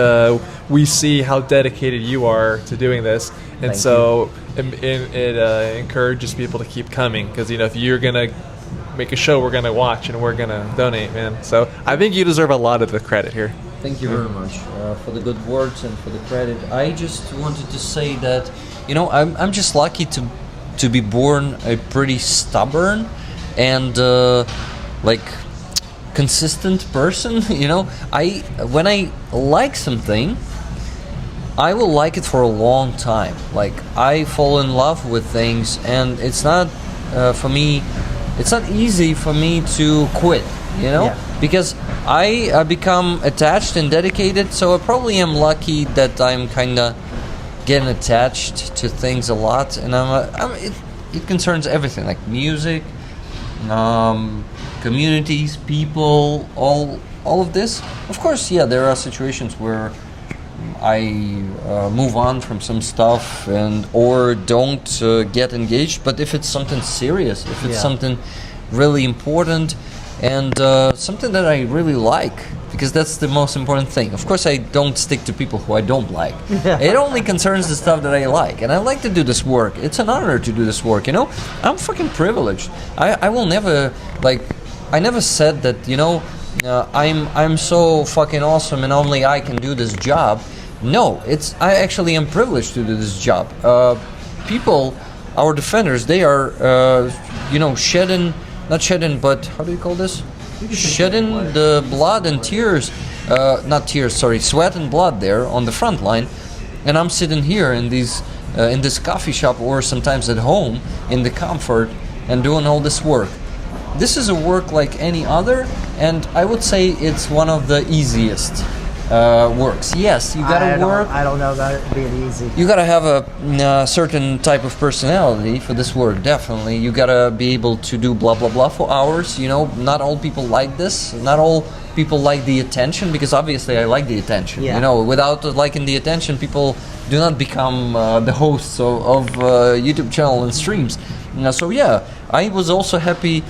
we see how dedicated you are to doing this, and it encourages people to keep coming, because if you're gonna make a show, we're gonna watch and we're gonna donate, man. So I think you deserve a lot of the credit here. Thank you very much for the good words and for the credit. I just wanted to say that, I'm just lucky to be born a pretty stubborn and consistent person. When I like something, I will like it for a long time. Like, I fall in love with things, and it's not for me. it's not easy for me to quit, you know, because I become attached and dedicated. So I probably am lucky that I'm kind of getting attached to things a lot, and it concerns everything, like music, communities, people, all of this. Of course, there are situations where I move on from some stuff or don't get engaged. But if it's something serious, if it's something really important and something that I really like, because that's the most important thing. Of course, I don't stick to people who I don't like. It only concerns the stuff that I like, and I like to do this work. It's an honor to do this work, you know. I'm fucking privileged. I will never, I never said that, you know, I'm so fucking awesome and only I can do this job. No, I actually am privileged to do this job. People, our defenders, they are, you know, not shedding, but how do you call this? Shedding the blood and tears, sweat and blood there on the front line, and I'm sitting here in this coffee shop or sometimes at home in the comfort and doing all this work. This is a work like any other, and I would say it's one of the easiest works. Yes, you gotta work. I don't know about it being easy. You gotta have a certain type of personality for this work, definitely. You gotta be able to do blah blah blah for hours. You know, not all people like this. Not all people like the attention, because obviously I like the attention. You know, without liking the attention, people do not become the hosts of YouTube channel and streams. So I was also happy,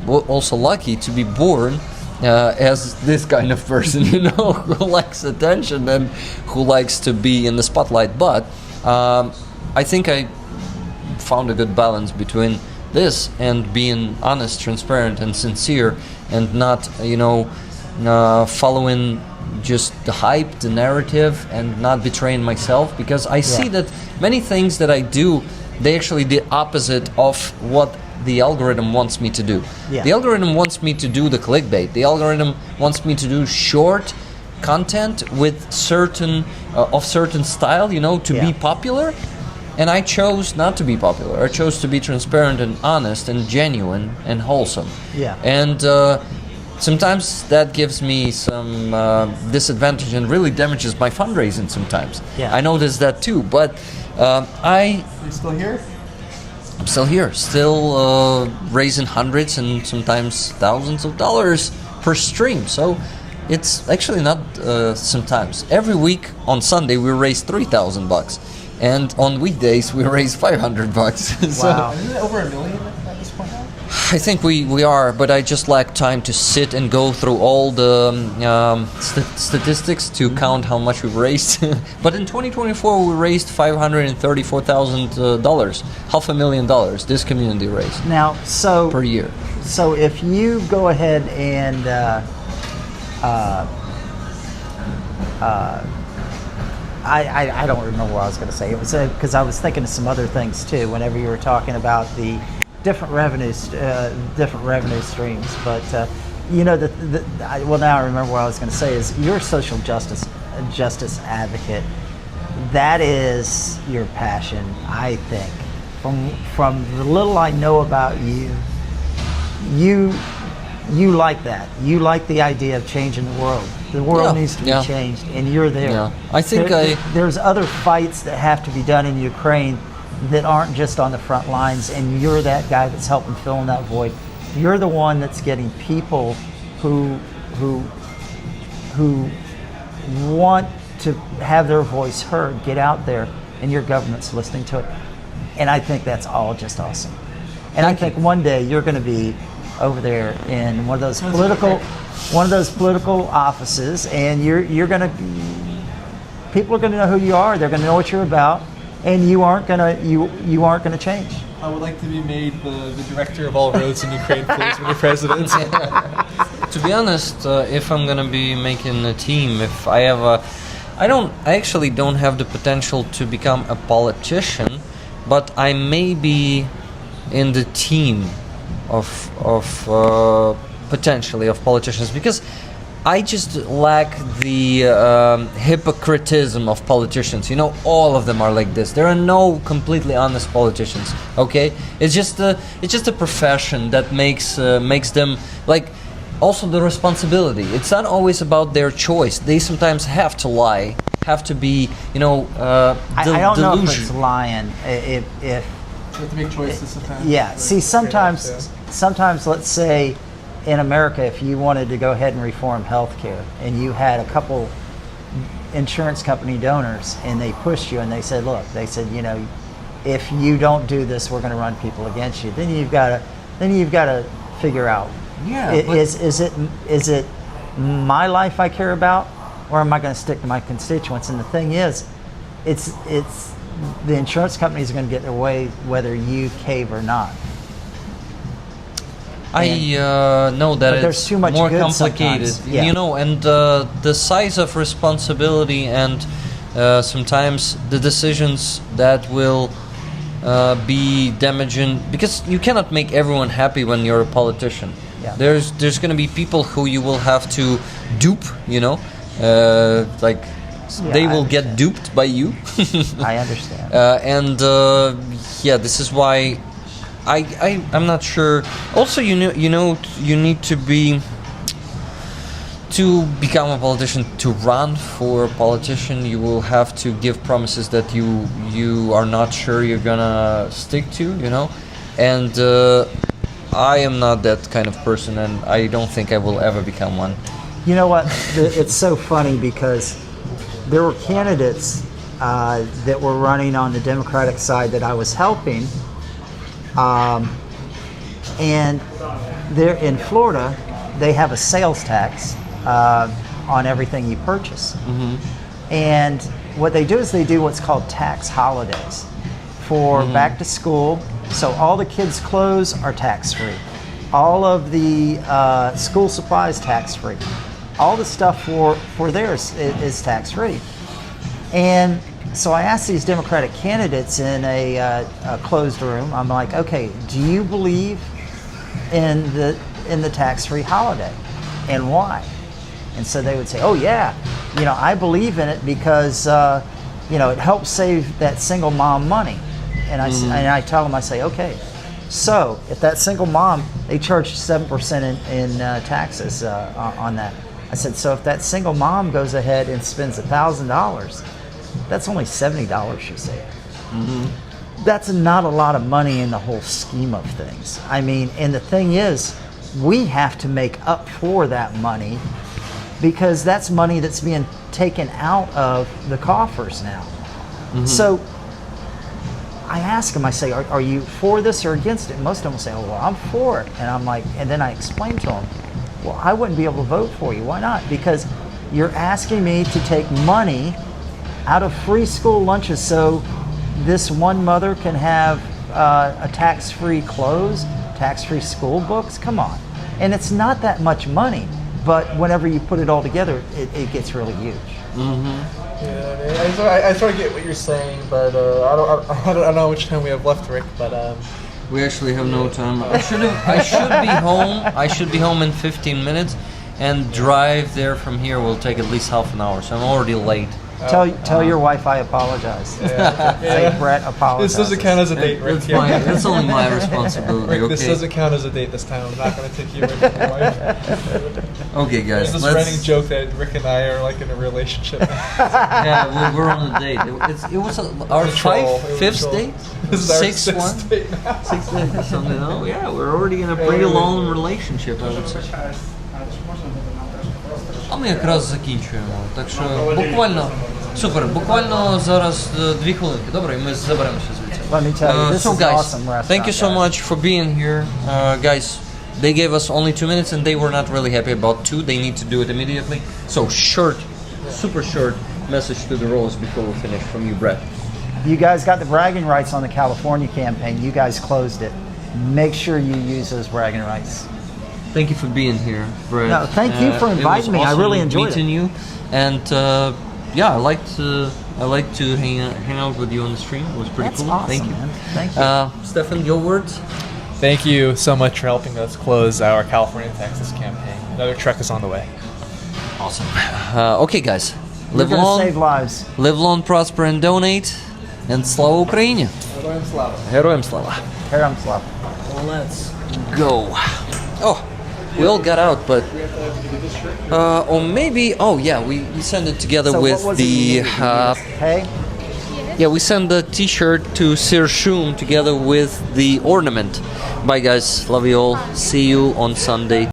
also lucky to be born as this kind of person, you know, who likes attention and who likes to be in the spotlight. But I think I found a good balance between this and being honest, transparent, and sincere, and not, you know, following just the hype, the narrative, and not betraying myself, because I see that many things that I do, they actually the opposite of what the algorithm wants me to do. The algorithm wants me to do the clickbait. The algorithm wants me to do short content with certain style, you know, to be popular. And I chose not to be popular. I chose to be transparent and honest and genuine and wholesome. And sometimes that gives me some disadvantage and really damages my fundraising sometimes. I noticed that too, but You still here? I'm still here, still raising hundreds and sometimes thousands of dollars per stream. So it's actually not sometimes. Every week on Sunday we raise $3,000, and on weekdays we raise $500. So, wow! Isn't it over $1 million at this point now? I think we are, but I just lack time to sit and go through all the statistics to count how much we've raised. But in 2024, we raised $534,000, $500,000. This community raised now per year. So if you go ahead and I don't remember what I was going to say. It was because I was thinking of some other things too. Whenever you were talking about the different revenue streams, but you know, now I remember what I was going to say is you're a social justice advocate. That is your passion, I think. From the little I know about you, you like that. You like the idea of changing the world. The world needs to be changed, and you're there. I think there's other fights that have to be done in Ukraine that aren't just on the front lines, and you're that guy that's helping fill in that void. You're the one that's getting people who want to have their voice heard get out there, and your government's listening to it. And I think that's all just awesome. And I think one day you're going to be over there in one of those political offices, and you're going to, people are going to know who you are. They're going to know what you're about. And you aren't gonna change. I would like to be made the director of all roads in Ukraine, please, when you're president. To be honest, if I'm gonna be making a team, if I have I actually don't have the potential to become a politician, but I may be in the team of potentially of politicians, because I just lack the hypocritism of politicians. You know, all of them are like this. There are no completely honest politicians. Okay, it's just a profession that makes them like. Also, the responsibility. It's not always about their choice. They sometimes have to lie, have to be, you know, I don't know if it's lying. If You have to make choices sometimes. yeah, see, sometimes, let's say, in America, if you wanted to go ahead and reform healthcare, and you had a couple insurance company donors, and they pushed you, and they said, look, you know, if you don't do this, we're going to run people against you. Then you've got to figure out. Yeah, Is it my life I care about, or am I going to stick to my constituents? And the thing is, it's the insurance companies are going to get their way whether you cave or not. I know that but there's it's too much more good complicated, sometimes. Yeah. you know, and the size of responsibility and sometimes the decisions that will be damaging, because you cannot make everyone happy when you're a politician. Yeah. There's going to be people who you will have to dupe, you know, like they will get duped by you. I understand. Yeah, this is why I'm not sure. Also, you need to become a politician. To run for a politician, you will have to give promises that you are not sure you're gonna stick to, you know, and I am not that kind of person, and I don't think I will ever become one. You know what? It's so funny because there were candidates that were running on the Democratic side that I was helping, and they're in Florida. They have a sales tax on everything you purchase, and what they do is they do what's called tax holidays for back to school. So all the kids' clothes are tax-free. All of the school supplies tax-free. All the stuff for theirs is tax-free. And so I asked these Democratic candidates in a closed room, I'm like, okay, do you believe in the tax-free holiday, and why? And so they would say, oh yeah, you know, I believe in it because you know, it helps save that single mom money. And I tell them, I say, okay, so if that single mom, they charge 7% in taxes on that. I said, so if that single mom goes ahead and spends $1,000, that's only $70 she saved. That's not a lot of money in the whole scheme of things. I mean, and the thing is, we have to make up for that money because that's money that's being taken out of the coffers now. So I ask them, I say, are you for this or against it? And most of them will say, oh, well, I'm for it. And I'm like, and then I explain to them, well, I wouldn't be able to vote for you. Why not? Because you're asking me to take money out of free school lunches so this one mother can have a tax-free clothes, tax-free school books. Come on. And it's not that much money, but whenever you put it all together, it gets really huge. Yeah, I sort of get what you're saying, but I don't know how much time we have left, Rick. But we actually have no time. I should be home. I should be home in 15 minutes, and drive there from here will take at least half an hour. So I'm already late. Tell your wife I apologize. Say Brett apologize. This doesn't count as a date, Rick. That's only my responsibility. Rick, okay? this doesn't count as a date this time. I'm not going to take you away from your wife. Okay, guys. There's this running joke that Rick and I are like in a relationship. Yeah, we're on a date. It was our fifth date? This is our Sixth one? date now. Sixth date or something. Oh, yeah, we're already in a pretty long relationship, I would say. А ми якраз закінчуємо, так що буквально зараз 2 хвилинки, добре, і ми заберемося звідси. Let me tell you, this So is guys, awesome restaurant, thank you so much for being here. Guys, they gave us only 2 minutes and they were not really happy about 2, they need to do it immediately. So super short message to the Rolls before we finish from you, Brett. You guys got the bragging rights on the California campaign. You guys closed it. Make sure you use those bragging rights. Thank you for being here, Brett. No, thank you for inviting me. Awesome I really enjoyed meeting you, and yeah, I like to hang out with you on the stream. It was pretty That's cool. awesome, Thank you, man. Thank you. Stefan. Your words. Thank you so much for helping us close our California Texas campaign. Another trek is on the way. Awesome. Okay, guys. We're Live gonna long, save lives. live long, prosper, and donate. And slava Ukraini. Героям слава. Героям слава. Heram slap. Let's go. Oh, we all got out, but or maybe. Oh yeah, we send it together So with what was the. it you needed? Hey. Yeah, we send the T-shirt to Sir Shum together with the ornament. Bye, guys. Love you all. See you on Sunday.